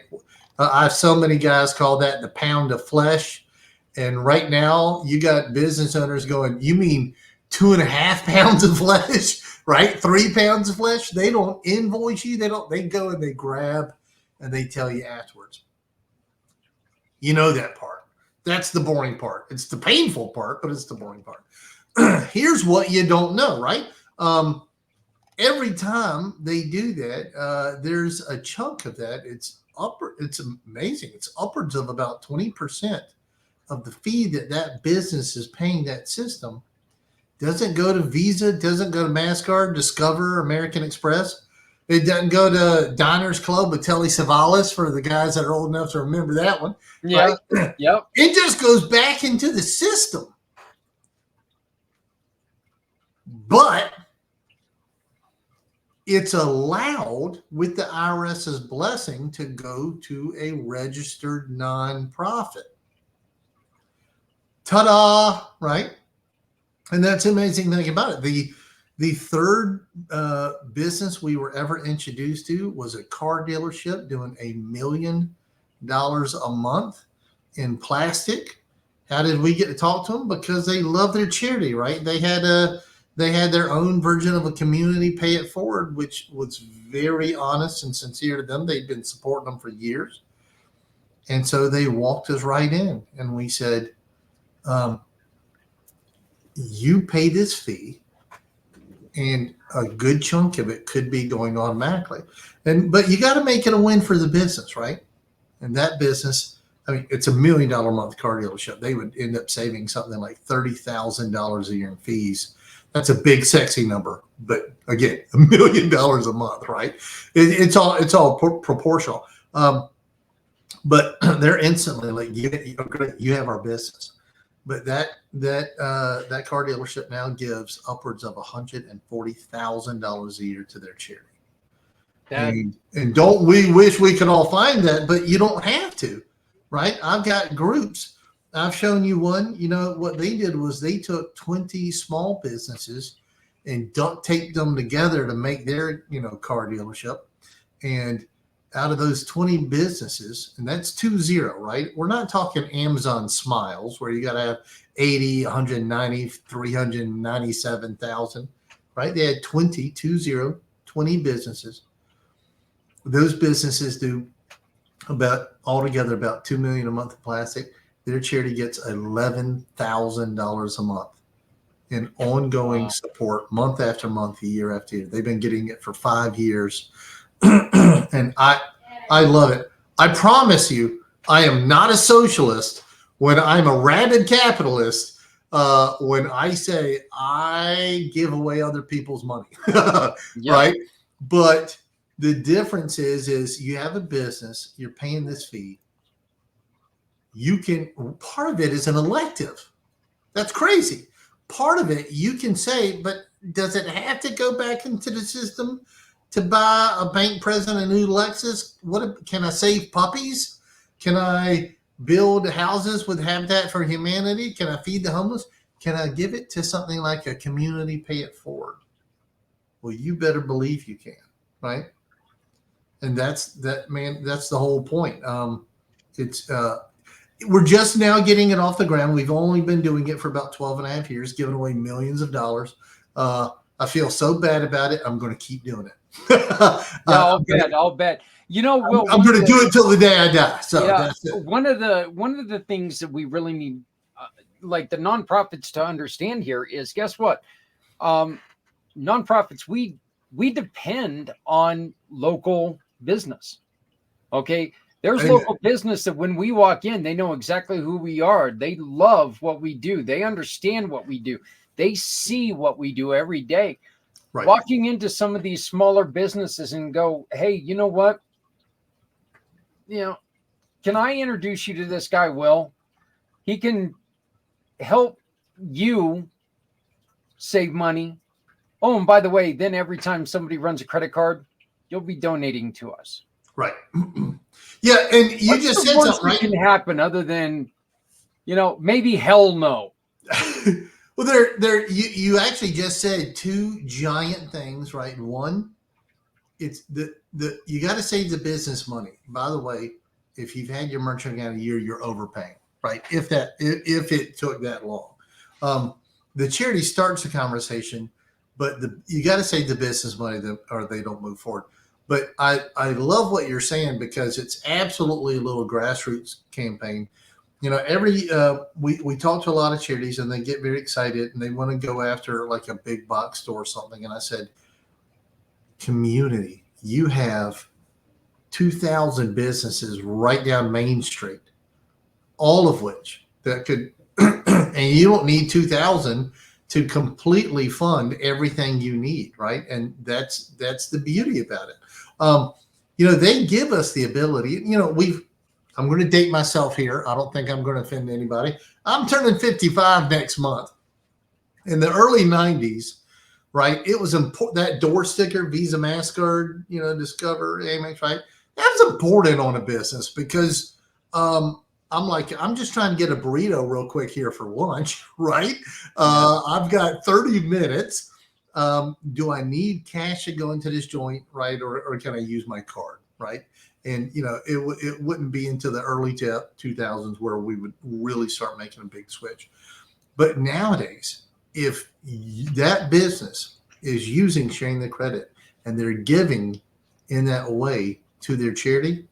I have so many guys call that the pound of flesh. And right now you got business owners going, you mean 2.5 pounds of flesh, right? 3 pounds of flesh. They don't invoice you. They go and they grab and they tell you afterwards. You know that part. That's the boring part. It's the painful part, but it's the boring part. Here's what you don't know, right? Every time they do that, there's a chunk of that. It's amazing. It's upwards of about 20% of the fee that business is paying that system. Doesn't go to Visa, doesn't go to MasterCard, Discover, American Express. It doesn't go to Diners Club with Telly Savalas for the guys that are old enough to remember that one. Yeah. Right? Yep. It just goes back into the system. But it's allowed with the IRS's blessing to go to a registered nonprofit. Ta-da, right? And that's the amazing thing about it. The third business we were ever introduced to was a car dealership doing $1 million a month in plastic. How did we get to talk to them? Because they love their charity, right? They had their own version of a community pay it forward, which was very honest and sincere to them. They'd been supporting them for years. And so they walked us right in, and we said, you pay this fee, and a good chunk of it could be going automatically. But you got to make it a win for the business, right? And that business, I mean, it's $1 million a month car dealership. They would end up saving something like $30,000 a year in fees. That's a big, sexy number. But again, $1 million a month, right? It's all proportional. But they're instantly like, you have our business. But that car dealership now gives upwards of $140,000 a year to their charity. And don't we wish we could all find that, but you don't have to, right? I've got groups. I've shown you one. You know, what they did was they took 20 small businesses and duct taped them together to make their, car dealership. And out of those 20 businesses, and that's 20, right? We're not talking Amazon Smiles where you got to have 80, 190, 397,000, right? They had 20 businesses. Those businesses do altogether about $2 million a month of plastic. Their charity gets $11,000 a month in ongoing support, month after month, year after year. They've been getting it for 5 years. And I love it. I promise you, I am not a socialist when I'm a rabid capitalist. When I say I give away other people's money, right? But the difference is you have a business, you're paying this fee. Part of it is an elective. That's crazy. Part of it you can say, but does it have to go back into the system to buy a bank president a new Lexus? Can I save puppies? Can I build houses with Habitat for Humanity? Can I feed the homeless? Can I give it to something like a community pay it forward? Well, you better believe you can, right? And that's the whole point. We're just now getting it off the ground. We've only been doing it for about 12 and a half years, giving away millions of dollars. I feel so bad about it. I'm going to keep doing it. I'll bet. Will, I'm going to do it till the day I die. So that's it. One of the things that we really need, like the nonprofits to understand here is, guess what? Nonprofits, we depend on local business. Okay. There's local business that when we walk in, they know exactly who we are. They love what we do. They understand what we do. They see what we do every day. Right. Walking into some of these smaller businesses and go, hey, you know what? Can I introduce you to this guy, Will? He can help you save money. Oh, and by the way, then every time somebody runs a credit card, you'll be donating to us. Right. Yeah, and you What's just the said worst something, right? That can happen other than, maybe hell no. Well, you actually just said two giant things, right? One, it's you got to save the business money. By the way, if you've had your merchant account a year, you're overpaying, right? If it took that long, the charity starts the conversation, but you got to save the business money or they don't move forward. But I love what you're saying because it's absolutely a little grassroots campaign. We talk to a lot of charities and they get very excited and they want to go after like a big box store or something. And I said, community, you have 2,000 businesses right down Main Street, all of which that could, and you don't need 2,000 to completely fund everything you need, right? And that's the beauty about it. They give us the ability, I'm going to date myself here. I don't think I'm going to offend anybody. I'm turning 55 next month. In the early 90s, right, it was important, that door sticker, Visa, MasterCard, Discover, Amex, right? That was important on a business because I'm just trying to get a burrito real quick here for lunch, right? I've got 30 minutes. Do I need cash to go into this joint, right? Or can I use my card, right? And, it wouldn't be into the early 2000s where we would really start making a big switch. But nowadays, if that business is using sharing the credit and they're giving in that way to their charity,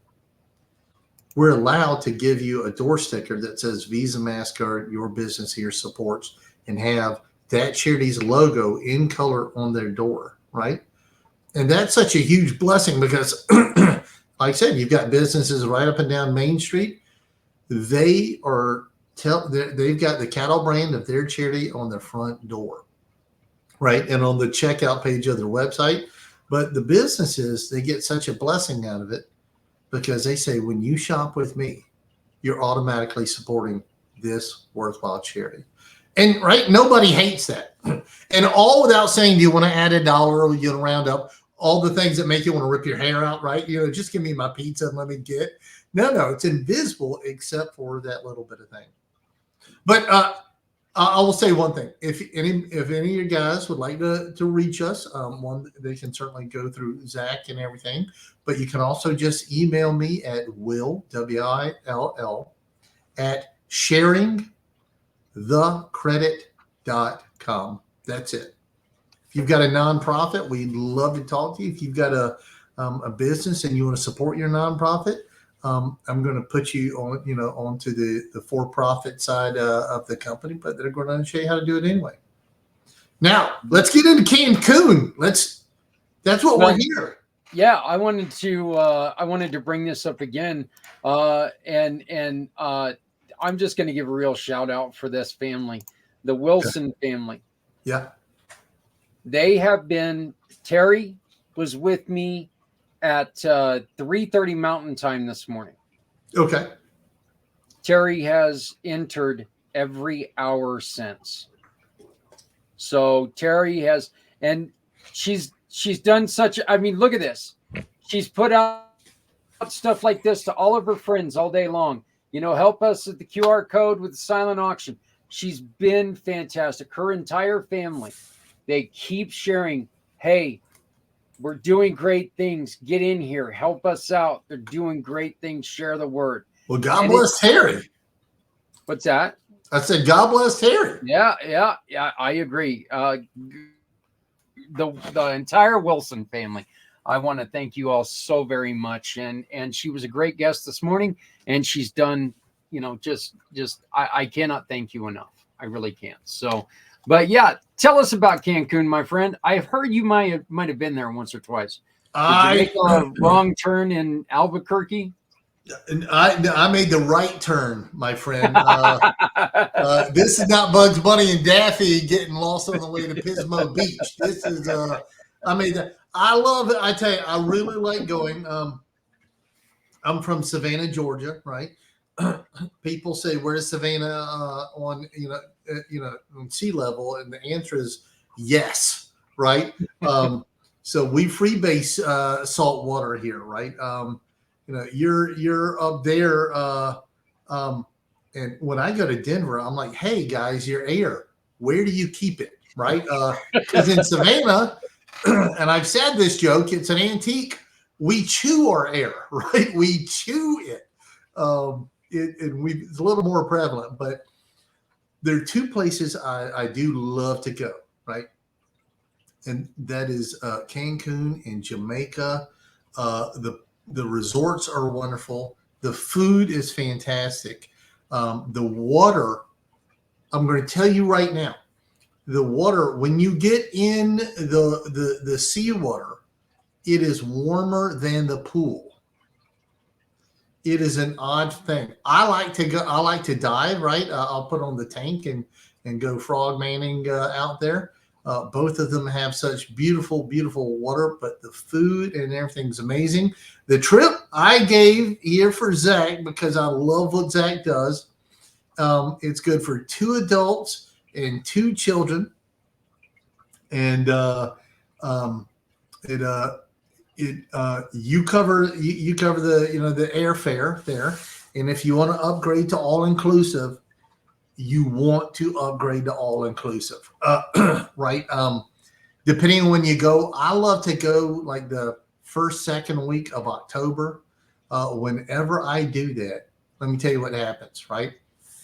we're allowed to give you a door sticker that says Visa, MasterCard, your business here supports, and have that charity's logo in color on their door, right? And that's such a huge blessing because, like I said, you've got businesses right up and down Main Street. They've got the cattle brand of their charity on their front door, right? And on the checkout page of their website. But the businesses, they get such a blessing out of it because they say, when you shop with me, you're automatically supporting this worthwhile charity. And right, nobody hates that. And all without saying, do you want to add $1 or you want to round up all the things that make you want to rip your hair out, right? Just give me my pizza and let me get. No, it's invisible except for that little bit of thing. But I will say one thing. If any of your guys would like to reach us, they can certainly go through Zach and everything. But you can also just email me at Will, WILL, at sharingthecredit.com. That's it. If you've got a nonprofit, we'd love to talk to you. If you've got a business and you want to support your nonprofit, I'm going to put you on, onto the for-profit side of the company, but they're going to show you how to do it anyway. Now, let's get into Cancun. That's what we're here. Yeah, I wanted to bring this up again, and I'm just going to give a real shout out for this family, the Wilson family. Yeah. They have been, Terry was with me at 3:30 Mountain Time this morning. Okay. Terry has entered every hour since. So Terry has, and she's done such, look at this. She's put out stuff like this to all of her friends all day long. Help us at the QR code with the silent auction. She's been fantastic. Her entire family. They keep sharing, hey, we're doing great things. Get in here. Help us out. They're doing great things. Share the word. Well, God bless Terry. What's that? I said, God bless Terry. Yeah, I agree. The entire Wilson family, I want to thank you all so very much. And she was a great guest this morning, and she's done, I cannot thank you enough. I really can't. So, but yeah, tell us about Cancun, my friend. I've heard you might have been there once or twice. Did you make a wrong turn in Albuquerque? I made the right turn, my friend. This is not Bugs Bunny and Daffy getting lost on the way to Pismo Beach. This is, I love it. I tell you, I really like going. I'm from Savannah, Georgia, right? People say, "Where's Savannah on on sea level?" And the answer is yes, right? So we freebase salt water here, right? You're up there, and when I go to Denver, I'm like, "Hey guys, your air, where do you keep it?" Right? Because in Savannah, and I've said this joke, it's an antique. We chew our air, right? We chew it. It's a little more prevalent, but there are two places I do love to go, right? And that is Cancun and Jamaica. The resorts are wonderful. The food is fantastic. The water, I'm going to tell you right now, the water, when you get in the seawater, it is warmer than the pool. It is an odd thing. I like to dive, right? I'll put on the tank and go frog manning out there. Both of them have such beautiful, beautiful water, but the food and everything's amazing. The trip I gave here for Zach, because I love what Zach does, it's good for 2 adults and 2 children. And you cover the airfare there, and if you want to upgrade to all inclusive, you want to upgrade to all inclusive, right? Depending on when you go, I love to go like the first, second week of October. Whenever I do that, let me tell you what happens, right?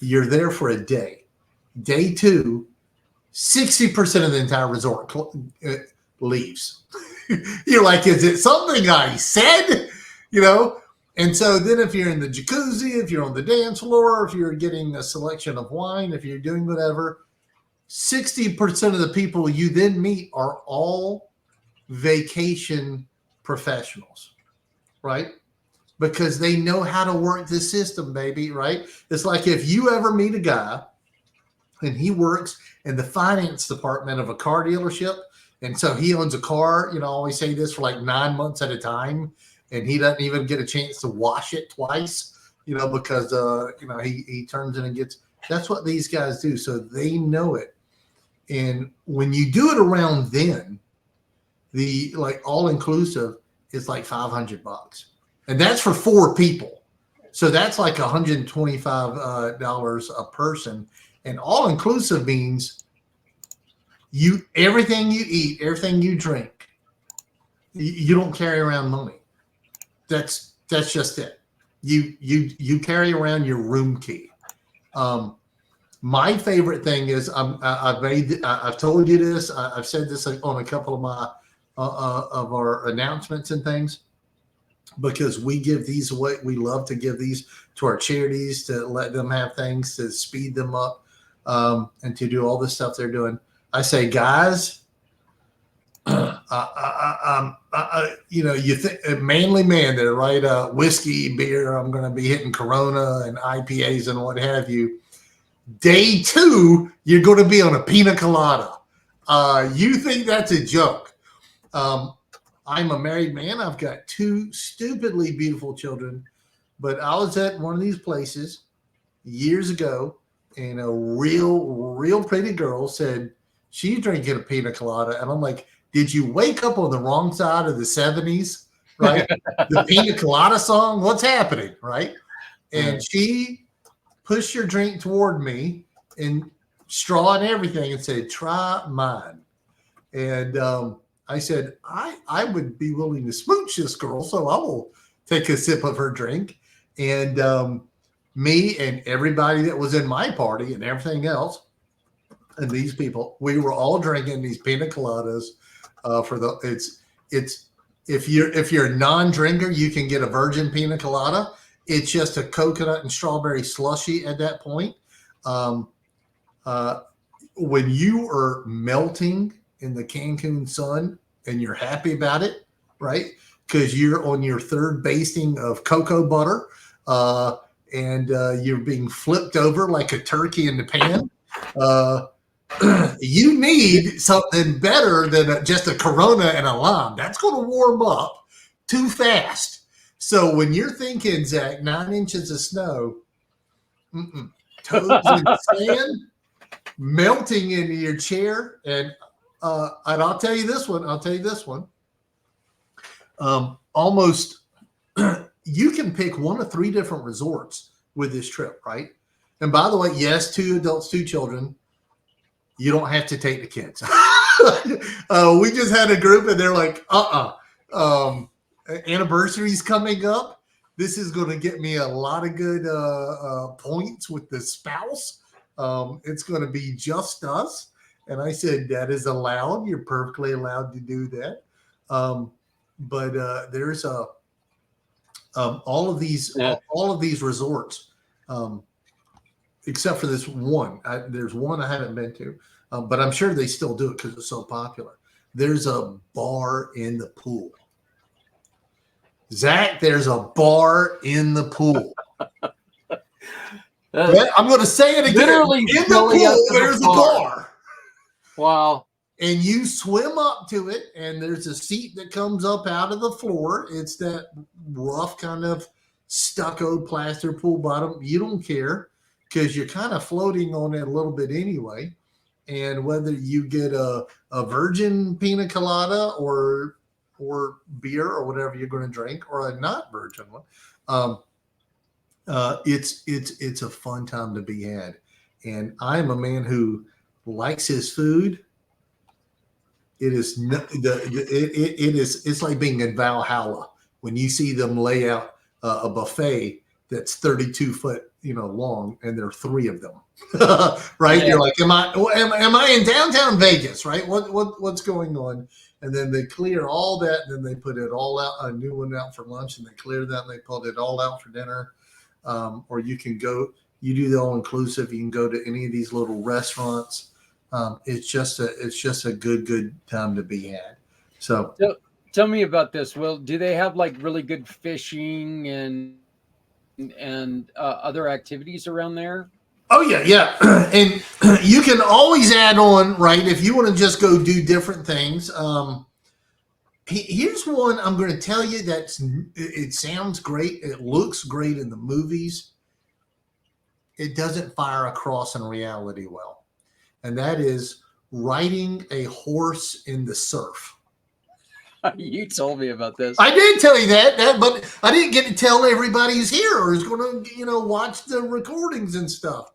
You're there for a day. Day 2, 60% of the entire resort leaves. You're like, is it something I said? And so then if you're in the jacuzzi, if you're on the dance floor, if you're getting a selection of wine, if you're doing whatever, 60% of the people you then meet are all vacation professionals, right? Because they know how to work the system, baby, right? It's like if you ever meet a guy and he works in the finance department of a car dealership, and so he owns a car, I always say this, for like 9 months at a time, and he doesn't even get a chance to wash it twice, because he turns in and gets. That's what these guys do, so they know it. And when you do it around then, the all inclusive is like $500, and that's for 4 people. So that's like $125 a person, and all inclusive means everything you eat, everything you drink, you don't carry around money. That's just it. You carry around your room key. My favorite thing is I've told you this. I've said this on a couple of my of our announcements and things, because we give these away. We love to give these to our charities to let them have things to speed them up, and to do all the stuff they're doing. I say, guys, you think a manly man there, right? Whiskey, beer. I'm going to be hitting Corona and IPAs and what have you. Day 2, you're going to be on a pina colada. You think that's a joke? I'm a married man. I've got 2 stupidly beautiful children, but I was at one of these places years ago, and a real pretty girl said she's drinking a pina colada, and I'm like, did you wake up on the wrong side of the 70s, right? The pina colada song, what's happening, right? And she pushed her drink toward me and straw and everything and said, try mine. And I said, I would be willing to smooch this girl, so I will take a sip of her drink. And me and everybody that was in my party and everything else, and these people, we were all drinking these pina coladas. If you're a non-drinker, you can get a virgin pina colada. It's just a coconut and strawberry slushy at that point. When you are melting in the Cancun sun and you're happy about it, right? Because you're on your 3rd basting of cocoa butter, and you're being flipped over like a turkey in the pan. You need something better than just a Corona and a lime. That's going to warm up too fast. So when you're thinking, Zach, 9 inches of snow, toes in sand, melting into your chair, and I'll tell you this one. Almost, you can pick 1 of 3 different resorts with this trip, right? And by the way, yes, 2 adults, 2 children. You don't have to take the kids. We just had a group, and they're like, anniversary's coming up. This is going to get me a lot of good points with the spouse. It's going to be just us. And I said, that is allowed. You're perfectly allowed to do that. But there's all of these resorts, except for this one. There's one I haven't been to, but I'm sure they still do it because it's so popular. There's a bar in the pool. Zach, there's a bar in the pool. I'm going to say it again. Literally in the pool, there's a bar. Wow. And you swim up to it, and there's a seat that comes up out of the floor. It's that rough kind of stucco plaster pool bottom. You don't care because you're kind of floating on it a little bit anyway. And whether you get a virgin pina colada or beer or whatever you're going to drink, or a not virgin one, it's a fun time to be had. And I'm a man who likes his food. It's like being in Valhalla when you see them lay out a buffet that's 32 foot, long, and there are 3 of them, right? Yeah. You're like, am I in downtown Vegas, right? What's going on? and then they clear all that, and then they put it all out, a new one out for lunch, and they clear that, and they put it all out for dinner. Or you can go, you do the all inclusive. You can go to any of these little restaurants. It's just a good time to be had. So tell me about this. Well, do they have like really good fishing and other activities around there? Oh yeah. And you can always add on, right? If you want to just go do different things. Here's one I'm going to tell you it sounds great. It looks great in the movies. It doesn't fire across in reality well. And that is riding a horse in the surf. You told me about this. I did tell you that, but I didn't get to tell everybody who's here or who's going to, watch the recordings and stuff.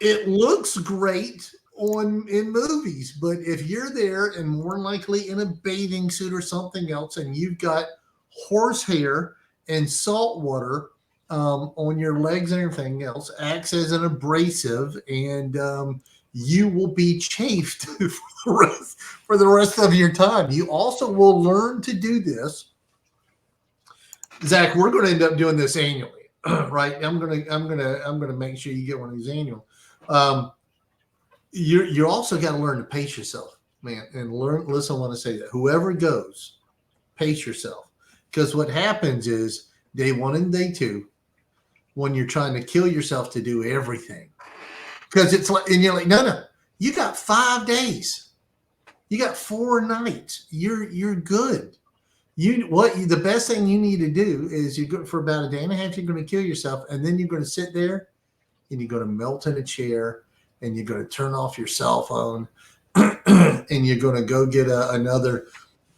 It looks great in movies, but if you're there and more likely in a bathing suit or something else, and you've got horsehair and salt water on your legs and everything else, acts as an abrasive, and you will be chafed for the rest of your time. You also will learn to do this. Zach, we're going to end up doing this annually, right? I'm gonna make sure you get one of these annual. You also got to learn to pace yourself, man, and listen when I say that. Whoever goes, pace yourself, because what happens is day 1 and day 2, when you're trying to kill yourself to do everything, because it's like, and you're like, no, you got 5 days, you got 4 nights, you're good. The best thing you need to do is you go for about a day and a half, you're going to kill yourself, and then you're going to sit there and you're going to melt in a chair, and you're going to turn off your cell phone, and you're going to go get another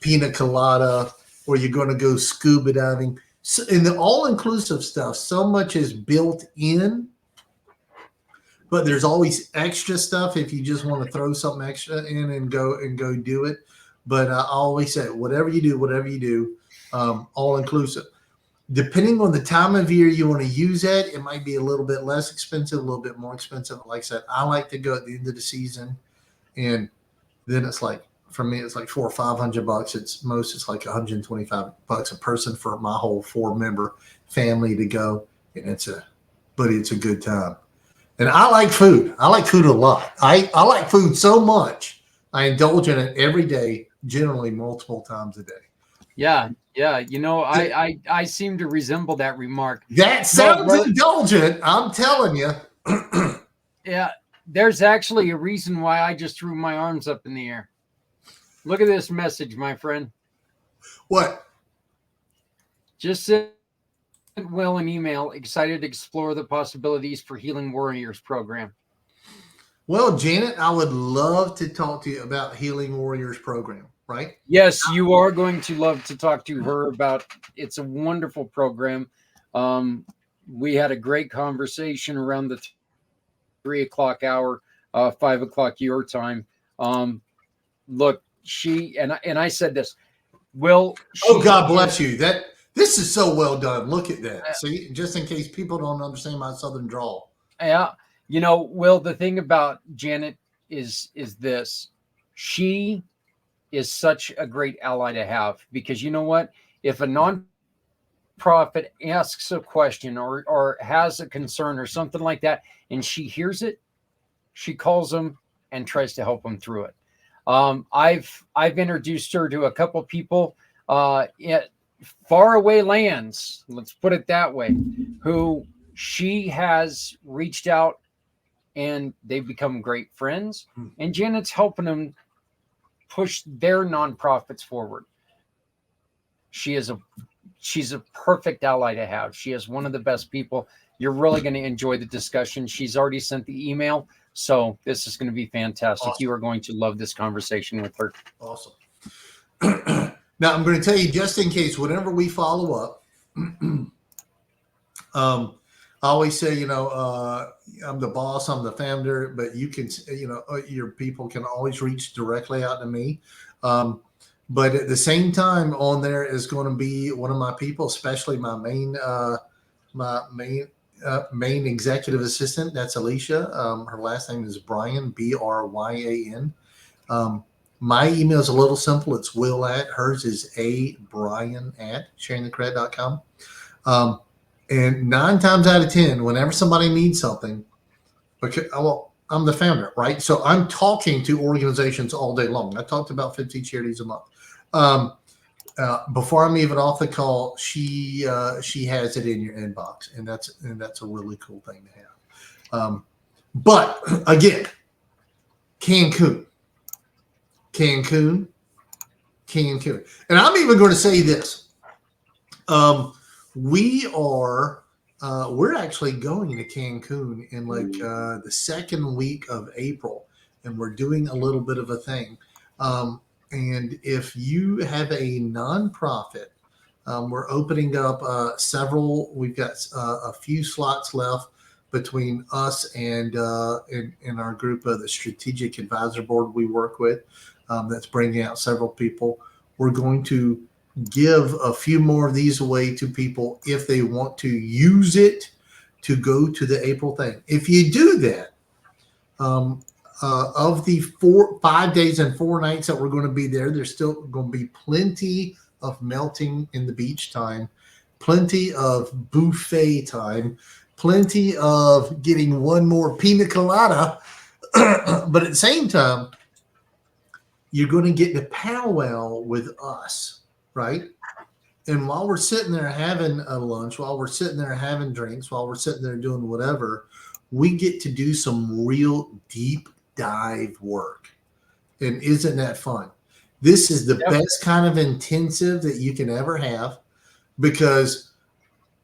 pina colada, or you're going to go scuba diving. So in the all-inclusive stuff, so much is built in, but there's always extra stuff if you just want to throw something extra in and go do it. But I always say, whatever you do, all-inclusive. Depending on the time of year you want to use it might be a little bit less expensive, a little bit more expensive. Like I said, I like to go at the end of the season, and then it's like, for me, it's like $400 or $500. It's like $125 a person for my whole 4-member family to go, and it's a good time. And I like food. I like food a lot. I like food so much. I indulge in it every day, generally multiple times a day. Yeah. I seem to resemble that remark. That sounds indulgent, I'm telling you. Yeah, there's actually a reason why I just threw my arms up in the air. Look at this message, my friend. What? Just sent Will an email, excited to explore the possibilities for Healing Warriors program. Well, Janet, I would love to talk to you about Healing Warriors program, right? Yes, you are going to love to talk to her about. It's a wonderful program. We had a great conversation around the 3 o'clock hour, 5 o'clock your time. Look, she and I said this. Will, oh, God bless you. This is so well done. Look at that. See, just in case people don't understand my Southern drawl. Yeah, Will, the thing about Janet is this. She is such a great ally to have, because you know what? If a nonprofit asks a question or has a concern or something like that, and she hears it, she calls them and tries to help them through it. I've introduced her to a couple people in faraway lands, let's put it that way, who she has reached out, and they've become great friends. And Janet's helping them push their nonprofits forward. She's a perfect ally to have. She is one of the best people. You're really going to enjoy the discussion. She's already sent the email, so this is going to be fantastic. Awesome. You are going to love this conversation with her. Awesome. Now, I'm going to tell you, just in case, whenever we follow up, I always say, I'm the boss, I'm the founder, but you can, your people can always reach directly out to me. But at the same time, on there is going to be one of my people, especially my main executive assistant. That's Alicia. Her last name is Bryan, Bryan. My email is a little simple. It's Will at, hers is Brian at sharingthecred.com. And 9 times out of 10, whenever somebody needs something, okay, well, I'm the founder, right? So I'm talking to organizations all day long. I talk to about 50 charities a month. Before I'm even off the call, she has it in your inbox, and that's a really cool thing to have. But again, Cancun, and I'm even going to say this: we're actually going to Cancun in like the second week of April, and we're doing a little bit of a thing. And if you have a nonprofit, we're opening up several. We've got a few slots left between us and our group of the Strategic Advisor Board we work with. That's bringing out several people. We're going to give a few more of these away to people if they want to use it to go to the April thing. If you do that, of the 5 days and 4 nights that we're going to be there, there's still going to be plenty of melting in the beach time, plenty of buffet time, plenty of getting one more pina colada. But at the same time, you're going to get to powwow with us, right? And while we're sitting there having a lunch, while we're sitting there having drinks, while we're sitting there doing whatever, we get to do some real deep dive work. And isn't that fun? This is the best kind of intensive that you can ever have, because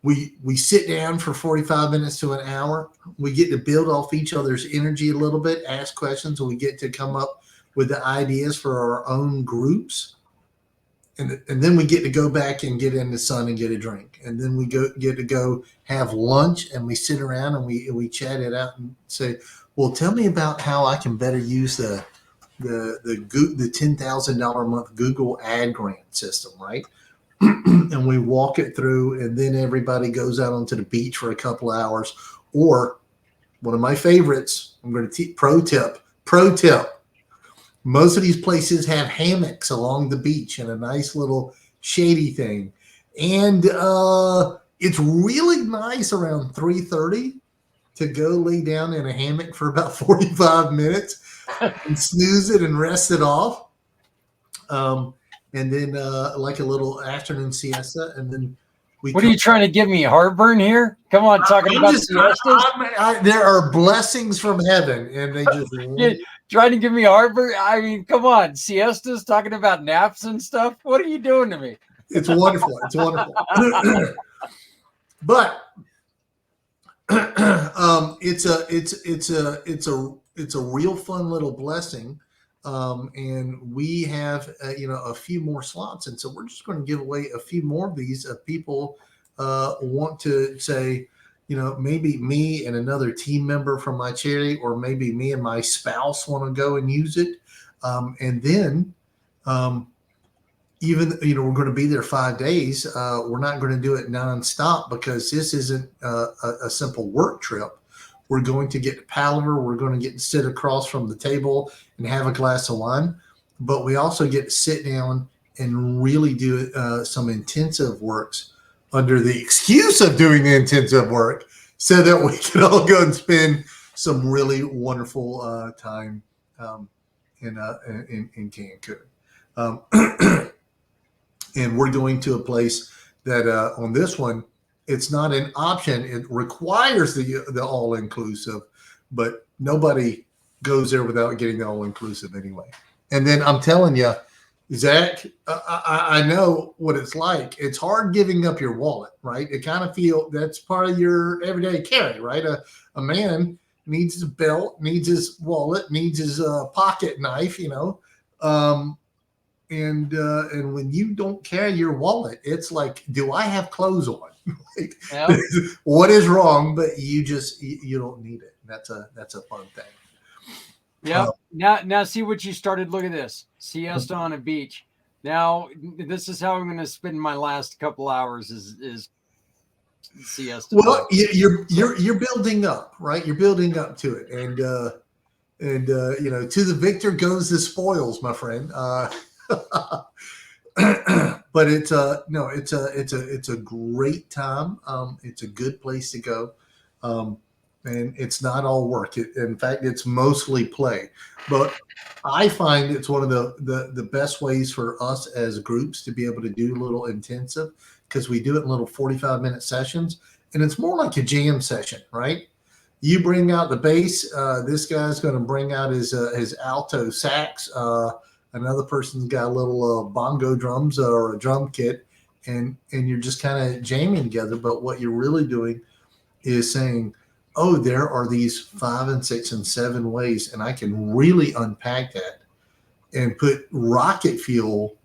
we sit down for 45 minutes to an hour. We get to build off each other's energy a little bit, ask questions, and we get to come up with the ideas for our own groups. And then we get to go back and get in the sun and get a drink. And then we get to go have lunch, and we sit around and we chat it out and say, well, tell me about how I can better use the $10,000 a month Google ad grant system, right? And we walk it through, and then everybody goes out onto the beach for a couple of hours. Or one of my favorites, I'm going to pro tip. Most of these places have hammocks along the beach and a nice little shady thing. And it's really nice around 3:30 to go lay down in a hammock for about 45 minutes and snooze it and rest it off. And then like a little afternoon siesta. And then what are you trying to give me, heartburn here? Come on, talking about siestas. There are blessings from heaven, and they just trying to give me heartburn. I mean, come on, siestas, talking about naps and stuff. What are you doing to me? It's wonderful. It's wonderful. But it's a real fun little blessing. And we have a few more slots, and so we're just going to give away a few more of these. If people want to say, maybe me and another team member from my charity, or maybe me and my spouse want to go and use it, and then even we're going to be there 5 days. We're not going to do it nonstop, because this isn't a simple work trip. We're going to get to palaver. We're going to get to sit across from the table and have a glass of wine. But we also get to sit down and really do some intensive works under the excuse of doing the intensive work, so that we can all go and spend some really wonderful time in Cancun. And we're going to a place that on this one, it's not an option. It requires the all-inclusive, but nobody goes there without getting the all-inclusive anyway. And then I'm telling you, Zach, I know what it's like. It's hard giving up your wallet, right? It kind of feel that's part of your everyday carry, right? A man needs his belt, needs his wallet, needs his pocket knife, and when you don't carry your wallet, it's like, do I have clothes on? Like, what is wrong? But you don't need it. That's a fun thing. Yeah. Now see what you started. Look at this. Siesta on a beach. Now this is how I'm going to spend my last couple hours is siesta. Well, you're building up, right? You're building up to it, and And to the victor goes the spoils, my friend. But it's a great time. It's a good place to go. And it's not all work. In fact, it's mostly play. But I find it's one of the best ways for us as groups to be able to do a little intensive, because we do it in little 45-minute sessions, and it's more like a jam session, right? You bring out the bass. This guy's going to bring out his alto sax. Another person's got a little bongo drums or a drum kit, and you're just kind of jamming together. But what you're really doing is saying, oh, there are these 5 and 6 and 7 ways, and I can really unpack that and put rocket fuel,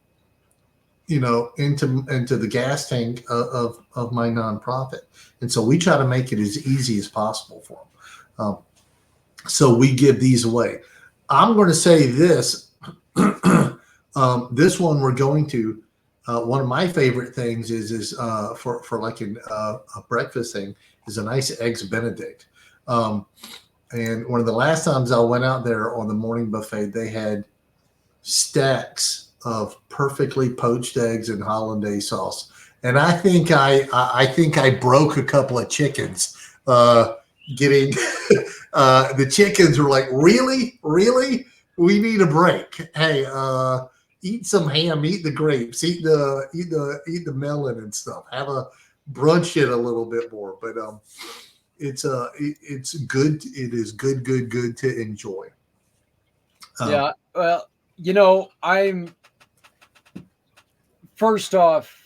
into the gas tank of my nonprofit. And so we try to make it as easy as possible for them. So we give these away. I'm going to say this. This one we're going to. One of my favorite things is for like a breakfast thing is a nice eggs Benedict. And one of the last times I went out there on the morning buffet, they had stacks of perfectly poached eggs and hollandaise sauce. And I think I broke a couple of chickens. Getting the chickens were like, really? We need a break. Hey, eat some ham, eat the grapes, eat the melon and stuff. Have a brunch it a little bit more. But it's good. It is good to enjoy. Yeah. Well, I'm first off,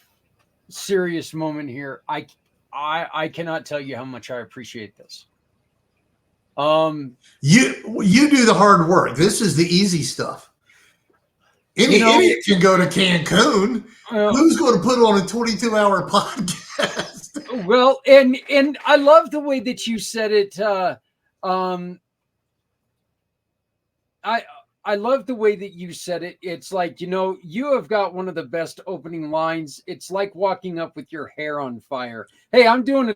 serious moment here. I cannot tell you how much I appreciate this. You do the hard work. This is the easy stuff. Any idiot can go to Cancun. Who's going to put on a 22-hour podcast? Well, and I love the way that you said it. I love the way that you said it. It's like, you have got one of the best opening lines. It's like walking up with your hair on fire. Hey, I'm doing a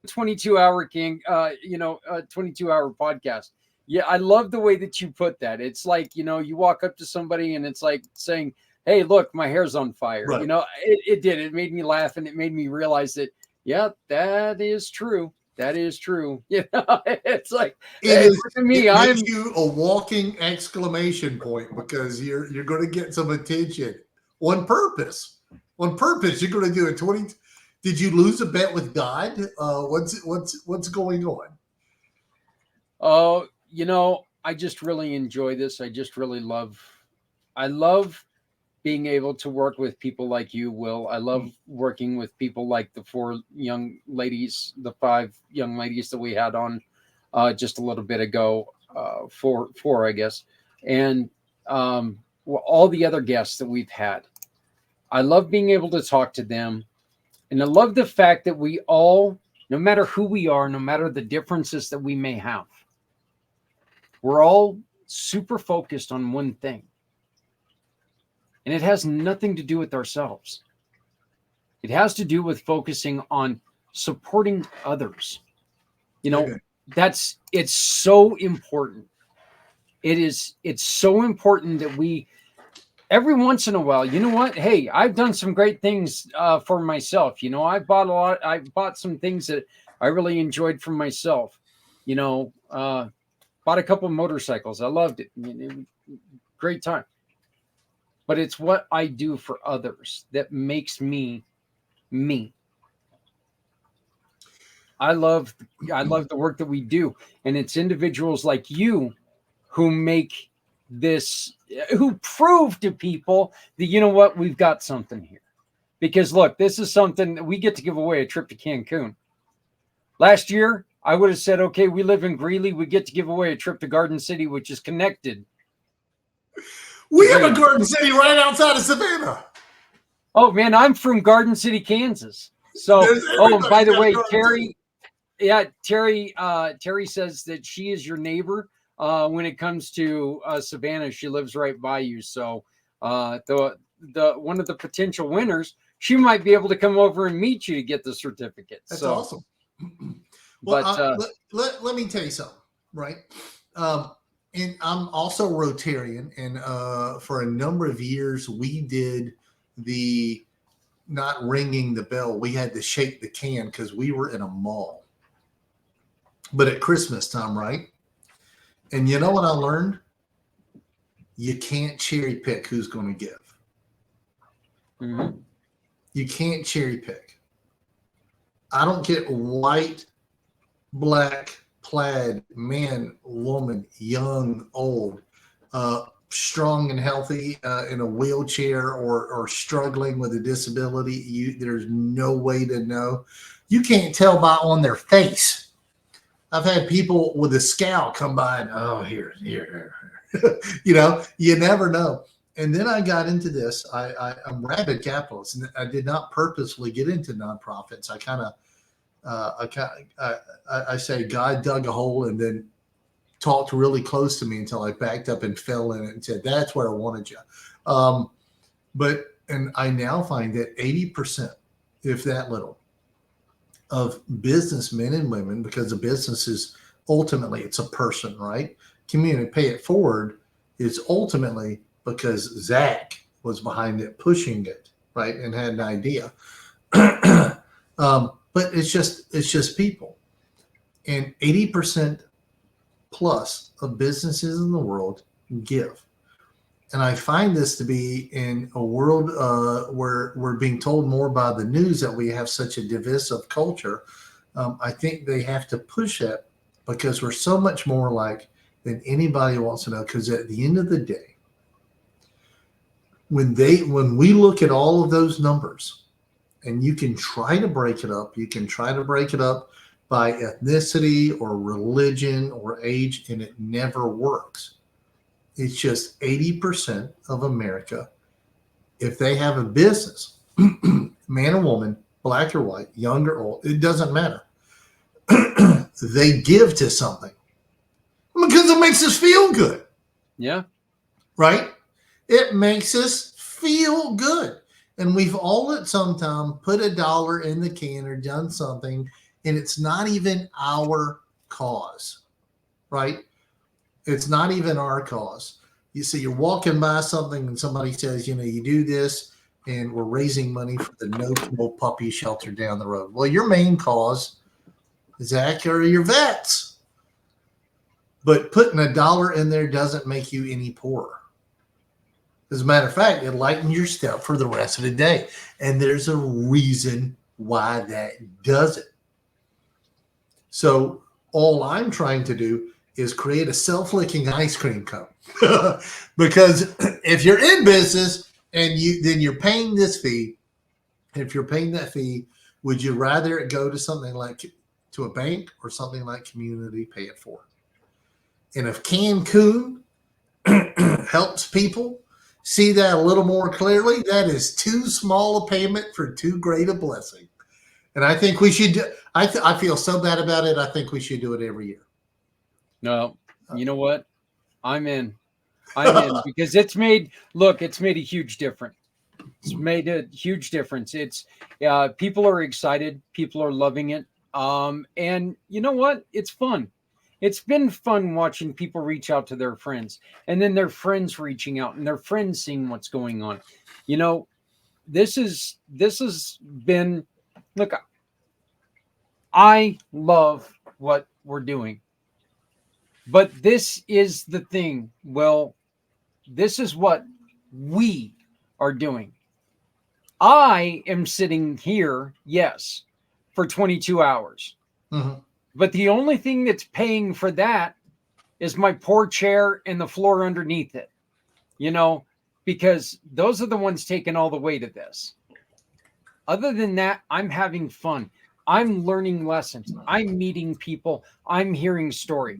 22-hour 22-hour podcast. Yeah, I love the way that you put that. It's like, you walk up to somebody and it's like saying, hey, look, my hair's on fire. Right. It did. It made me laugh, and it made me realize that, yeah, that is true. That is true. It's like, hey, look at me. It makes you a walking exclamation point, because you're going to get some attention on purpose. On purpose, you're going to do a 20. Did you lose a bet with God? What's going on? Oh, I just really enjoy this. I love being able to work with people like you, Will. I love working with people like the 5 young ladies that we had on just a little bit ago, 4, I guess. And all the other guests that we've had. I love being able to talk to them. And I love the fact that we all, no matter who we are, no matter the differences that we may have, we're all super focused on one thing. And it has nothing to do with ourselves. It has to do with focusing on supporting others. It's so important. It's so important that we, every once in a while, you know what? Hey, I've done some great things for myself. I bought some things that I really enjoyed for myself. Bought a couple of motorcycles. I loved it. Great time. But it's what I do for others that makes me me. I love the work that we do. And it's individuals like you who make this, who prove to people that, we've got something here. Because look, this is something that we get to give away, a trip to Cancun. Last year, I would have said, okay, we live in Greeley. We get to give away a trip to Garden City, which is connected. We have a Garden City right outside of Savannah. Oh man, I'm from Garden City, Kansas. So, by the way, Terry, Terry says that she is your neighbor. When it comes to Savannah, she lives right by you. So, the one of the potential winners, she might be able to come over and meet you to get the certificate. That's awesome. Well, let me tell you something, right? And I'm also Rotarian, and for a number of years we did the not ringing the bell. We had to shake the can because we were in a mall. But at Christmas time, right? And you know what I learned? You can't cherry pick who's going to give. Mm-hmm. You can't cherry pick. I don't get white, black, plaid, man, woman, young, old, strong and healthy, in a wheelchair or struggling with a disability. There's no way to know. You can't tell by on their face. I've had people with a scowl come by and, oh, here. You know, you never know. And then I got into this. I'm rabid capitalist, and I did not purposely get into nonprofits. I say God dug a hole and then talked really close to me until I backed up and fell in it and said, that's where I wanted you. And I now find that 80%, if that little, of businessmen and women, because a business is ultimately, it's a person, right? Community Pay It Forward is ultimately because Zach was behind it, pushing it, right, and had an idea. But it's just people. And 80% plus of businesses in the world give. And I find this to be in a world where we're being told more by the news that we have such a divisive culture. I think they have to push it because we're so much more alike than anybody wants to know. Because at the end of the day, when we look at all of those numbers, and you can try to break it up, by ethnicity or religion or age, and it never works. It's just 80% of America, if they have a business, man or woman, black or white, young or old, it doesn't matter. They give to something because it makes us feel good. Yeah. Right? It makes us feel good. And we've all at some time put $1 in the can or done something, and it's not even our cause, right? It's not even our cause. You see, you're walking by something and somebody says, you know, you do this and we're raising money for the no-kill puppy shelter down the road. Well, your main cause, Zach, are your vets. But putting $1 in there doesn't make you any poorer. As a matter of fact, it lightens your step for the rest of the day. And there's a reason why that does it. So all I'm trying to do is create a self-licking ice cream cone. Because if you're in business and then you're paying this fee, if you're paying that fee, would you rather it go to something like to a bank or something like Community Pay It Forward? And if Cancun helps people see that a little more clearly, that is too small a payment for too great a blessing. And I think we should. I feel so bad about it. I think we should do it every year. No, you know what? I'm in because it's made a huge difference. It's made a huge difference. It's people are excited. People are loving it. And you know what? It's fun. It's been fun watching people reach out to their friends and then their friends reaching out and their friends seeing what's going on. You know, this has been, look, I love what we're doing, but this is the thing. Well, this is what we are doing. I am sitting here, yes, for 22 hours. Mm-hmm. But the only thing that's paying for that is my poor chair and the floor underneath it, you know, because those are the ones taking all the weight of this. Other than that, I'm having fun. I'm learning lessons. I'm meeting people. I'm hearing story.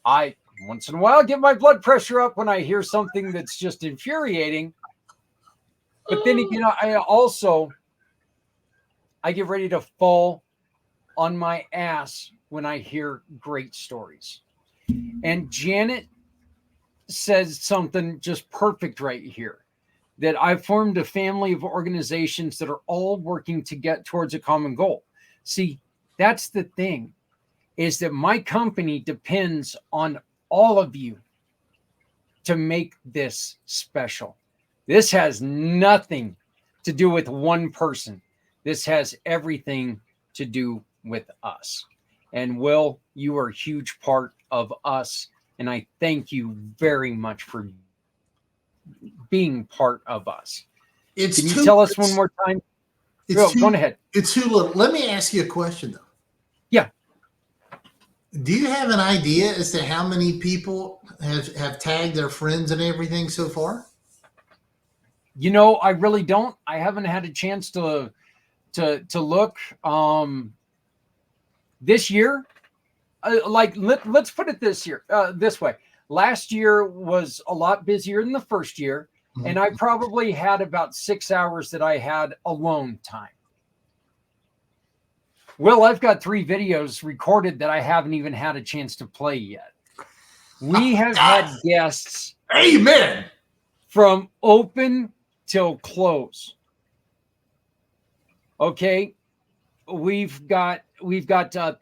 I, once in a while, get my blood pressure up when I hear something that's just infuriating. But then again, I get ready to fall on my ass when I hear great stories. And Janet says something just perfect right here, that I've formed a family of organizations that are all working to get towards a common goal. See, that's the thing, is that my company depends on all of you to make this special. This has nothing to do with one person. This has everything to do with us. And Will, you are a huge part of us. And I thank you very much for being part of us. It's Can you tell us one more time? Go ahead. It's too little. Let me ask you a question, though. Yeah. Do you have an idea as to how many people have tagged their friends and everything so far? You know, I really don't. I haven't had a chance to look. This year, let's put it this way. Last year was a lot busier than the first year, and I probably had about 6 hours that I had alone time. Well, I've got 3 videos recorded that I haven't even had a chance to play yet. We have had guests. Amen. From open till close. Okay. We've got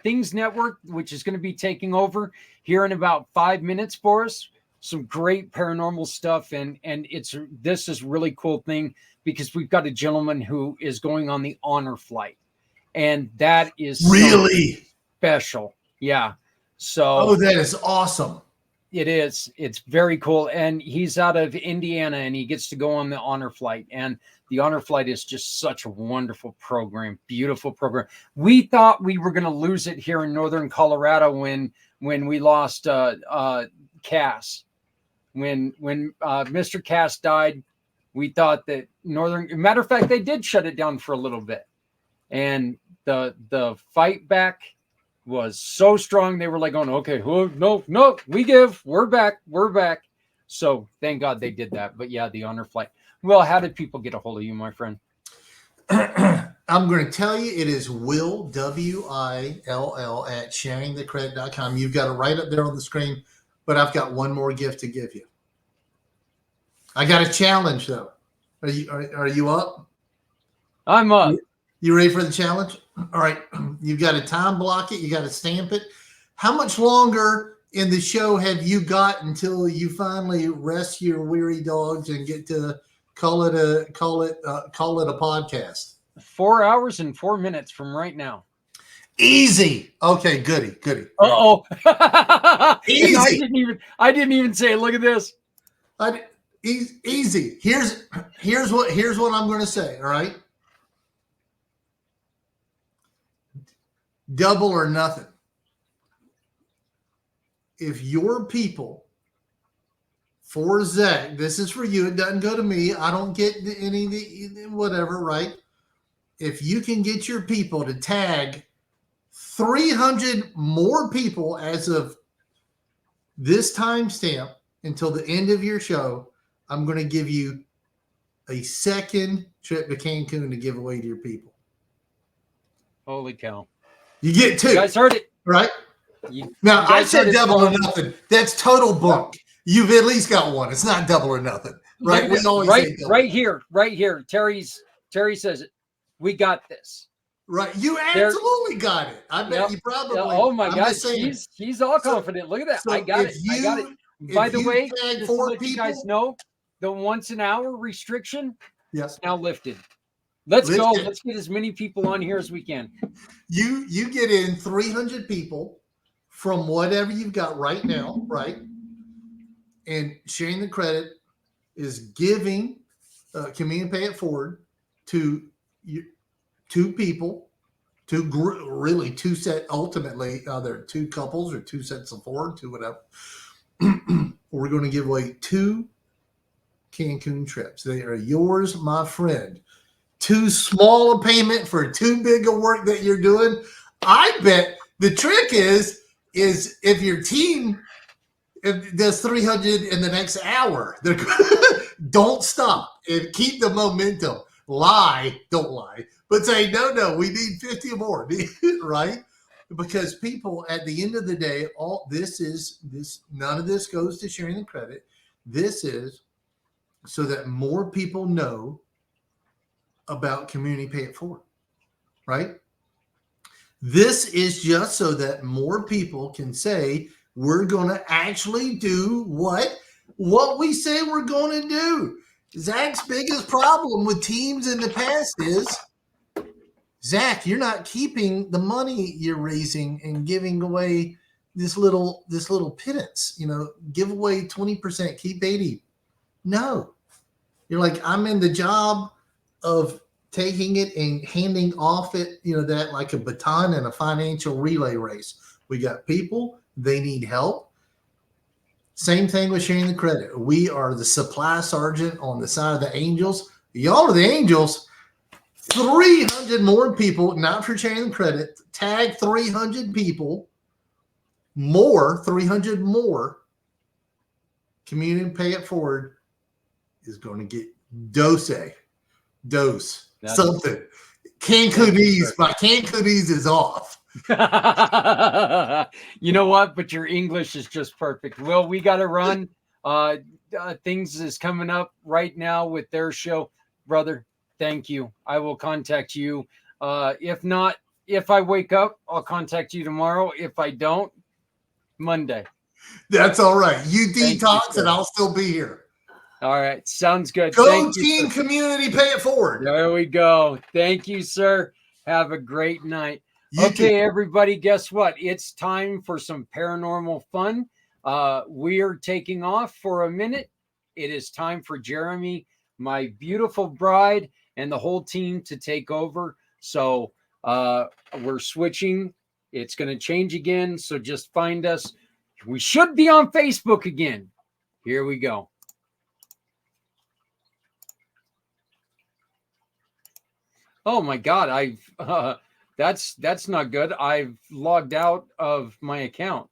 Things Network, which is going to be taking over here in about 5 minutes for us. Some great paranormal stuff, and this is really cool thing because we've got a gentleman who is going on the honor flight, and that is really special. Yeah. So that is awesome. It is. It's very cool. And he's out of Indiana and he gets to go on the honor flight. And the honor flight is just such a wonderful program, beautiful program. We thought we were going to lose it here in Northern Colorado when we lost Cass. When Mr. Cass died, we thought that matter of fact, they did shut it down for a little bit. And the fight back was so strong. They were like, "Oh, okay, no, we're back." So thank God they did that. But yeah, the honor flight. Well, how did people get a hold of you, my friend? I'm going to tell you, it is Will, WILL, at sharingthecredit.com. You've got it right up there on the screen, but I've got one more gift to give you. I got a challenge, though. Are you up? I'm up. You ready for the challenge? All right. You've got to time block it. You got to stamp it. How much longer in the show have you got until you finally rest your weary dogs and get to call it a podcast? 4 hours and 4 minutes from right now. Easy. Okay, goody. Uh-oh. Easy. I didn't even say, look at this. Easy. Here's what I'm going to say, all right? Double or nothing. If your people, for Zach, this is for you. It doesn't go to me. I don't get any whatever, right? If you can get your people to tag 300 more people as of this timestamp until the end of your show, I'm going to give you a second trip to Cancun to give away to your people. Holy cow. You get 2. You guys heard it. Right? Now, I said double or nothing. That's total bunk. You've at least got 1. It's not double or nothing. Right? We always say double. Right here. Terry says it. We got this. Right. You absolutely got it. I bet you probably. Oh my God. He's all confident. Look at that. I got it. By the way, just to let you guys know, the once an hour restriction is now lifted. Let's go. Let's get as many people on here as we can. You get in 300 people from whatever you've got right now, right? And Sharing the Credit is giving Community Pay It Forward to 2 people, two set. Ultimately, either 2 couples or 2 sets of 4, 2 whatever. We're going to give away 2 Cancun trips. They are yours, my friend. Too small a payment for too big a work that you're doing. I bet the trick is if your team does 300 in the next hour, don't stop and keep the momentum. Don't lie, but say, no, we need 50 more, right? Because people, at the end of the day, none of this goes to Sharing the Credit. This is so that more people know about Community Pay It Forward, right? This is just so that more people can say, we're going to actually do what what we say we're going to do. Zach's biggest problem with teams in the past is, Zach, you're not keeping the money you're raising and giving away this little pittance. Give away 20%, keep 80. No, you're like, I'm in the job of taking it and handing off it, that like a baton in a financial relay race. We got people, they need help. Same thing with sharing the credit. We are the supply sergeant on the side of the Angels. Y'all are the Angels. 300 more people, not for sharing the credit, tag 300 people more, 300 more. Community Pay It Forward is going to get something. Cancunese, my Cancunese is off. You know what? But your English is just perfect. Will, we got to run. Things is coming up right now with their show. Brother, thank you. I will contact you. If not, if I wake up, I'll contact you tomorrow. If I don't, Monday. That's all right. You Thank detox you, and I'll still be here. All right. Sounds good. Go Thank team you, Community Pay It Forward. There we go. Thank you, sir. Have a great night. You Okay, too. everybody, guess what? It's time for some paranormal fun. We are taking off for a minute. It is time for Jeremy, my beautiful bride, and the whole team to take over. So we're switching. It's going to change again. So just find us. We should be on Facebook again. Here we go. Oh my God, that's not good. I've logged out of my account.